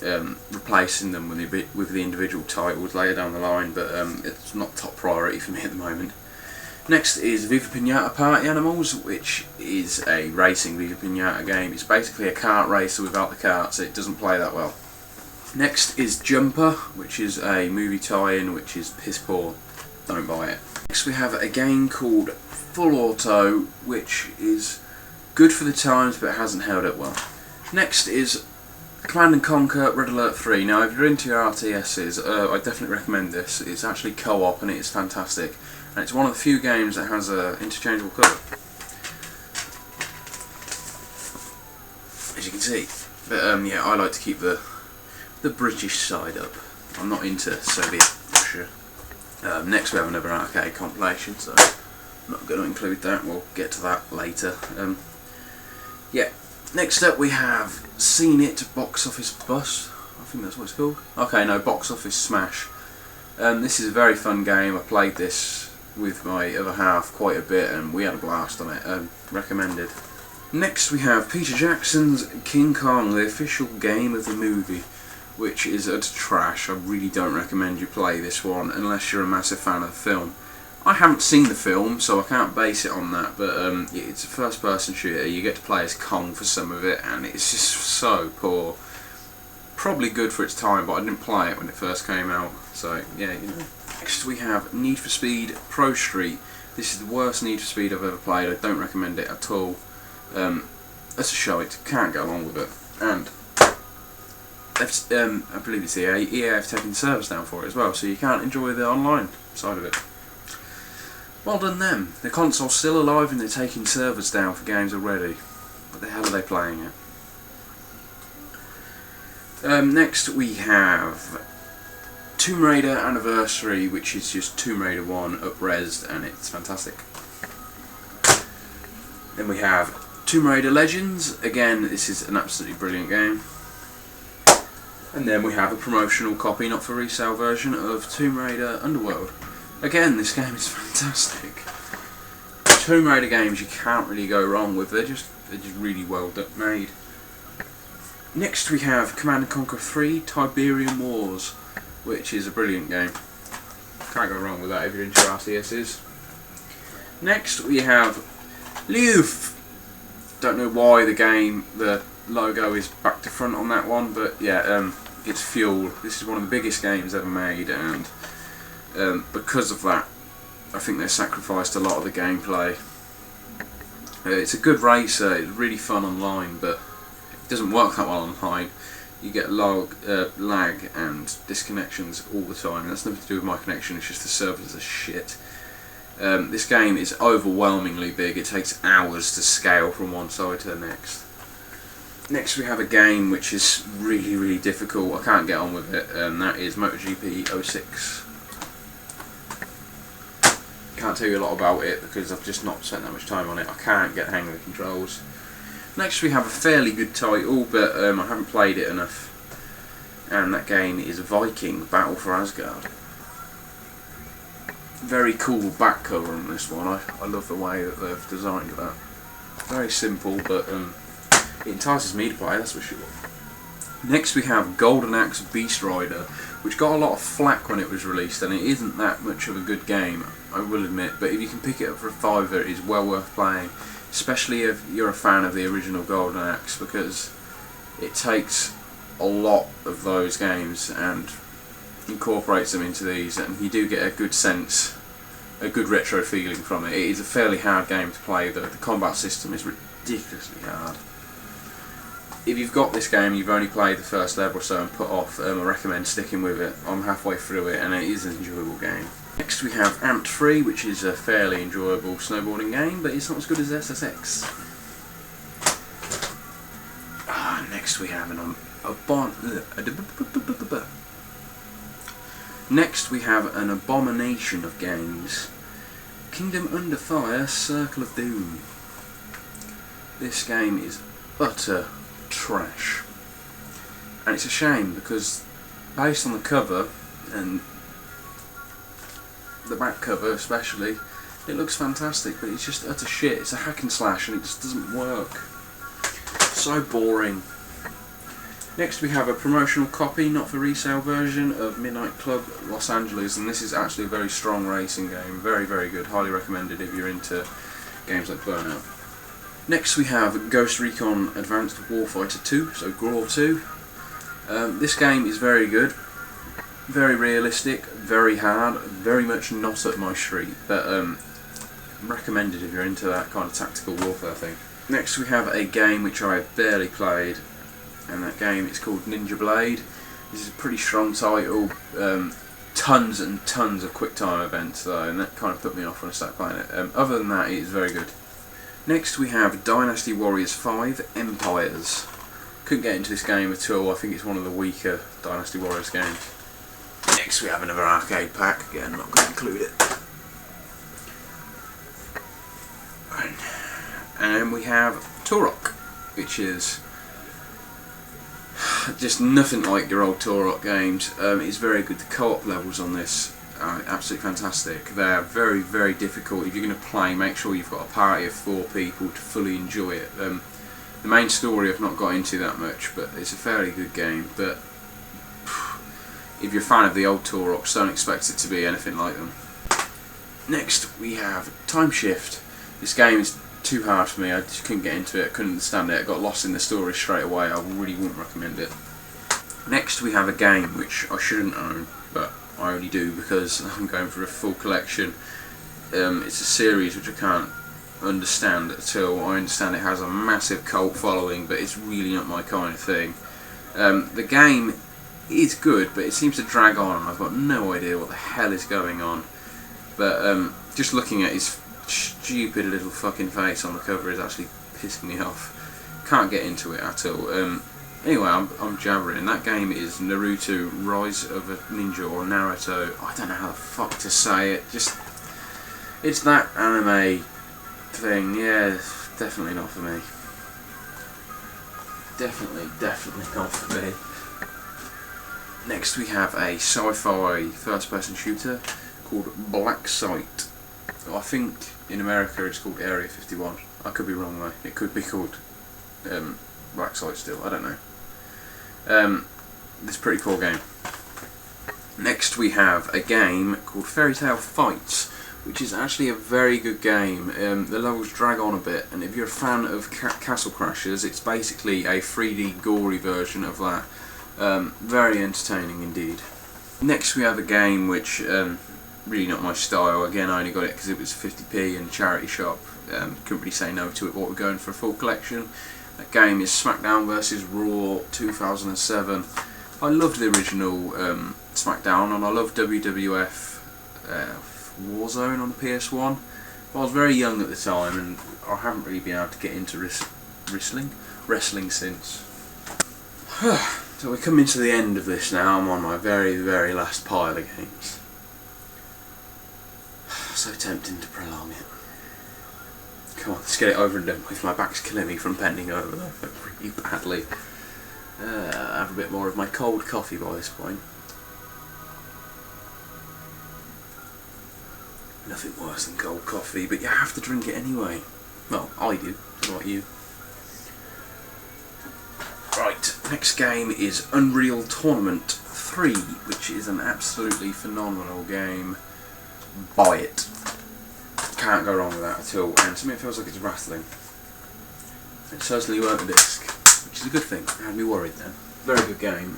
replacing them with the individual titles later down the line, but it's not top priority for me at the moment. Next is Viva Pinata Party Animals, which is a racing Viva Pinata game. It's basically a kart racer without the karts, so it doesn't play that well. Next is Jumper, which is a movie tie-in, which is piss poor. Don't buy it. Next we have a game called Full Auto, which is good for the times, but it hasn't held up well. Next is Command & Conquer Red Alert 3. Now, if you're into your RTSs, I definitely recommend this. It's actually co-op and it is fantastic. And it's one of the few games that has an interchangeable colour, as you can see. But yeah, I like to keep the British side up. I'm not into Soviet Russia. Next we have another arcade compilation, so I'm not going to include that. We'll get to that later. Yeah. Next up we have Seen It Box Office Bust. I think that's what it's called. Okay, no, Box Office Smash. This is a very fun game. I played this with my other half quite a bit, and we had a blast on it. Recommended. Next we have Peter Jackson's King Kong, the official game of the movie, which is utter trash. I really don't recommend you play this one unless you're a massive fan of the film. I haven't seen the film, so I can't base it on that, but it's a first-person shooter. You get to play as Kong for some of it, and it's just so poor. Probably good for its time, but I didn't play it when it first came out, so yeah, you know. Next we have Need for Speed Pro Street. This is the worst Need for Speed I've ever played. I don't recommend it at all. Let's just show it. Can't get along with it. And I believe it's EA. EA have taken the servers down for it as well, so you can't enjoy the online side of it. Well done them. The console's still alive and they're taking servers down for games already. What the hell are they playing at? Next we have Tomb Raider Anniversary, which is just Tomb Raider 1 up-resed, and it's fantastic. Then we have Tomb Raider Legends, again this is an absolutely brilliant game. And then we have a promotional copy, not for resale version, of Tomb Raider Underworld. Again, this game is fantastic. Tomb Raider games you can't really go wrong with, they're just really well made. Next we have Command & Conquer 3 Tiberium Wars, which is a brilliant game. Can't go wrong with that if you're into RTSs. Next we have Loof. Don't know why the logo is back to front on that one, but yeah, it's Fuel. This is one of the biggest games ever made, and because of that, I think they sacrificed a lot of the gameplay. It's a good racer, it's really fun online, but it doesn't work that well online. You get lag and disconnections all the time. That's nothing to do with my connection, it's just the servers are shit. This game is overwhelmingly big, it takes hours to scale from one side to the next. Next we have a game which is really difficult, I can't get on with it, and that is MotoGP 06. Can't tell you a lot about it because I've just not spent that much time on it, I can't get the hang of the controls. Next we have a fairly good title, but I haven't played it enough, and that game is Viking Battle for Asgard. Very cool back cover on this one. I love the way that they've designed that. Very simple, but it entices me to play, that's for sure. Next we have Golden Axe Beast Rider, which got a lot of flack when it was released, and it isn't that much of a good game, I will admit, but if you can pick it up for a fiver, it is well worth playing, especially if you're a fan of the original Golden Axe, because it takes a lot of those games and incorporates them into these, and you do get a good sense, a good retro feeling from it. It is a fairly hard game to play though, the combat system is ridiculously hard. If you've got this game, you've only played the first level or so and put off, I recommend sticking with it. I'm halfway through it and it is an enjoyable game. Next we have Amped 3, which is a fairly enjoyable snowboarding game, but it's not as good as SSX. Next we have Next we have an abomination of games. Kingdom Under Fire Circle of Doom. This game is utter trash. And it's a shame because based on the cover and the back cover especially, it looks fantastic, but it's just utter shit. It's a hack and slash and it just doesn't work. So boring. Next we have a promotional copy, not for resale version, of Midnight Club Los Angeles, and this is actually a very strong racing game, very good, highly recommended if you're into games like Burnout. Next we have Ghost Recon Advanced Warfighter 2, so GRAW 2. This game is very good, very realistic, very hard, very much not up my street, but recommended if you're into that kind of tactical warfare thing. Next we have a game which I have barely played, and that game is called Ninja Blade. This is a pretty strong title, tons and tons of quick time events though, and that kind of put me off when I started playing it. Other than that, it is very good. Next we have Dynasty Warriors 5 Empires. Couldn't get into this game at all, I think it's one of the weaker Dynasty Warriors games. Next we have another arcade pack, again I'm not going to include it. And then we have Turok, which is just nothing like your old Turok games. It's very good. The co-op levels on this are absolutely fantastic. They're very difficult. If you're going to play, make sure you've got a party of 4 people to fully enjoy it. The main story I've not got into that much, but it's a fairly good game. But if you're a fan of the old Turoks, don't expect it to be anything like them. Next we have Time Shift. This game is too hard for me, I just couldn't get into it, couldn't understand it, I got lost in the story straight away, I really wouldn't recommend it. Next we have a game which I shouldn't own, but I only do because I'm going for a full collection. It's a series which I can't understand until I understand it has a massive cult following, but it's really not my kind of thing. The game is good, but it seems to drag on and I've got no idea what the hell is going on. But just looking at his stupid little fucking face on the cover is actually pissing me off. Can't get into it at all. Anyway, I'm jabbering. That game is Naruto Rise of a Ninja, or Naruto. I don't know how the fuck to say it. Just, it's that anime thing. Yeah, definitely not for me. Definitely not for me. Next we have a sci-fi first-person shooter called Black Site. I think in America it's called Area 51. I could be wrong though. It could be called Black Site still. I don't know. This is a pretty cool game. Next we have a game called Fairy Tail Fights, which is actually a very good game. The levels drag on a bit, and if you're a fan of Castle Crashers, it's basically a 3D gory version of that. Very entertaining indeed. Next we have a game which, really not my style. Again, I only got it because it was 50p in a charity shop. Couldn't really say no to it, what we're going for a full collection. That game is SmackDown vs Raw 2007. I loved the original SmackDown, and I loved WWF Warzone on the PS1. I was very young at the time, and I haven't really been able to get into wrestling since. So we're coming to the end of this now. I'm on my very last pile of games. So tempting to prolong it. Come on, let's get it over and done with. My back's killing me from bending over there really badly. I have a bit more of my cold coffee by this point. Nothing worse than cold coffee, but you have to drink it anyway. Well, I do, not about you. Right, next game is Unreal Tournament 3, which is an absolutely phenomenal game. Buy it. Can't go wrong with that at all, and to me it feels like it's rattling. It certainly weren't the disc, which is a good thing. I had me worried then. Very good game.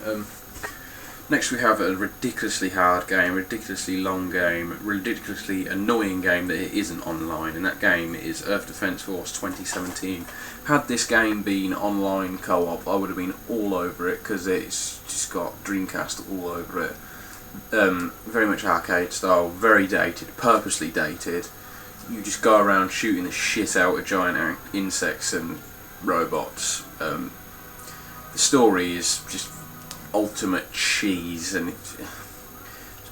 Next we have a ridiculously hard game, ridiculously long game, ridiculously annoying game that it isn't online, and that game is Earth Defense Force 2017. Had this game been online co-op, I would have been all over it, because it's just got Dreamcast all over it. Very much arcade style, very dated, purposely dated. You just go around shooting the shit out of giant insects and robots. The story is just ultimate cheese, and it's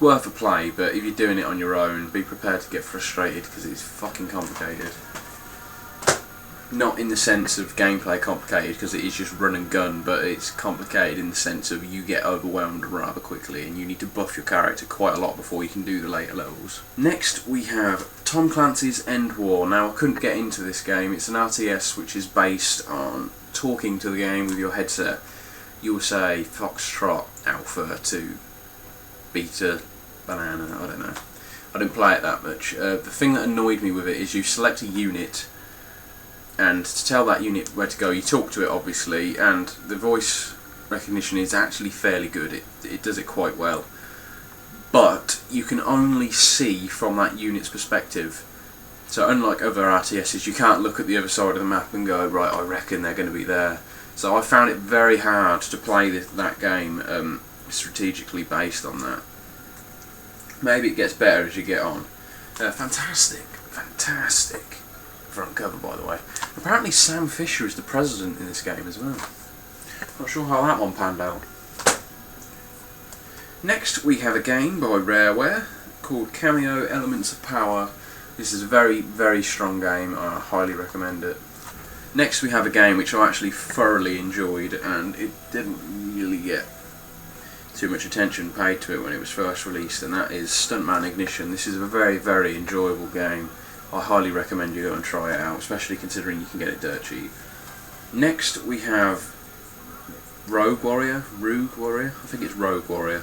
worth a play, but if you're doing it on your own, be prepared to get frustrated because it's fucking complicated. Not in the sense of gameplay complicated, because it is just run and gun, but it's complicated in the sense of you get overwhelmed rather quickly and you need to buff your character quite a lot before you can do the later levels. Next we have Tom Clancy's End War. Now, I couldn't get into this game. It's an RTS which is based on talking to the game with your headset. You'll say Foxtrot Alpha to Beta Banana, I don't know. I didn't play it that much. The thing that annoyed me with it is you select a unit, and to tell that unit where to go, you talk to it obviously, and the voice recognition is actually fairly good. It does it quite well. But you can only see from that unit's perspective. So unlike other RTSs, you can't look at the other side of the map and go, right, I reckon they're going to be there. So I found it very hard to play that game strategically based on that. Maybe it gets better as you get on. Fantastic front cover, by the way. Apparently Sam Fisher is the president in this game as well. Not sure how that one panned out. Next we have a game by Rareware called Cameo Elements of Power. This is a very strong game. I highly recommend it. Next we have a game which I actually thoroughly enjoyed, and it didn't really get too much attention paid to it when it was first released, and that is Stuntman Ignition. This is a very enjoyable game. I highly recommend you go and try it out, especially considering you can get it dirt cheap. Next we have Rogue Warrior, I think it's Rogue Warrior.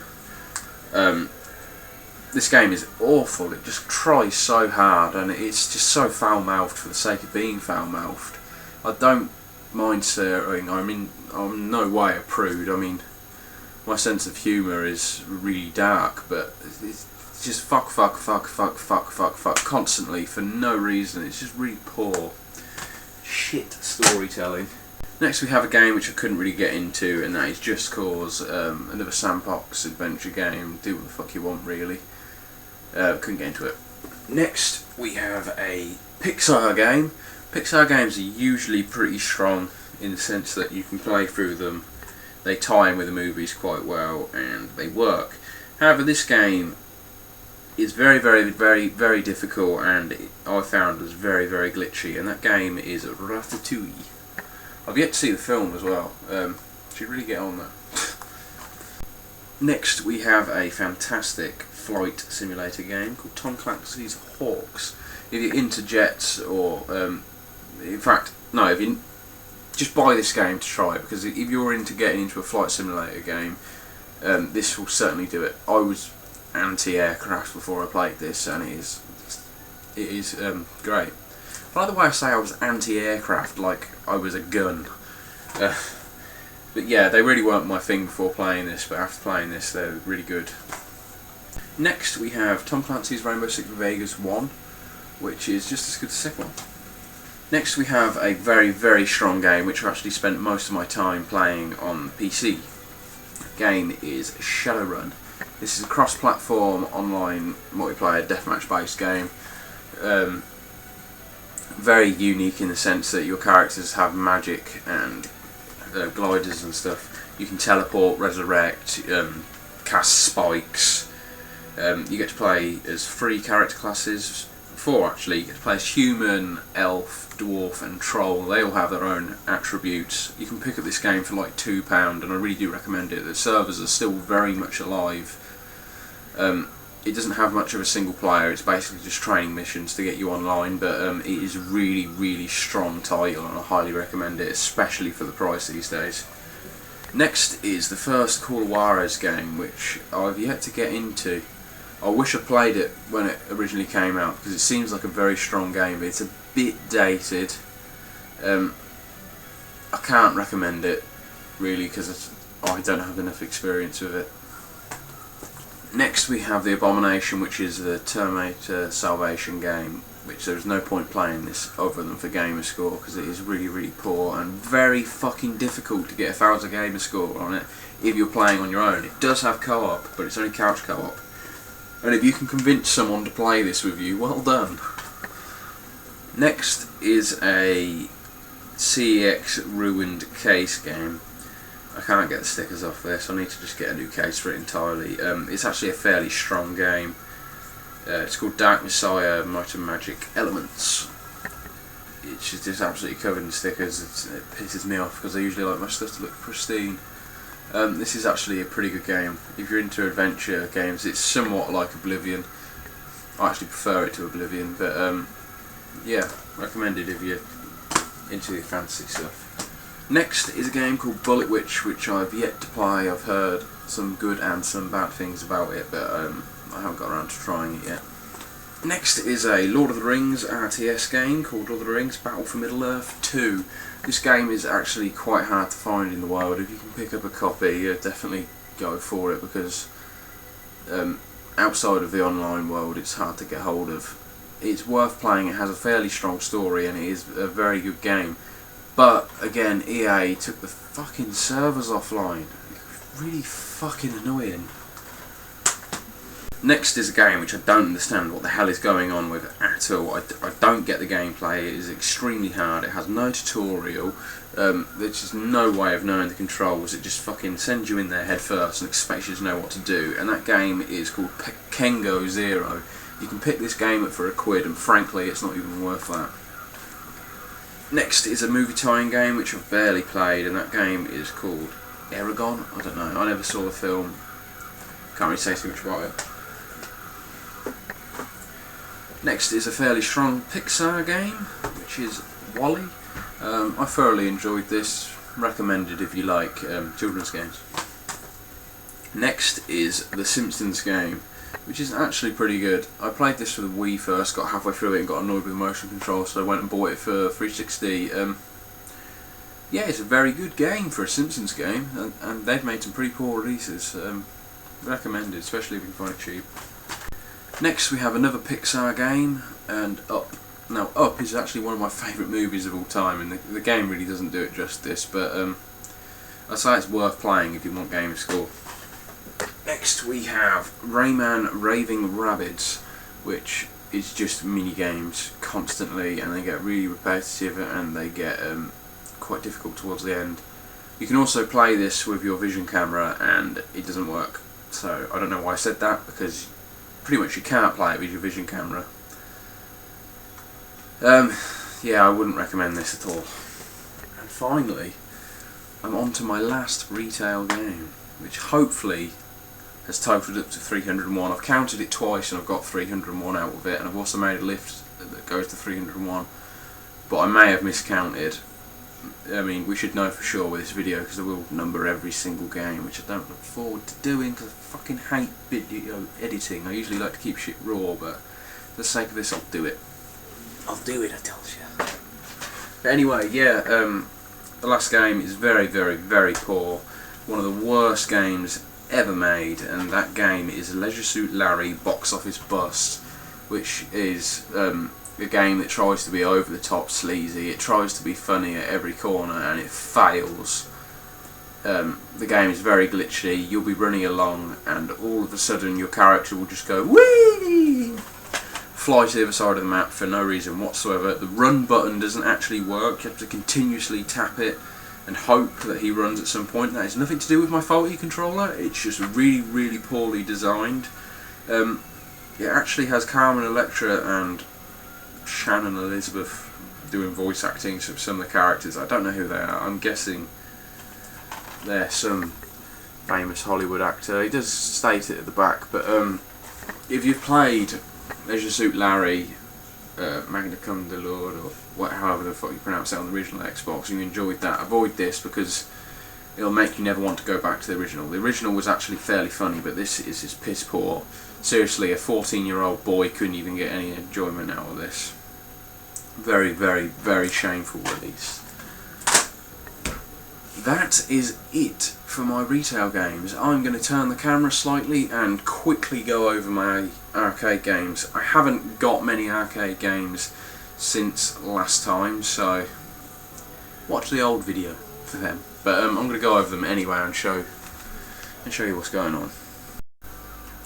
This game is awful. It just tries so hard, and it's just so foul-mouthed for the sake of being foul-mouthed. I don't mind swearing. I'm no way a prude. I mean, my sense of humour is really dark, but it's just fuck constantly for no reason. It's just really poor shit storytelling. Next we have a game which I couldn't really get into, and that is Just Cause, another sandbox adventure game. Do what the fuck you want, really. Couldn't get into it. Next we have a Pixar game. Pixar games are usually pretty strong in the sense that you can play through them. They tie in with the movies quite well, and they work. However, this game is very difficult, and I found was very glitchy, and that game is Ratatouille. I've yet to see the film as well. Should really get on that. Next we have a fantastic flight simulator game called Tom Clancy's Hawks. If you're into jets, or in fact, no, if you just buy this game to try it, because if you're into getting into a flight simulator game, this will certainly do it. I was anti-aircraft before I played this, and it is great. By the way, I say I was anti-aircraft like I was a gun. But yeah, they really weren't my thing before playing this, but after playing this, they're really good. Next we have Tom Clancy's Rainbow Six Vegas 1, which is just as good as the second one. Next we have a very, very strong game, which I actually spent most of my time playing on PC. The game is Shadowrun. This is a cross-platform, online, multiplayer, deathmatch-based game. Very unique in the sense that your characters have magic and gliders and stuff. You can teleport, resurrect, cast spikes. You get to play as 3 character classes, 4 actually. You get to play as human, elf, dwarf and troll. They all have their own attributes. You can pick up this game for like £2, and I really do recommend it. The servers are still very much alive. It doesn't have much of a single player, it's basically just training missions to get you online, but it is really, really strong title, and I highly recommend it, especially for the price these days. Next is the first Call of Juarez game, which I've yet to get into. I wish I played it when it originally came out, because it seems like a very strong game, but it's a bit dated. I can't recommend it, really, because I don't have enough experience with it. Next we have The Abomination, which is the Terminator Salvation game, which there's no point playing this other than for gamerscore, because it is really, really poor and very fucking difficult to get 1,000 gamerscore on it if you're playing on your own. It does have co-op, but it's only couch co-op. And if you can convince someone to play this with you, well done. Next is a CEX Ruined Case game. I can't get the stickers off this, I need to just get a new case for it entirely. It's actually a fairly strong game. It's called Dark Messiah Might and Magic Elements. It's just absolutely covered in stickers. It pisses me off because I usually like my stuff to look pristine. This is actually a pretty good game. If you're into adventure games, it's somewhat like Oblivion. I actually prefer it to Oblivion, but yeah, recommended if you're into the fantasy stuff. Next is a game called Bullet Witch, which I've yet to play. I've heard some good and some bad things about it, but I haven't got around to trying it yet. Next is a Lord of the Rings RTS game called Lord of the Rings Battle for Middle-earth 2. This game is actually quite hard to find in the wild. If you can pick up a copy, definitely go for it, because outside of the online world it's hard to get hold of. It's worth playing, it has a fairly strong story, and it is a very good game. But again, EA took the fucking servers offline. Really fucking annoying. Next is a game which I don't understand what the hell is going on with at all. I don't get the gameplay. It is extremely hard. It has no tutorial. There's just no way of knowing the controls. It just fucking sends you in there head first and expects you to know what to do. And that game is called Kengo Zero. You can pick this game up for £1, and frankly, it's not even worth that. Next is a movie tie-in game which I've barely played, and that game is called Eragon. I don't know, I never saw the film, can't really say too much about it. Next is a fairly strong Pixar game, which is WALL-E. I thoroughly enjoyed this, recommended if you like children's games. Next is the Simpsons game, which is actually pretty good. I played this for the Wii first, got halfway through it and got annoyed with the motion control, so I went and bought it for 360. Yeah, it's a very good game for a Simpsons game, and they've made some pretty poor releases. Recommended, especially if you can find it cheap. Next we have another Pixar game, and Up. Now Up is actually one of my favourite movies of all time, and the game really doesn't do it justice, but I'd say it's worth playing if you want game score. Next we have Rayman Raving Rabbids, which is just mini games constantly, and they get really repetitive and they get quite difficult towards the end. You can also play this with your vision camera and it doesn't work, so I don't know why I said that, because pretty much you can't play it with your vision camera. Yeah, I wouldn't recommend this at all. And finally, I'm on to my last retail game, which hopefully has totaled up to 301. I've counted it twice and I've got 301 out of it, and I've also made a list that goes to 301, but I may have miscounted. I mean, we should know for sure with this video because I will number every single game, which I don't look forward to doing because I fucking hate video editing. I usually like to keep shit raw, but for the sake of this, I'll do it. I'll do it, I tell you. But anyway, yeah, the last game is very, very, very poor. One of the worst games ever made, and that game is Leisure Suit Larry Box Office Bust, which is a game that tries to be over the top sleazy. It tries to be funny at every corner and it fails. The game is very glitchy. You'll be running along and all of a sudden your character will just go whee, fly to the other side of the map for no reason whatsoever. The run button doesn't actually work. You have to continuously tap it and hope that he runs at some point. That has nothing to do with my faulty controller. It's just really, really poorly designed. It actually has Carmen Electra and Shannon Elizabeth doing voice acting to some of the characters. I don't know who they are. I'm guessing they're some famous Hollywood actor. He does state it at the back, but if you've played Leisure Suit Larry, Magna Cum de Lord, or however the fuck you pronounce it on the original Xbox, and you enjoyed that, avoid this because it'll make you never want to go back to the original. The original was actually fairly funny, but this is just piss poor. Seriously, a 14-year-old boy couldn't even get any enjoyment out of this. Very, very, very shameful release. That is it for my retail games. I'm going to turn the camera slightly and quickly go over my arcade games. I haven't got many arcade games since last time, so watch the old video for them. But I'm going to go over them anyway and show you what's going on.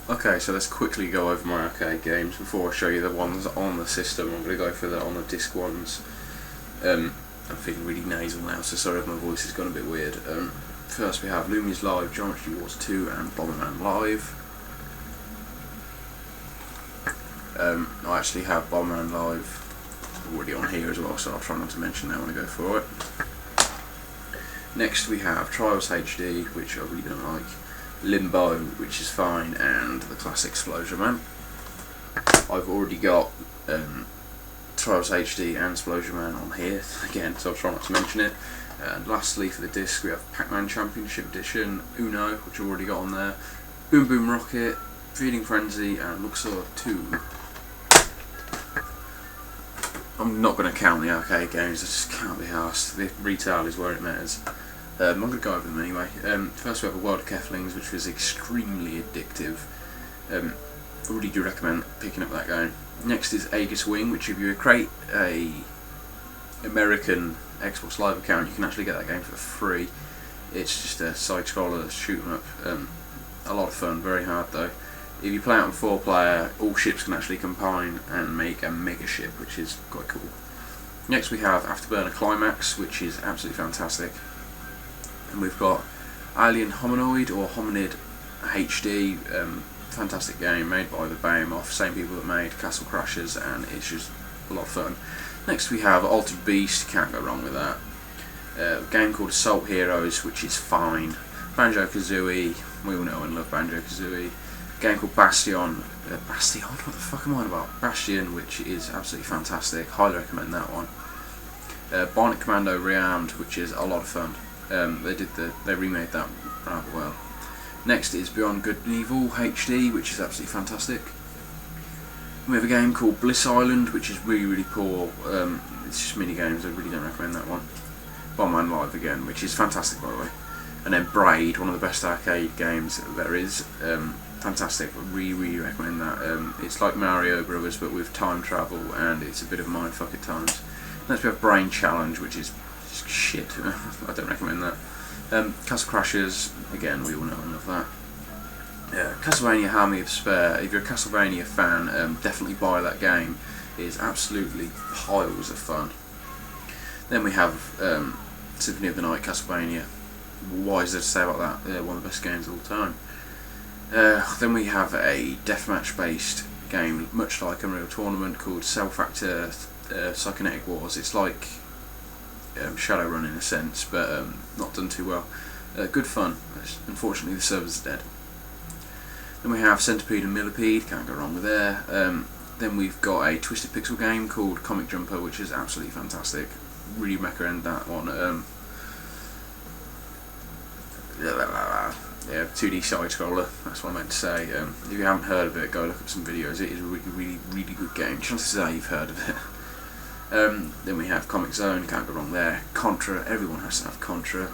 Okay, so let's quickly go over my arcade games before I show you the ones on the system. I'm going to go for the on the disc ones. I'm feeling really nasal now, so sorry if my voice has gone a bit weird. First we have Lumi's Live, Geometry Wars 2 and Bomberman Live. I actually have Bomberman Live already on here as well, so I'll try not to mention that when I go for it. Next we have Trials HD, which I really don't like, Limbo, which is fine, and the classic Explosion Man. I've already got Trials HD and Explosion Man on here again, so I'll try not to mention it. And lastly for the disc we have Pac-Man Championship Edition, Uno, which I've already got on there, Boom Boom Rocket, Feeding Frenzy and Luxor 2. I'm not going to count the arcade games, I just can't be arsed. The retail is where it matters. I'm going to go over them anyway. First we have a World of Keflings, which was extremely addictive. I really do recommend picking up that game. Next is Aegis Wing, which if you create a American Xbox Live account, you can actually get that game for free. It's just a side-scroller shoot 'em up. A lot of fun, very hard though. If you play it on 4-player, all ships can actually combine and make a mega ship, which is quite cool. Next we have Afterburner Climax, which is absolutely fantastic. And we've got Alien Hominoid or Hominid HD, fantastic game made by the Behemoth, same people that made Castle Crashers, and it's just a lot of fun. Next we have Altered Beast, can't go wrong with that. A game called Assault Heroes, which is fine. Banjo-Kazooie, we all know and love Banjo-Kazooie. A game called Bastion, Bastion, what the fuck am I on about? Bastion, which is absolutely fantastic, highly recommend that one. Bionic Commando Rearmed, which is a lot of fun. They remade that rather well. Next is Beyond Good and Evil HD, which is absolutely fantastic. We have a game called Bliss Island, which is really, really poor. It's just mini games, I really don't recommend that one. Bomberman Live again, which is fantastic by the way. And then Braid, one of the best arcade games there is. Fantastic, I really, really recommend that. It's like Mario Brothers but with time travel, and it's a bit of a mindfuck at times. Next we have Brain Challenge, which is shit. I don't recommend that. Castle Crashers, again, we all know and love that. Castlevania Army of Despair, if you're a Castlevania fan, definitely buy that game. It is absolutely piles of fun. Then we have Symphony of the Night Castlevania. Why is there to say about that? One of the best games of all time. Then we have a deathmatch based game, much like Unreal Tournament, called Cell Factor Psychonetic Wars. It's like Shadowrun in a sense, but not done too well. Good fun. Unfortunately, the server's dead. Then we have Centipede and Millipede, can't go wrong with there. Then we've got a Twisted Pixel game called Comic Jumper, which is absolutely fantastic. Really recommend that one. Yeah, 2D side scroller, that's what I meant to say. If you haven't heard of it, go look up some videos. It is a really good game. Chances are you've heard of it. Then we have Comic Zone, can't go wrong there. Contra, everyone has to have Contra.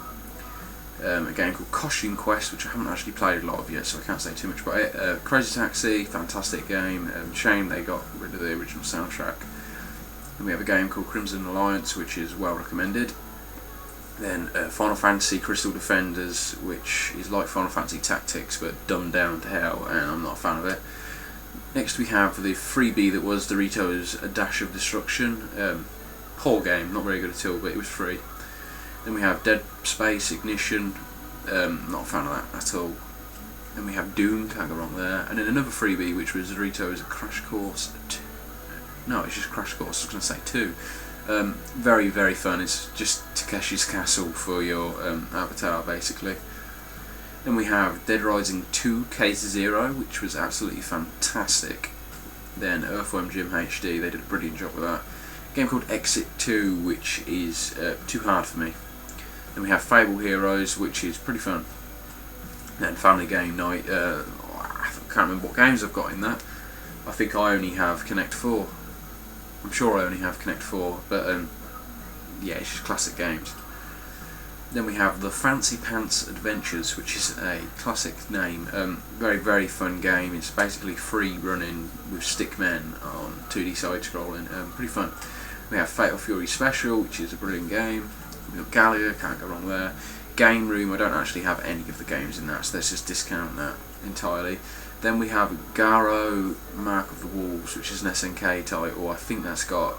A game called Costume Quest, which I haven't actually played a lot of yet, so I can't say too much about it. Crazy Taxi, fantastic game. Shame they got rid of the original soundtrack. Then we have a game called Crimson Alliance, which is well recommended. Then Final Fantasy Crystal Defenders, which is like Final Fantasy Tactics but dumbed down to hell, and I'm not a fan of it. Next we have the freebie that was Doritos A Dash of Destruction. Poor game, not very good at all, but it was free. Then we have Dead Space Ignition, not a fan of that at all. Then we have Doom, can't go wrong there. And then another freebie, which was Doritos Crash Course 2. No, it's just Crash Course, I was going to say 2. Very fun. It's just Takeshi's Castle for your avatar, basically. Then we have Dead Rising 2 Case Zero, which was absolutely fantastic. Then Earthworm Jim HD, they did a brilliant job with that. A game called Exit 2, which is too hard for me. Then we have Fable Heroes, which is pretty fun. Then Family Game Night, I can't remember what games I've got in that. I think I only have Connect 4. I'm sure I only have Connect 4, but yeah, it's just classic games. Then we have the Fancy Pants Adventures, which is a classic name. Very fun game. It's basically free running with stickmen on 2D side scrolling. Pretty fun. We have Fatal Fury Special, which is a brilliant game. We've got Galia, can't go wrong there. Game Room, I don't actually have any of the games in that, so let's just discount that entirely. Then we have Garo Mark of the Wolves, which is an SNK title. I think that's got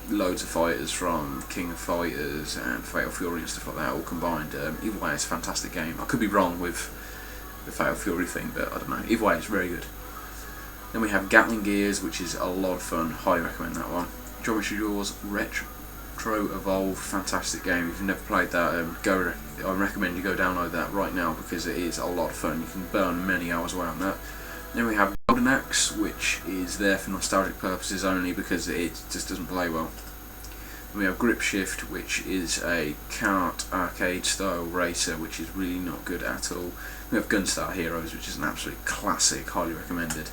loads of fighters from King of Fighters and Fatal Fury and stuff like that all combined. Either way, it's a fantastic game. I could be wrong with the Fatal Fury thing, but I don't know. Either way, it's very good. Then we have Gatling Gears, which is a lot of fun. Highly recommend that one. Geometry Wars Retro Evolve, fantastic game. If you've never played that, I recommend you go download that right now because it is a lot of fun. You can burn many hours away on that. Then we have Golden Axe, which is there for nostalgic purposes only because it just doesn't play well. Then we have Grip Shift, which is a kart arcade style racer, which is really not good at all. We have Gunstar Heroes, which is an absolute classic, highly recommended.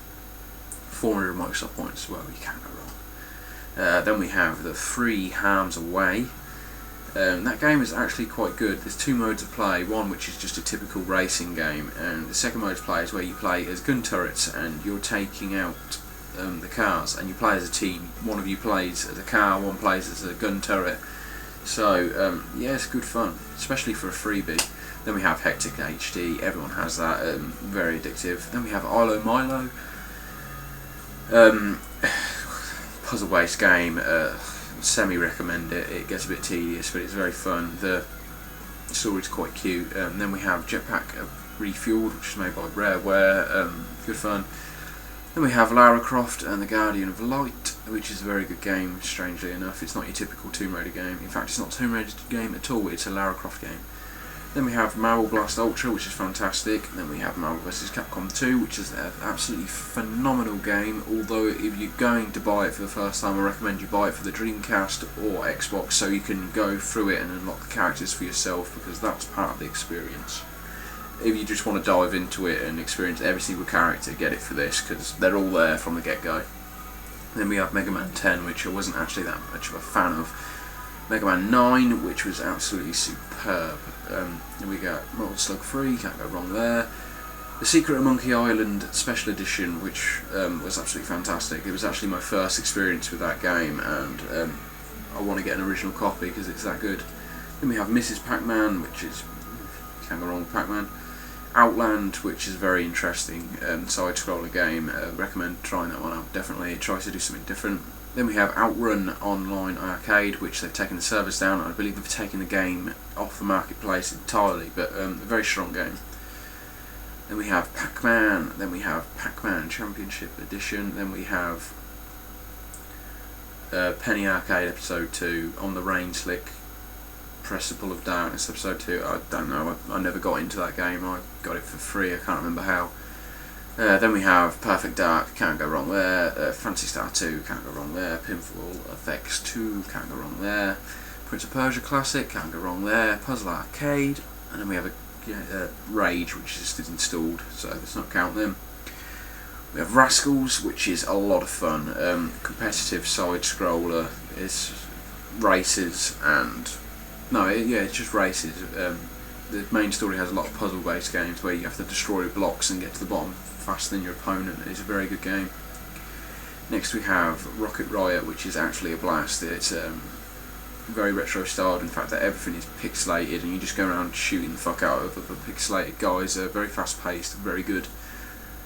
400 Microsoft points as well, you can't go wrong. Then we have the free Harms Away. That game is actually quite good. There's two modes of play, one which is just a typical racing game, and the second mode of play is where you play as gun turrets and you're taking out the cars, and you play as a team. One of you plays as a car, one plays as a gun turret. So yeah, it's good fun, especially for a freebie. Then we have Hectic HD, everyone has that, very addictive. Then we have Ilo Milo, puzzle based game, semi-recommend it. It gets a bit tedious, but it's very fun. The story's quite cute. Then we have Jetpack Refueled, which is made by Rareware. Good fun. Then we have Lara Croft and the Guardian of Light, which is a very good game, strangely enough. It's not your typical Tomb Raider game. In fact, it's not a Tomb Raider game at all, it's a Lara Croft game. Then we have Marvel Blast Ultra, which is fantastic. Then we have Marvel vs. Capcom 2, which is an absolutely phenomenal game. Although if you're going to buy it for the first time, I recommend you buy it for the Dreamcast or Xbox so you can go through it and unlock the characters for yourself, because that's part of the experience. If you just want to dive into it and experience every single character, get it for this, because they're all there from the get-go. Then we have Mega Man 10, which I wasn't actually that much of a fan of. Mega Man 9, which was absolutely superb. Then we got Metal Slug 3, can't go wrong there. The Secret of Monkey Island Special Edition, which was absolutely fantastic. It was actually my first experience with that game, and I want to get an original copy because it's that good. Then we have Mrs. Pac-Man, which is, can't go wrong with Pac-Man. Outland, which is a very interesting side-scroller game. Recommend trying that one out, definitely. It tries to do something different. Then we have Outrun Online Arcade, which they've taken the servers down. I believe they've taken the game off the marketplace entirely, but a very strong game. Then we have Pac-Man, then we have Pac-Man Championship Edition, then we have Penny Arcade Episode 2, On the Rain Slick, Press the Pull of Darkness Episode 2. I don't know, I never got into that game. I got it for free, I can't remember how. Then we have Perfect Dark, can't go wrong there. Phantasy Star 2, can't go wrong there. Pinball Effects 2, can't go wrong there. Prince of Persia Classic, can't go wrong there. Puzzle Arcade, and then we have a Rage, which is just installed, so let's not count them. We have Rascals, which is a lot of fun. Competitive side scroller. It's races and it's just races. The main story has a lot of puzzle based games where you have to destroy blocks and get to the bottom faster than your opponent. It's a very good game. Next we have Rocket Riot, which is actually a blast. It's very retro styled, in fact that everything is pixelated and you just go around shooting the fuck out of other pixelated guys. Very fast paced, very good.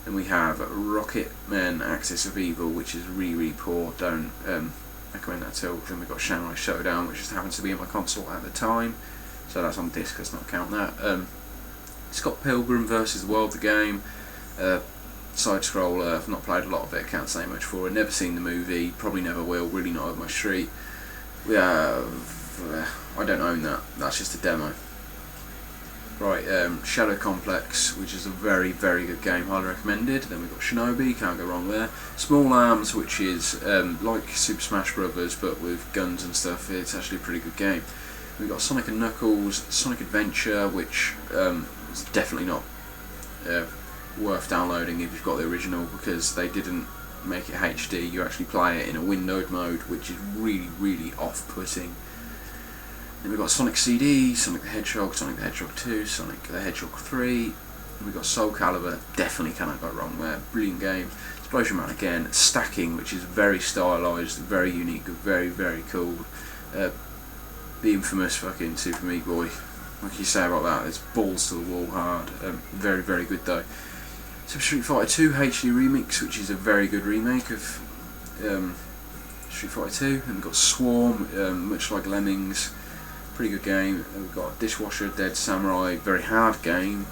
Then we have Rocket Men Axis of Evil, which is really poor, don't recommend that at all. Then we've got Shanghai Showdown, which just happens to be on my console at the time, so that's on disc, let's not count that. Scott Pilgrim vs. the World, the game, side scroller. I've not played a lot of it, can't say much for it, never seen the movie, probably never will, really not up my street. We have, I don't own that, that's just a demo. Right, Shadow Complex, which is a very good game, highly recommended. Then we've got Shinobi, can't go wrong there. Small Arms, which is like Super Smash Brothers but with guns and stuff. It's actually a pretty good game. We've got Sonic and Knuckles, Sonic Adventure, which is definitely not worth downloading if you've got the original, because they didn't make it HD. You actually play it in a windowed mode, which is really off-putting. Then we've got Sonic CD, Sonic the Hedgehog 2, Sonic the Hedgehog 3, and we've got Soul Calibur, definitely cannot go wrong there, brilliant game. Explosion Man again, Stacking, which is very stylised, very unique, very cool. The infamous fucking Super Meat Boy, what can you say about that? It's balls to the wall hard, very good though. Super Street Fighter 2 HD Remix, which is a very good remake of Street Fighter 2, and we've got Swarm, much like Lemmings. Pretty good game. We've got Dishwasher, Dead Samurai, very hard game.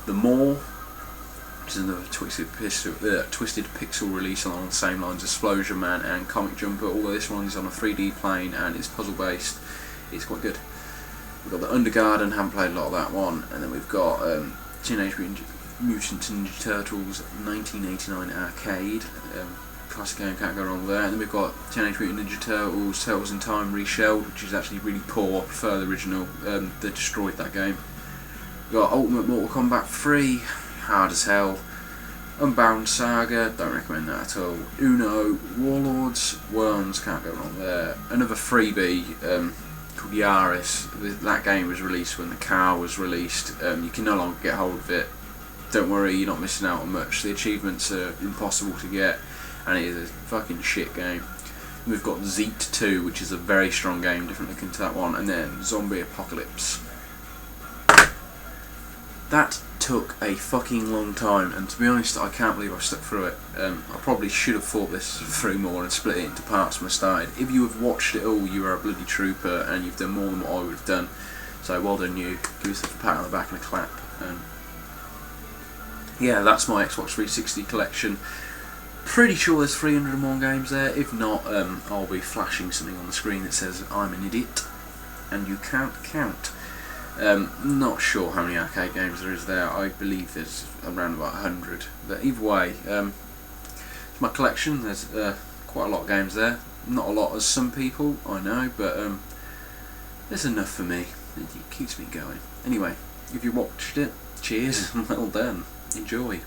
The Maw, which is another Twisted Pixel release along the same lines as Explosion Man and Comic Jumper, although this one is on a 3D plane and it's puzzle based. It's quite good. We've got the Undergarden, haven't played a lot of that one, and then we've got Teenage Mutant Ninja Turtles 1989 arcade. Classic game, can't go wrong there. And then we've got Teenage Mutant Ninja Turtles, Turtles in Time Reshelled, which is actually really poor, prefer the original. They destroyed that game. We've got Ultimate Mortal Kombat 3, hard as hell. Unbound Saga, don't recommend that at all. Uno, Warlords, Worms, can't go wrong there. Another freebie called Yaris. That game was released when the car was released. You can no longer get hold of it. Don't worry, you're not missing out on much. The achievements are impossible to get, and it is a fucking shit game. We've got Zeet 2, which is a very strong game, different looking to that one, and then Zombie Apocalypse. That took a fucking long time, and to be honest, I can't believe I stuck through it. I probably should have thought this through more and split it into parts when I started. If you have watched it all, you are a bloody trooper, and you've done more than what I would have done. So well done you. Give yourself a pat on the back and a clap. Yeah, that's my Xbox 360 collection. Pretty sure there's 301 games there. If not, I'll be flashing something on the screen that says I'm an idiot and you can't count. Not sure how many arcade games there is there. I believe there's around about 100. But either way, it's my collection. There's quite a lot of games there. Not a lot as some people, I know, but there's enough for me. It keeps me going. Anyway, if you watched it, cheers and well done. Enjoy.